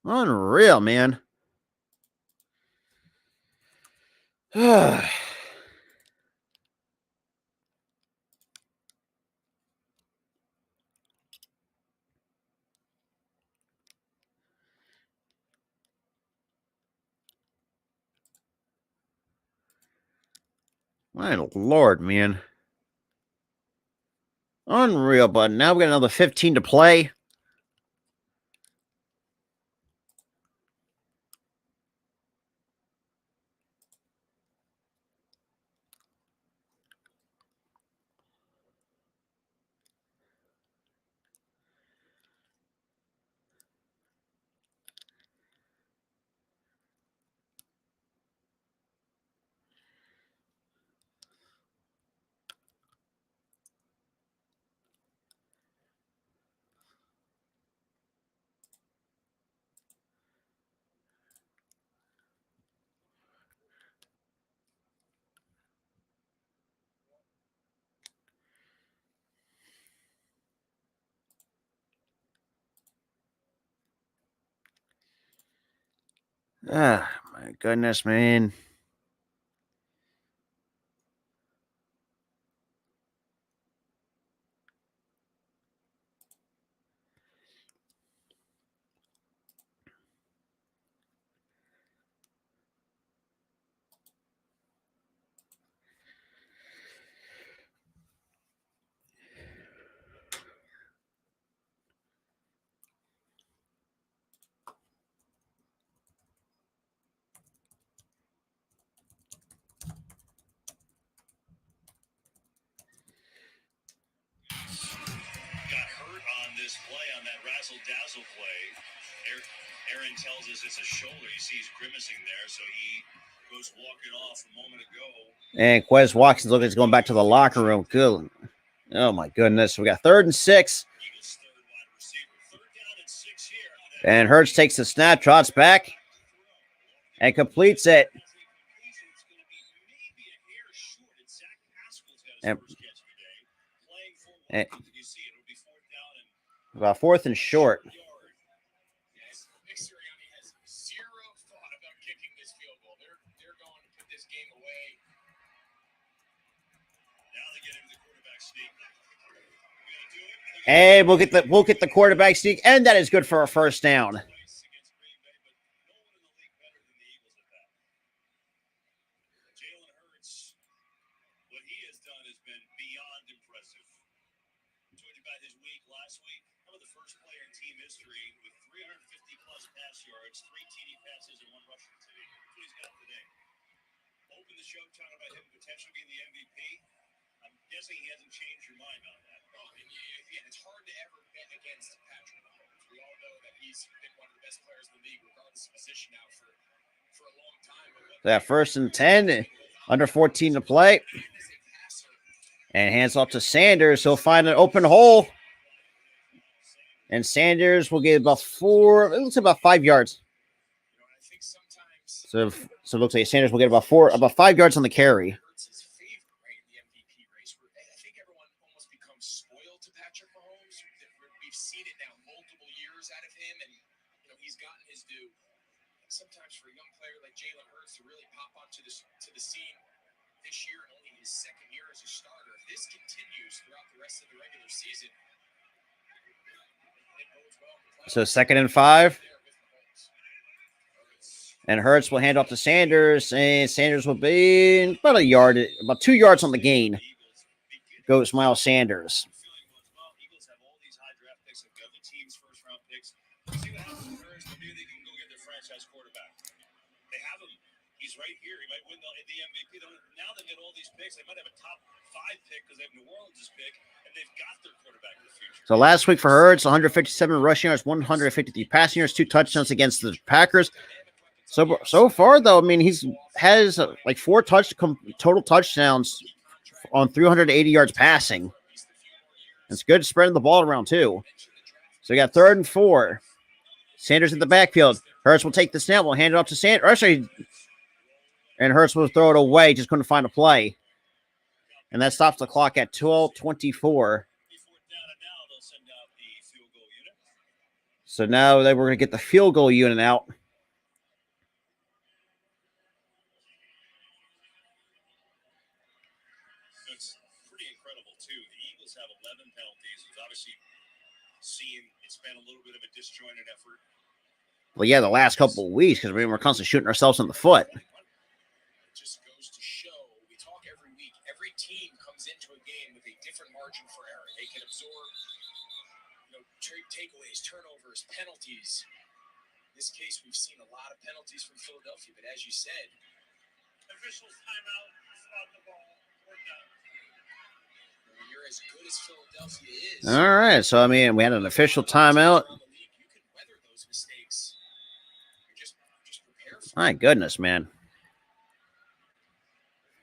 Unreal, man. My lord, man. Unreal, but now we got another 15 to play. Ah, my goodness, man. Got hurt on this play, on that razzle-dazzle play. Aaron tells us it's a shoulder. You see he's grimacing there, so he goes walking off a moment ago. And Quez Watkins looking like he's going back to the locker room. Good. Oh, my goodness. We got 3rd and 6. Eagles' 3rd wide receiver. 3rd down and 6 here. And Hurts takes the snap, trots back, and completes it. It's going to be maybe a hair short. And Zach Pascal's got his And- first catch today. Playing for and- Watkins. You see it. It'll be 4th down and About 4th and short. yard. Yes, Nick Sirianni has zero thought about kicking this field goal. They're going to put this game away. Now they get into the And we'll get the quarterback sneak, and that is good for a first down. Nice against Green Bay, but no one in the league better than the Eagles at that. Jalen Hurts, what he has done has been beyond impressive. I told you about his week last week. How about the first player in team history with 350-plus pass yards, 3 TD passes, and 1 rushing TD. That's what he's got today. Open the show talking about him potentially being the MVP. I'm guessing he hasn't changed your mind on that. Well, and yeah, it's hard to ever bet against Patrick Mahomes. We all know that he's been one of the best players in the league, regardless of position now for a long time. That first and 10, under 14 to play. And hands off to Sanders. He'll find an open hole. And Sanders will get about 5 yards. You know, I think sometimes So it looks like Sanders will get about 5 yards on the carry. Hurts his favorite, right, in the MVP race. I think everyone almost becomes spoiled to Patrick Mahomes. We've seen it now multiple years out of him, and you know he's gotten his due. And sometimes for a young player like Jalen Hurts to really pop onto the scene this year and only his second year as a starter, if this continues throughout the rest of the regular season, it bodes well for So 2nd and 5. there with Mahomes. And Hurts will hand off to Sanders. And Sanders will be about 2 yards on the gain. Goes Miles Sanders. Feeling was, well, Eagles have all these high draft picks of the other team's first round picks. See what happens with Hurts. Maybe they can go get their franchise quarterback. They have him. He's right here. He might win the MVP. Now they get all these picks. They might have a top 5 pick because they have New Orleans' pick, and they've got their quarterback in the future. So last week for Hurts, 157 rushing yards, 153 passing yards, 2 touchdowns against the Packers. So far, though, I mean, has like 4 total touchdowns on 380 yards passing. It's good spreading the ball around, too. So we got 3rd and 4. Sanders in the backfield. Hurts will take the snap. We'll hand it off to Sanders. Actually, and Hurts will throw it away. Just couldn't find a play. And that stops the clock at 12:24. So now we're going to get the field goal unit out. It's pretty incredible, too. The Eagles have 11 penalties. It's obviously it's been a little bit of a disjointed effort. Well, yeah, the last couple of weeks, because we're constantly shooting ourselves in the foot. It just goes to show, we talk every week, every team comes into a game with a different margin for error. They can absorb, takeaways, turnovers, penalties. In this case, we've seen a lot of penalties from Philadelphia, but as you said, Officials timeout, spot the ball, we're done. when you're as good as Philadelphia is, All right, so I mean, we had an official timeout. around the league, you can weather those mistakes. You just prepare for My goodness, man.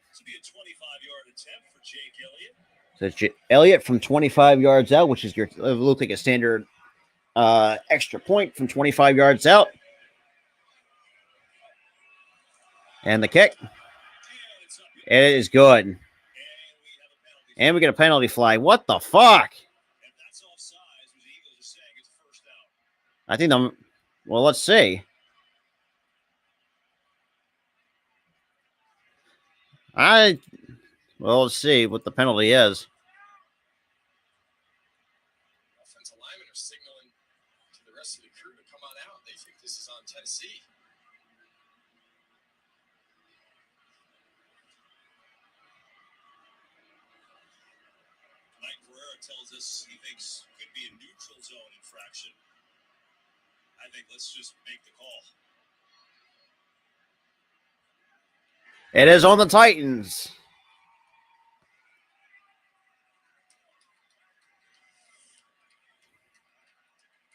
This will be a 25-yard attempt for Jake Elliott. So it's Elliott from 25 yards out, which is look like a standard extra point from 25 yards out. And the kick. It is good. And we get a penalty flag. What the fuck? And that's offsides, which the Eagles are saying it's first down. I think well, let's see. Let's see what the penalty is. offensive linemen are signaling to the rest of the crew to come on out. They think this is on Tennessee. Mike Pereira tells us he thinks could be a neutral zone infraction. I think let's just make the call. It is on the Titans.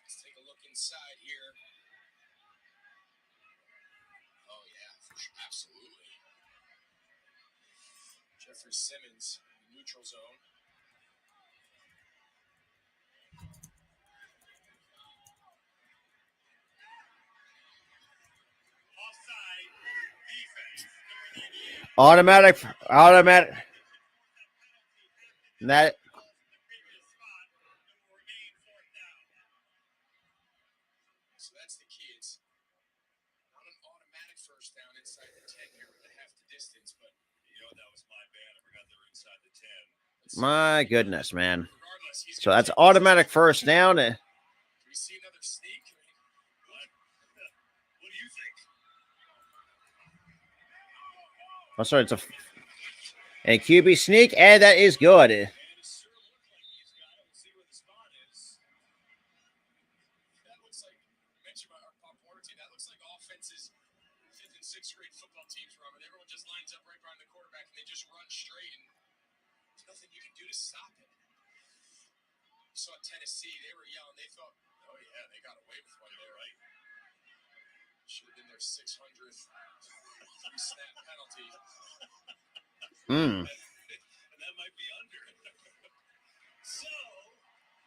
Let's take a look inside here. Oh, yeah, absolutely. Jeffrey Simmons, neutral zone. Offside defense. Automatic. That So that's the key. It's not an automatic first down inside the 10 here with a half the distance, but that was my bad. I forgot they were inside the 10. my goodness, man. regardless, So that's automatic first down. Do we see another sneak? What do you think? I'm sorry, it's a QB sneak, and that is good. And it sure looked like he's got it. We'll see where the spot is. That looks like, mentioned by our Pop Warner team, that looks like offenses 5th and 6th grade football teams run, where everyone just lines up right behind the quarterback and they just run straight, and there's nothing you can do to stop it. You saw Tennessee, they were yelling, they thought, oh yeah, they got away with one there, right? Should have been their 600th snap penalty. Hmm. And that might be under. So,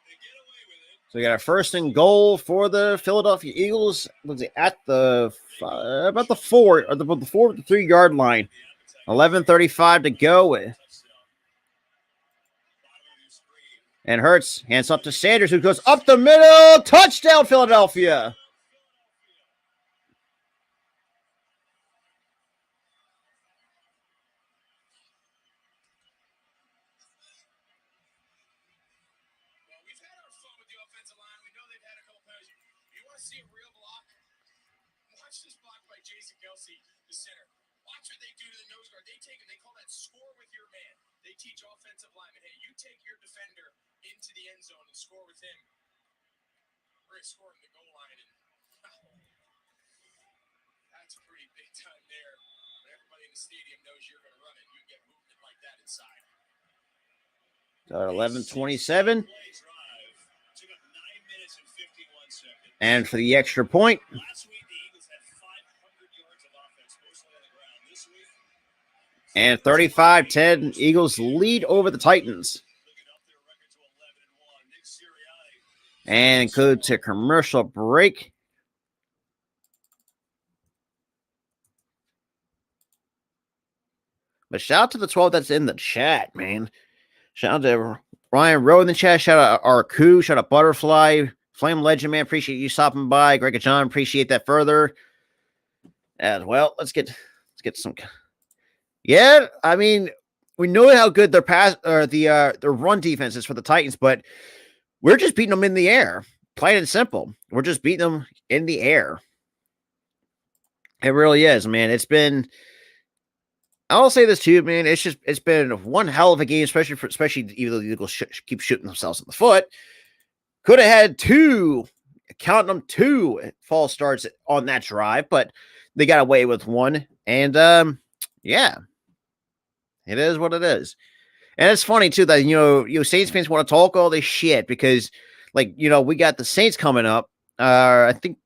they get away with it. So we got a first and goal for the Philadelphia Eagles. Let's see, at the about the 4 or the 4 to 3 yard line. 11:35 to go. And Hurts hands up to Sanders, who goes up the middle. Touchdown, Philadelphia. Well, we've had our fun with the offensive line. We know they've had a couple plays. You want to see a real block? Watch this block by Jason Kelsey, the center. Watch what they do to the nose guard. They call that score with your man. They teach offensive linemen, hey, you take your defender into the end zone and score with him. We're scoring the goal line, and that's pretty big time there. When everybody in the stadium knows you're going to run it, you get movement like that inside. 11:27. Play drive took up 9 minutes and 51 seconds. And for the extra point. Last week, the Eagles had 500 yards of offense, mostly on the ground. This week, And 35-10, Eagles lead over the Titans. looking up their record to 11-1. Nick Sirianni. And go to commercial break. But shout out to the 12 that's in the chat, man. Shout out to Ryan Rowe in the chat. Shout out Arku. Shout out Butterfly. Flame Legend, man. Appreciate you stopping by. Greg and John, appreciate that further. As well, let's get some. Yeah, I mean, we know how good their pass or their run defense is for the Titans, but we're just beating them in the air. Plain and simple. We're just beating them in the air. It really is, man. It's been. I'll say this too, man. It's been one hell of a game, especially even though the Eagles keep shooting themselves in the foot. Could have had two false starts on that drive, but they got away with one. And yeah, it is what it is. And it's funny too that you Saints fans want to talk all this shit because, like, we got the Saints coming up. I think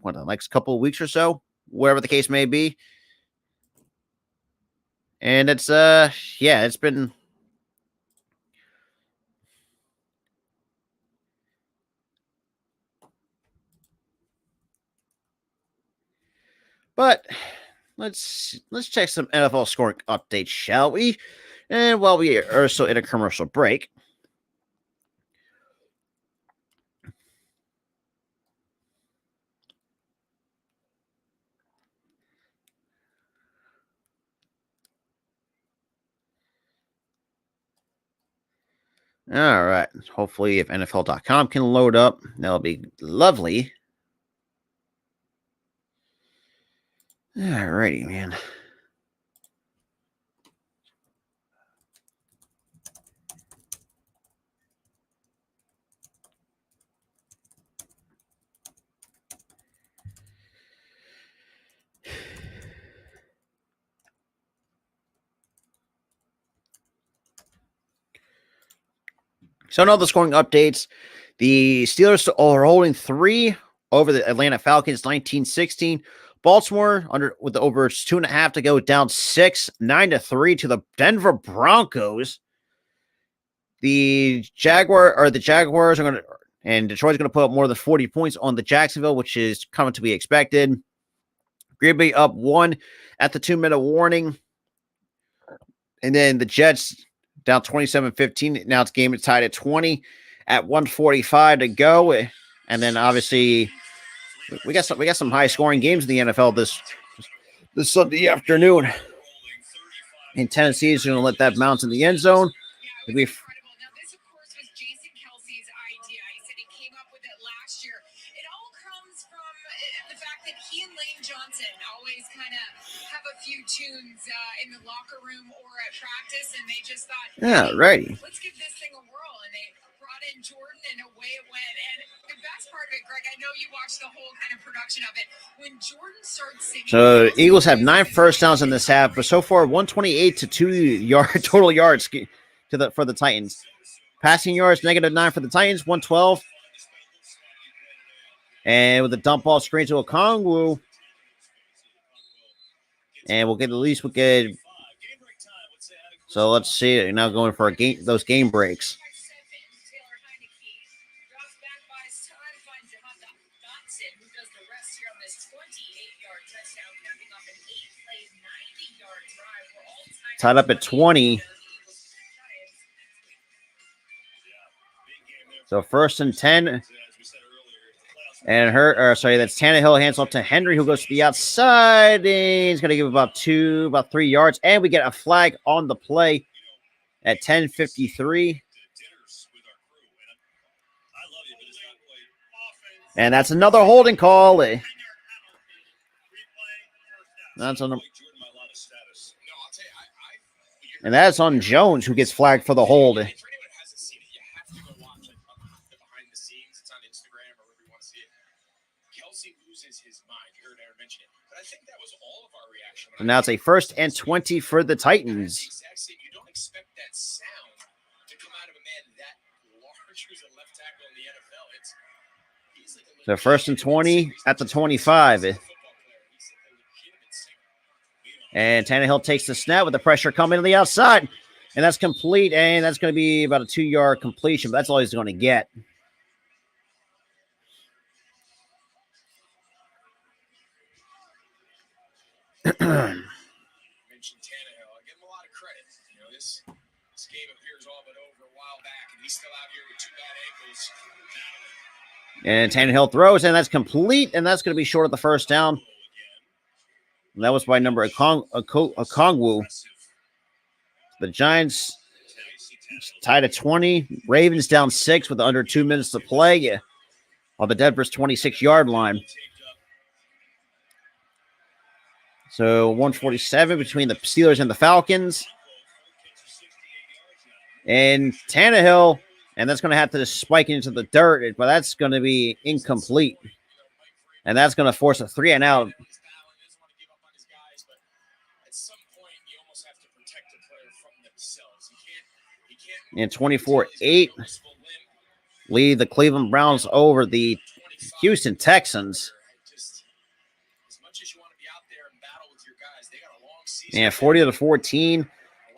the next couple of weeks or so, whatever the case may be. And it's it's been but let's check some NFL scoring updates, shall we? And while we are still in a commercial break. All right. Hopefully, if NFL.com can load up, that'll be lovely. All righty, man. So, now the scoring updates. The Steelers are holding 3 over the Atlanta Falcons, 19-16. Baltimore with the over 2.5 to go, down 6, 9-3 to the Denver Broncos. The Jaguars are going to, and Detroit's going to put up more than 40 points on the Jacksonville, which is coming to be expected. Green Bay up 1 at the 2-minute warning. And then the Jets down 27-15. Now it's game is tied at 20 at 1:45 to go. And then obviously we got some high scoring games in the NFL this Sunday afternoon. And Tennessee is going to let that bounce in the end zone. Yeah, it was incredible. Now, this, of course, was Jason idea. He said he came up with it last year. It all comes from the fact that he and Lane Johnson always kind of have a few tunes in the locker room or at practice, and they just thought, Yeah, hey, righty. let's give this thing a whirl. And they brought in Jordan, and away it went. And the best part of it, Greg, I know you watched the whole kind of production of it. When Jordan starts singing, So Eagles have 9 first downs in this half, but so far 128 to 2 yard total yards for the Titans. Passing yards -9 for the Titans, 112. And with the dump ball screen to Okongwu. And we'll get so let's see. Now going for those game breaks. Tied up at 20. So 1st and 10. And that's Tannehill hands off to Henry, who goes to the outside. And he's going to give about 3 yards. And we get a flag on the play at 10:53. And that's another holding call. That's on and that's on Jones, who gets flagged for the hold. And now it's a 1st and 20 for the Titans. You don't expect that sound to come out of a man that large who's a left tackle in the NFL. So 1st and 20 at the 25. And Tannehill takes the snap with the pressure coming to the outside. And that's complete. And that's going to be about a 2-yard completion. But that's all he's going to get. Mentioned Tannehill. I give him a lot of credit. You know, this game appears all but over a while back, and he's still out here with 2 bad ankles. And Tannehill throws, and that's complete, and that's going to be short of the 1st down. And that was by number Okongwu. The Giants tied at 20. Ravens down 6 with under 2 minutes to play on the Denver's 26-yard line. So 147 between the Steelers and the Falcons. And Tannehill, and that's going to have to just spike into the dirt, but that's going to be incomplete. And that's going to force a 3-and-out. And 24-8 lead the Cleveland Browns over the Houston Texans. And 40-14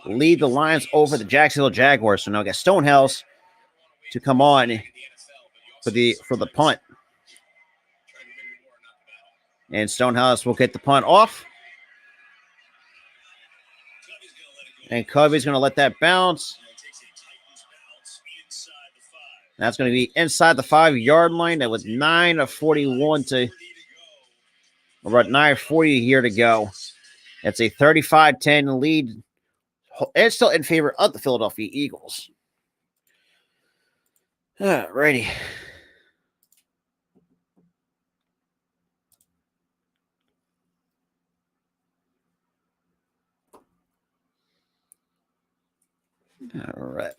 lead the Lions over the Jacksonville Jaguars. So now we got Stonehouse to come on for the punt. And Stonehouse will get the punt off. And Covey's going to let that bounce. That's going to be inside the 5-yard line. That was 9:41 to about 9:40 here to go. It's a 35-10 lead. It's still in favor of the Philadelphia Eagles. Alrighty. All right.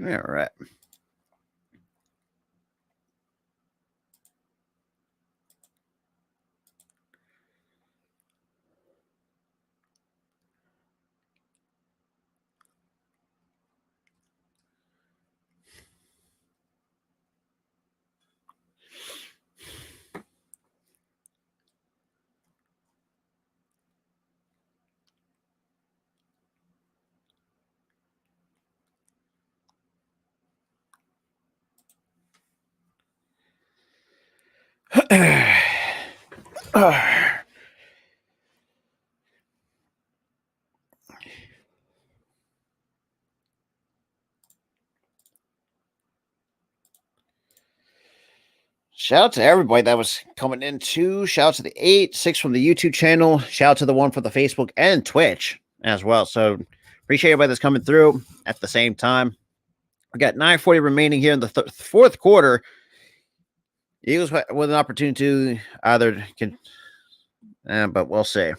All right. Shout out to everybody that was coming in too. Shout out to the 8, 6 from the YouTube channel. Shout out to the one for the Facebook and Twitch as well. So appreciate everybody that's coming through at the same time. We got 9:40 remaining here in the fourth quarter. Eagles with an opportunity to either can, but we'll see.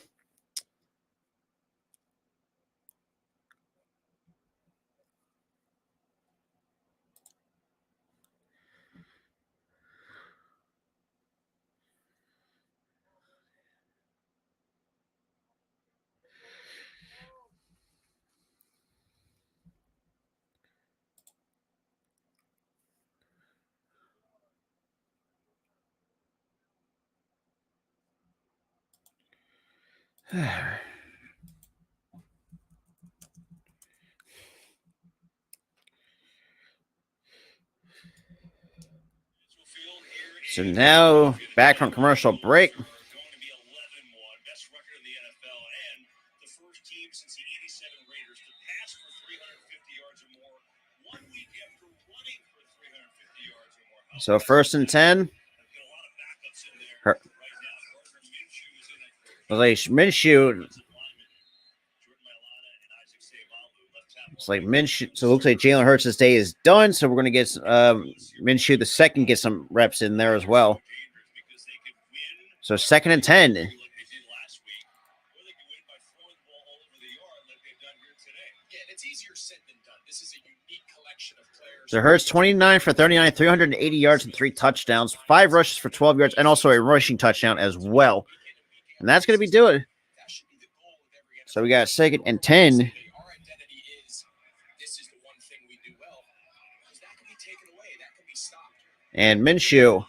So now back from commercial break. Going to be 11-1, best record in the NFL, and the first team since the '87 Raiders to pass for 350 yards or more 1 week after running for 350 yards or more. So 1st and 10. I've got a lot of backups in there right now. Gardner Minshew is in it. Like Minshew, Offensive lineman, Jordan Mailata and Isaac Seumalo, left tackle. it's like Minshew. So it looks like Jalen Hurts' day is done. So we're going to get Minshew the second get some reps in there as well. Because they could win So 2nd and 10. like they did last week, or they could win by throwing the ball all over the yard like they've done here today. Yeah, and it's easier said than done. This is a unique collection of players. So Hurts 29 for 39, 380 yards and 3 touchdowns, 5 rushes for 12 yards, and also a rushing touchdown as well. And that's going to be doing. That should be the goal with every NFL. So we got 2nd and 10. Our identity is this is the one thing we do well. Because that can be taken away. That can be stopped. And Minshew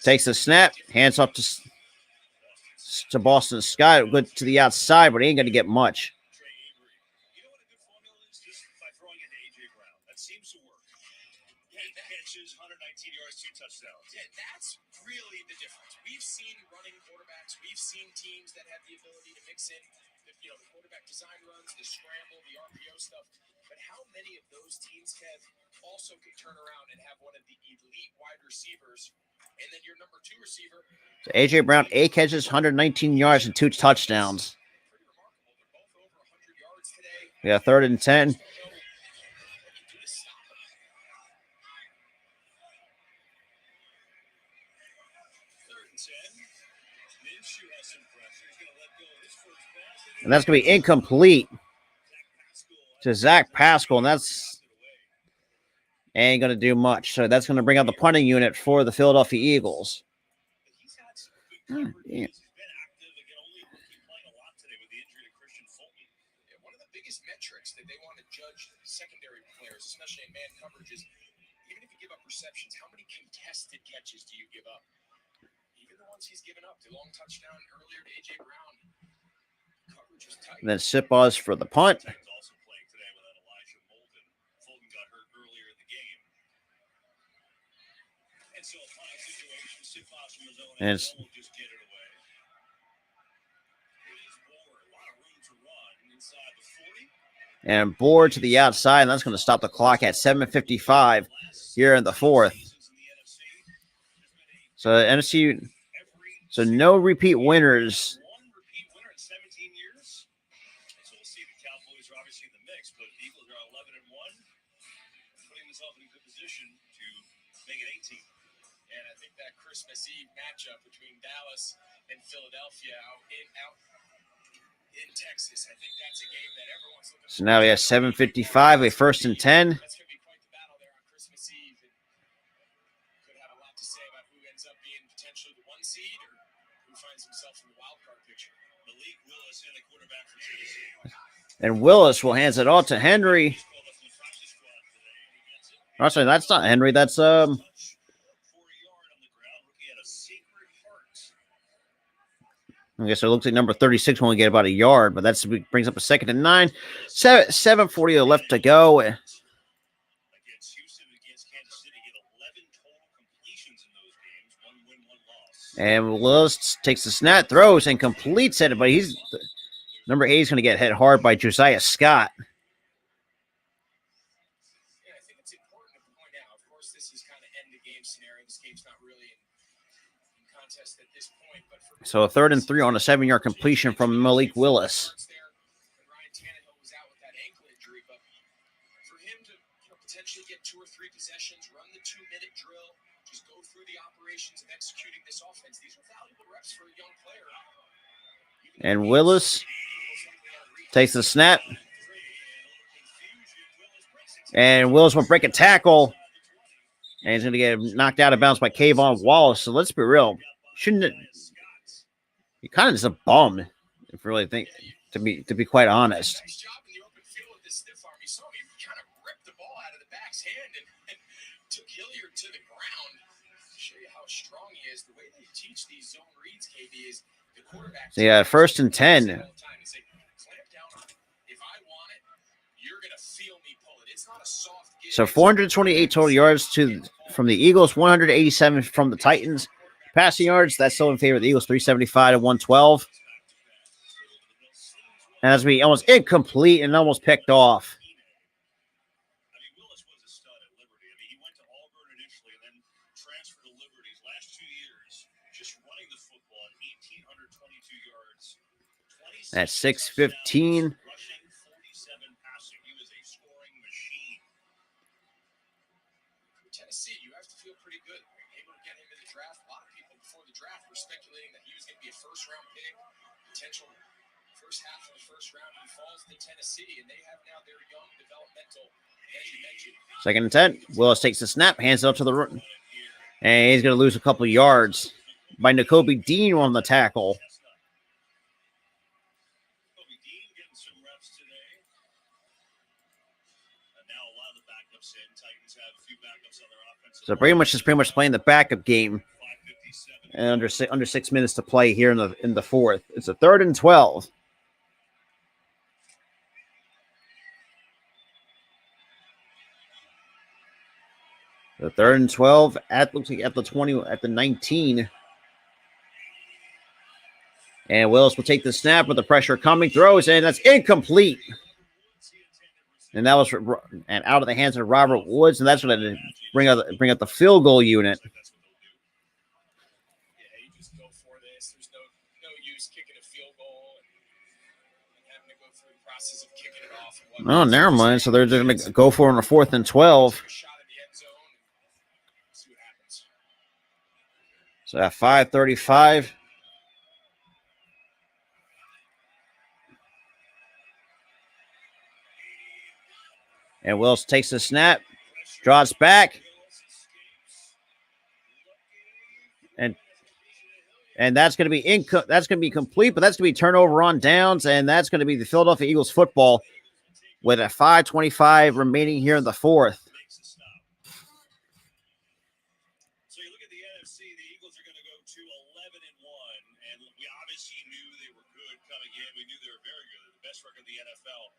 takes the snap, hands off to Boston Scott, good to the outside, but he ain't going to get much. Trey Avery. You know what a good formula is? Just by throwing it to A.J. Brown. That seems to work. 8 catches, 119 yards, 2 touchdowns. Yeah, that's really the difference. We've seen running quarterbacks. We've seen teams that have the ability to mix in the quarterback design runs, the scramble, the RPO stuff. But how many of those teams, Kev, also can turn around and have one of the elite wide receivers, and then your number 2 receiver? So A.J. Brown, 8 catches, 119 yards, and 2 touchdowns. Pretty remarkable. They're both over 100 yards today. We got 3rd and 10. What you do to stop them. Third and 10. Minshew has some pressure. He's going to let go of his first pass. And that's going to be incomplete to Zach Pascal, and that's ain't going to do much. So that's going to bring out the punting unit for the Philadelphia Eagles. He's had some good coverage. Yeah. He's been active. Again, only rookie playing a lot today with the injury to Christian Fulton. Yeah, one of the biggest metrics that they want to judge secondary players, especially in man coverage, is even if you give up receptions, how many contested catches do you give up? Even the ones he's given up, the long touchdown earlier to A.J. Brown, coverage is tight. And then Sipos for the punt. Titans also playing today without Elijah Molden. Fulton got hurt earlier in the game. And so a punt situation, Sipos from his own And end it's- zone will just get it away. It is Bohr. A lot of room to run inside the 40. And Board to the outside, and that's going to stop the clock at 7:55 here in the 4th. So NFC, so no repeat winners. One repeat winner in 17 years. So we'll see. The Cowboys are obviously in the mix, but the Eagles are 11-1, putting themselves in a good position to make it 18. And I think that Christmas Eve matchup between Dallas and Philadelphia out in Texas, I think that's a game that everyone's looking So now we have 7:55, a 1st and 10. That's going to be quite the battle there on Christmas Eve. And could have a lot to say about who ends up being potentially the 1 seed or who finds himself in the wild card picture. Malik Willis in the quarterback for Tennessee. And Willis will hands it off to Henry. He's called up from the practice squad today, and he gets it. Oh, sorry, that's not Henry. That's For a yard on the ground. Rookie had a Sacred Heart. I guess it looks like number 36 will only get about a yard, but that brings up a 2nd and 9. 7:40 left to go. Against Houston, against Kansas City, get 11 total completions in those games. 1 win, 1 loss. And Willis takes the snap, throws, and completes it. But he's number 8 is going to get hit hard by Josiah Scott. Yeah, I think it's important to point out, of course, this is kind of end the game scenario. This game's not really in contest at this point, but for So a 3rd and 3 on a 7-yard completion from Malik Willis. Ryan Tannehill was out with that ankle injury, but for him to potentially get 2 or 3 possessions, run the 2-minute drill, just go through the operations of executing this offense, these are valuable reps for a young player. And Willis takes the snap. And Willis will break a tackle. And he's going to get knocked out of bounds by Kayvon Wallace. So let's be real. Shouldn't it? He kind of is a bum, if you really think, to be quite honest. Nice job in the open field with this stiff arm. You saw him kind of ripped the ball out of the back's hand and took Hilliard to the ground. Show you how strong he is. The way they teach these zone reads, KB, is the quarterback. So yeah, 1st and 10. Clamp down on it. If I want it, you're gonna feel me pull it. It's not a soft give. So 428 total yards from the Eagles, 187 from the Titans. Passing yards, that's still in favor of the Eagles, 375 to 112. And that's be almost incomplete and almost picked off. I mean, Willis was a stud at Liberty. I mean, he went to Auburn initially and then transferred to Liberty his last 2 years, just running the football at 1,822 yards. That's 615. Rushing, 47 passing. He was a scoring machine. For Tennessee, you have to feel pretty good. Able to get him in the draft. A lot of people before the draft were speculating that he was going to be a first-round pick, potential first half of the first round. He falls to Tennessee, and they have now their young developmental, as you mentioned. 2nd and 10. Willis takes the snap, hands it up to the run. And he's going to lose a couple of yards by Nakobe Dean on the tackle. Kobe Dean getting some reps today. And now a lot of the backups in. Titans have a few backups on their offensive So pretty much playing the backup game. 5:57. And under 6 minutes to play here in the 4th. It's a 3rd and 12. The 3rd and 12 looks like at the 20, at the 19. And Willis will take the snap with the pressure coming, throws, and that's incomplete. And that was and out of the hands of Robert Woods, and that's what it bring out the field goal unit. Yeah, you just go for this. There's no use kicking a field goal and having to go through the process of kicking it off. And Oh, never mind. So they're going to go for it on a 4th and 12. shot in the end zone. See what happens. So at 5:35. And Willis takes the snap, draws back, and that's going to be complete, but that's going to be turnover on downs, and that's going to be the Philadelphia Eagles football with a 5:25 remaining here in the 4th. So you look at the NFC, the Eagles are going to go to 11-1, and we obviously knew they were good coming in. We knew they were very good, the best record in the NFL.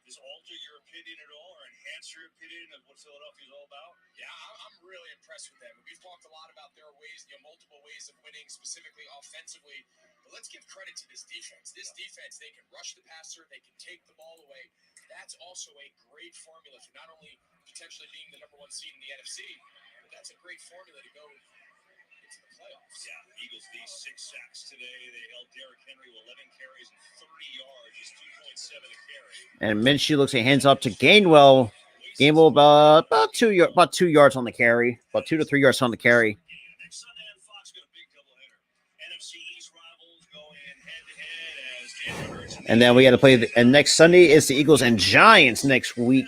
Does it alter your opinion at all, or enhance your opinion of what Philadelphia's all about? Yeah, I'm really impressed with them. We've talked a lot about their ways, multiple ways of winning, specifically offensively. But let's give credit to this defense. This defense, they can rush the passer, they can take the ball away. That's also a great formula for not only potentially being the #1 seed in the NFC, but that's a great formula to go into the playoffs. Yeah, Eagles, these 6 sacks today. They held Derrick Henry with 11 carries and 30 yards, just 2.7 a carry. And Minshew looks like hands up to Gainwell. Gainwell about 2 yards on the carry, about 2 to 3 yards on the carry. Next Sunday on Fox, got a big doubleheader. NFC East rivals going head-to-head as Jalen Hurts And then we got to play. And next Sunday is the Eagles and Giants next week.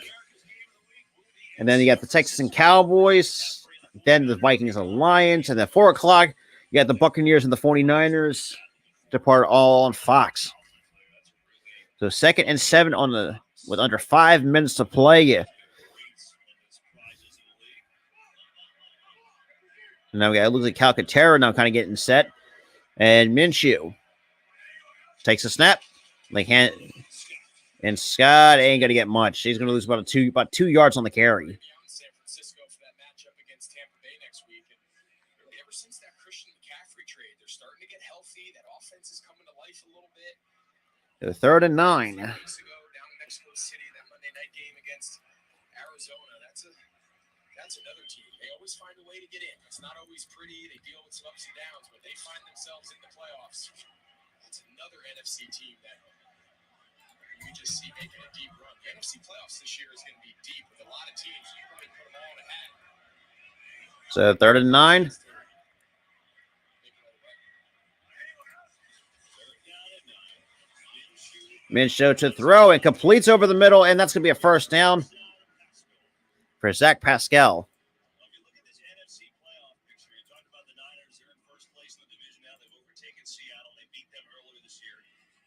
And then you got the Texans and Cowboys. Then the Vikings and Lions. And then 4 o'clock, you got the Buccaneers and the 49ers. Depart all on Fox. So 2nd and 7 with under 5 minutes to play. Yeah. Now we got, it looks like Calcaterra now kind of getting set. And Minshew takes a snap. And Scott ain't going to get much. He's going to lose about 2 yards on the carry. San Francisco for that matchup against Tampa Bay next week. And really, ever since that Christian McCaffrey trade, they're starting to get healthy. That offense is coming to life a little bit. The 3rd and 9. 4 weeks ago, down in Mexico City, that Monday night game against Arizona. That's That's another team. They always find a way to get in. It's not always pretty. They deal with some ups and downs, but they find themselves in the playoffs. That's another NFC team that you just see making a deep run. The NFC playoffs this year is going to be deep with a lot of teams. You can really put them all in a hat. So 3rd and 9. Minshew to throw and completes over the middle, and that's going to be a first down for Zach Pascal. Well, if you look at this NFC playoff picture, you talked about the Niners. They're in first place in the division now. They've overtaken Seattle. They beat them earlier this year.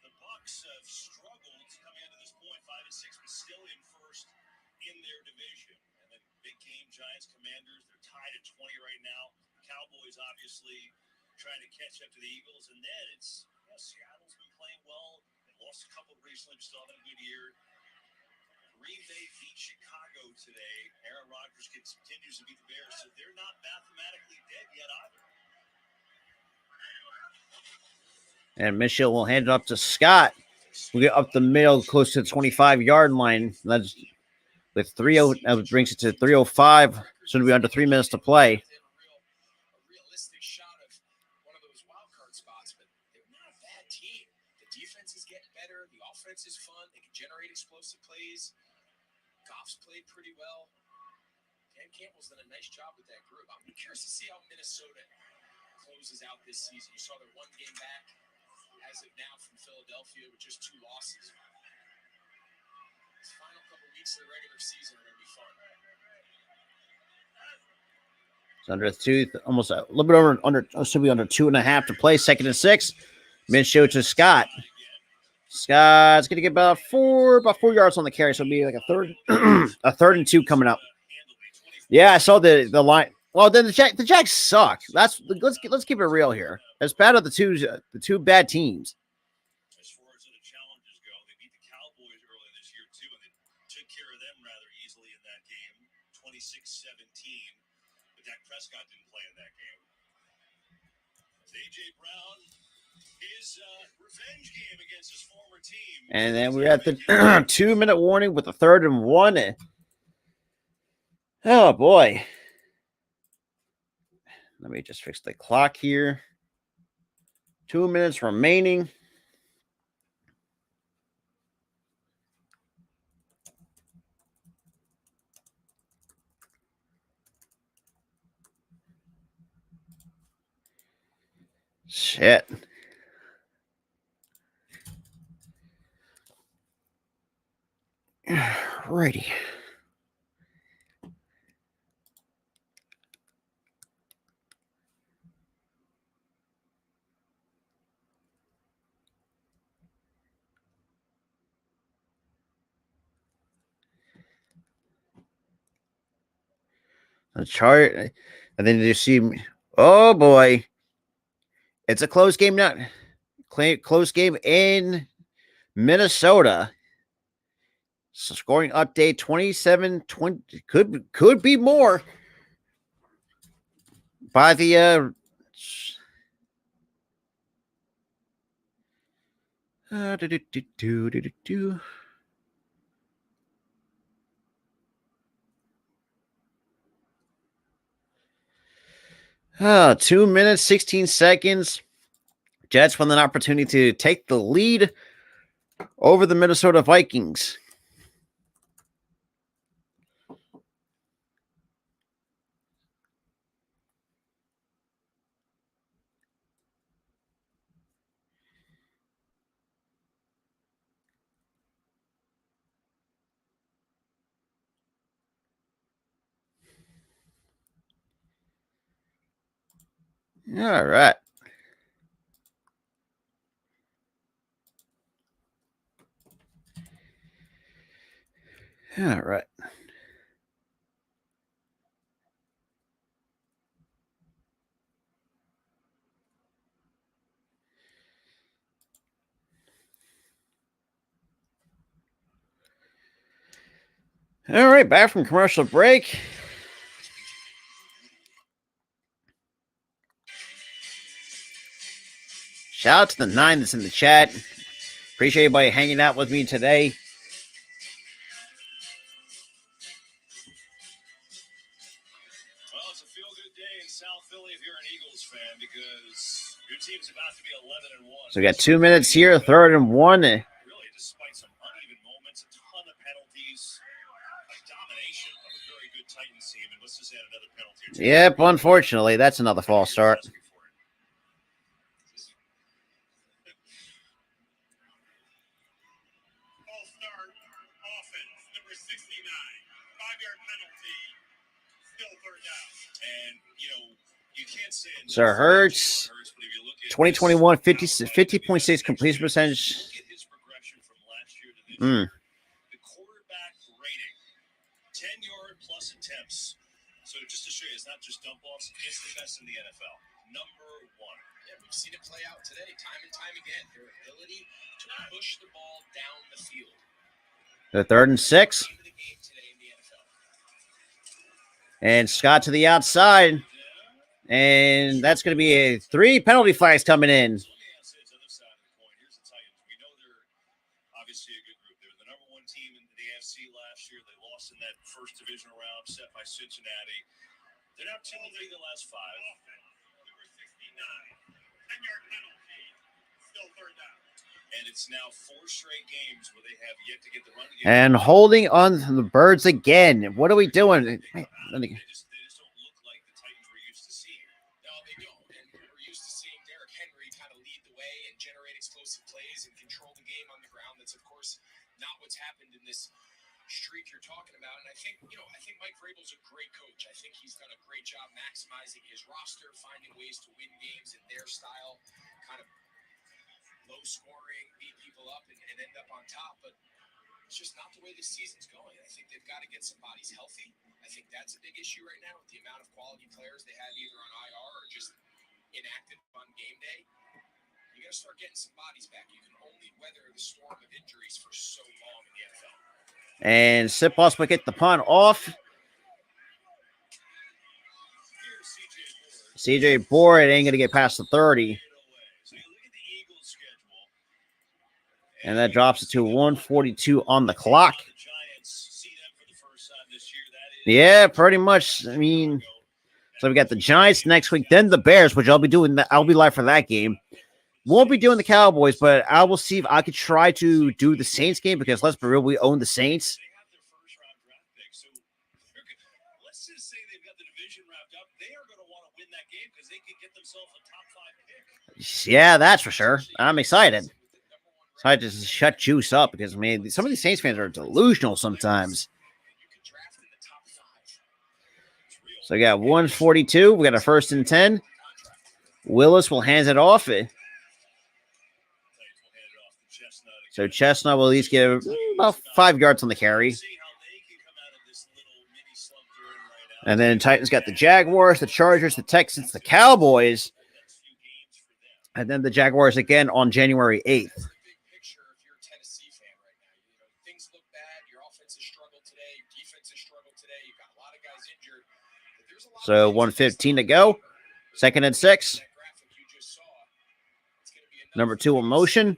The Bucs have struggled coming into this point, 5-6, but still in first in their division. And then big game, Giants, Commanders. They're tied at 20 right now. Cowboys obviously trying to catch up to the Eagles, and then it's Seattle's been playing well. They lost a couple recently, but still having a good year. Green Bay beat Chicago today. Aaron Rodgers continues to beat the Bears, so they're not mathematically dead yet either. And Minshew will hand it up to Scott. We'll get up the middle, close to the 25-yard line. That's with 3:0. That brings it to 3:05. Soon to be under 3 minutes to play. A realistic shot of one of those wild card spots, but they're not a bad team. The defense is getting better. The offense is fun. They can generate explosive plays. Goff's played pretty well. Dan Campbell's done a nice job with that group. I'm curious to see how Minnesota closes out this season. You saw their one game back as of now from Philadelphia with just 2 losses. These final couple weeks of the regular season are going to be fun. It's under 2, almost a little bit under should be under 2.5 to play. 2nd and 6. Minshew to Scott. Scott's going to get about 4 yards on the carry, so it'll be like a third and 2 coming up. Yeah, I saw the line. Well, then the Jags suck. Let's keep it real here. As bad as the two bad teams. As far as the challenges go, they beat the Cowboys earlier this year too, and they took care of them rather easily in that game, 26-17. But Dak Prescott didn't play in that game. A.J. Brown, his revenge game against his former team. And then we're at the 2-minute warning with a 3rd and 1. Oh boy. Let me just fix the clock here. 2 minutes remaining. Shit. Righty. The chart, and then you see, oh boy, it's a close game now. Close game in Minnesota. So scoring update 27-20 could be more by the 2 minutes, 16 seconds. Jets with an opportunity to take the lead over the Minnesota Vikings. All right. All right. All right, back from commercial break. Shout out to the 9 that's in the chat. Appreciate everybody hanging out with me today. man, because your team's about to be 11-1. So we got 2 minutes here, 3rd and 1. Really, despite some uneven moments, a ton of penalties, a domination of a very good Titans team, and let's just add another penalty. or two. Yep, unfortunately, that's another false start. False start, offense, number 69, 5-yard penalty, still third down. And, you know, you can't say enough So Hurts, about Hurts, but if you look at 2021, this, 50.6 completion percentage. Look at his progression from last year to this Mm. year. The quarterback rating, 10-yard plus attempts. So just to show you, it's not just dump offs, it's the best in the NFL. Number 1. Yeah, we've seen it play out today, time and time again. Their ability to push the ball down the field. The 3rd and 6. Game of the game today in the NFL. And Scott to the outside. And that's going to be a 3 penalty flags coming in. So let me ask this other side of the coin. Here's the Titans. We know they're obviously a good group. They were the number 1 team in the AFC last year. They lost in that first divisional round, set by Cincinnati. They're now 2 in the last 5. Number 69, 10-yard penalty, still third down. And it's now 4 straight games where they have yet to get the run game. And holding on to the Birds again. What are we doing? They just don't look like the Titans we're used to seeing. No, they don't. And we're used to seeing Derrick Henry kind of lead the way and generate explosive plays and control the game on the ground. That's, of course, not what's happened in this streak you're talking about. And I think Mike Vrabel's a great coach. I think he's done a great job maximizing his roster, finding ways to win games in their style, kind of low scoring, beat people up and end up on top. But it's just not the way this season's going. I think they've got to get some bodies healthy. I think that's a big issue right now with the amount of quality players they have either on IR or just inactive on game day. You got to start getting some bodies back. You can only weather the storm of injuries for so long in the NFL. And Sipos will get the punt off. Here's CJ CJ Moore. Board ain't going to get past the 30. So you look at the Eagles' schedule. And that drops it to 1:42 on the clock. The Giants see them for the first time this year. That is Yeah, pretty much. I mean, so we got the Giants next week, then the Bears, which I'll be doing. I'll be live for that game. Won't be doing the Cowboys, but I will see if I could try to do the Saints game because let's be real, we own the Saints. they have their first round draft pick. So let's just say they've got the division wrapped up. They are going to want to win that game because they can get themselves a top 5 pick. Yeah, that's for sure. I'm excited. So I just shut Juice up because, man, some of these Saints fans are delusional sometimes. You can draft in the top 5. So we got 1:42. We got a 1st and 10. Willis will hand it off. So Chestnut will at least get about 5 yards on the carry. See how they can come out of this little mini slump they're in right now. And then Titans got the Jaguars, the Chargers, the Texans, the Cowboys, Next few games for them. and then the Jaguars again on January 8th. Big picture, if you're a Tennessee fan right now, things look bad. Your offense has struggled today. Your defense has struggled today. You've got a lot of guys injured. But there's a lot So of 1:15 to go. 2nd and 6. That graphic you just saw, it's gonna be enough Number 2 in motion. wins.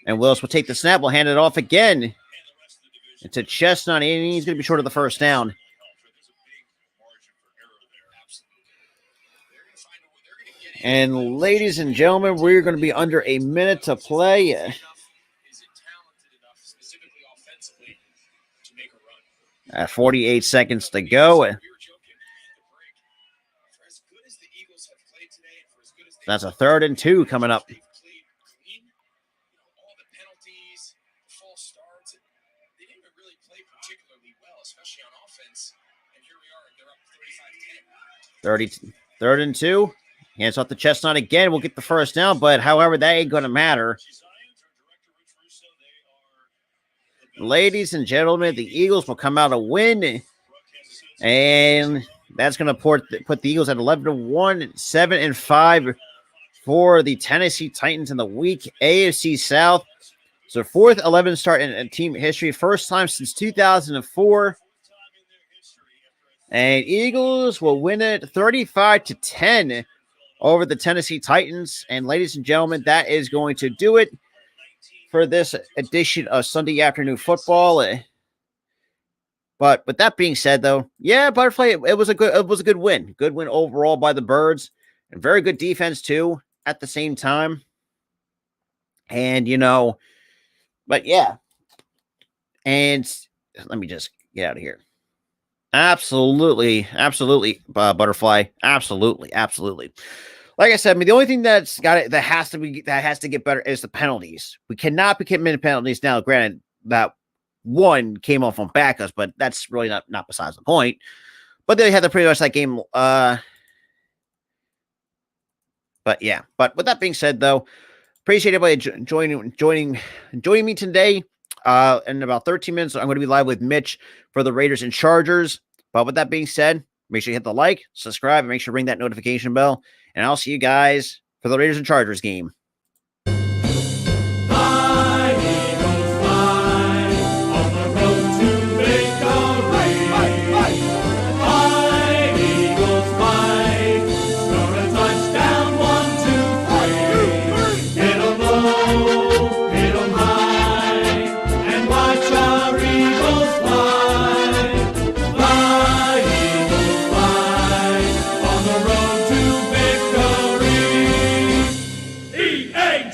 10 And Willis will take the snap. Will hand it off again And the rest of the division to Chestnut. And he's going to be short of the first down. helps, right? There's a big margin for error there. Absolutely. They're gonna find a way. They're gonna get in. And ladies and gentlemen, we're going to be under a minute to play. Is it talented enough, specifically offensively, to make a run? 48 seconds to go. We were joking at the break. For as good as the Eagles have played today, and for as good as That's a 3rd and 2 coming up. they've played clean, all the penalties, the false starts, they didn't even really play particularly well, especially on offense. And here we are, they're up 35-10. 3rd and 2. Hands off the Chestnut again. We'll get the first down, but however, that ain't going to matter. Zions or Director Rich Russo, they are Ladies and gentlemen, the Eagles will come out a win, and that's going to put the Eagles at 11-1, 7-5 for the Tennessee Titans in the week. AFC South. So 4th 11 start in team history, first time since 2004. And Eagles will win it 35-10 over the Tennessee Titans. And ladies and gentlemen, that is going to do it for this edition of Sunday Afternoon Football. But with that being said, though, yeah, Butterfly, it was a good win. Good win overall by the Birds. and very good defense too at the same time. And, but yeah. And let me just get out of here. Absolutely, Butterfly. Absolutely. Like I said, I mean, the only thing that has to get better is the penalties. We cannot be committing penalties now. Granted, that one came off on backups, but that's really not besides the point. But they had pretty much that game. But yeah. But with that being said, though, appreciate everybody joining me today. In about 13 minutes, I'm going to be live with Mitch for the Raiders and Chargers. But with that being said, make sure you hit the like, subscribe, and make sure to ring that notification bell. And I'll see you guys for the Raiders and Chargers game.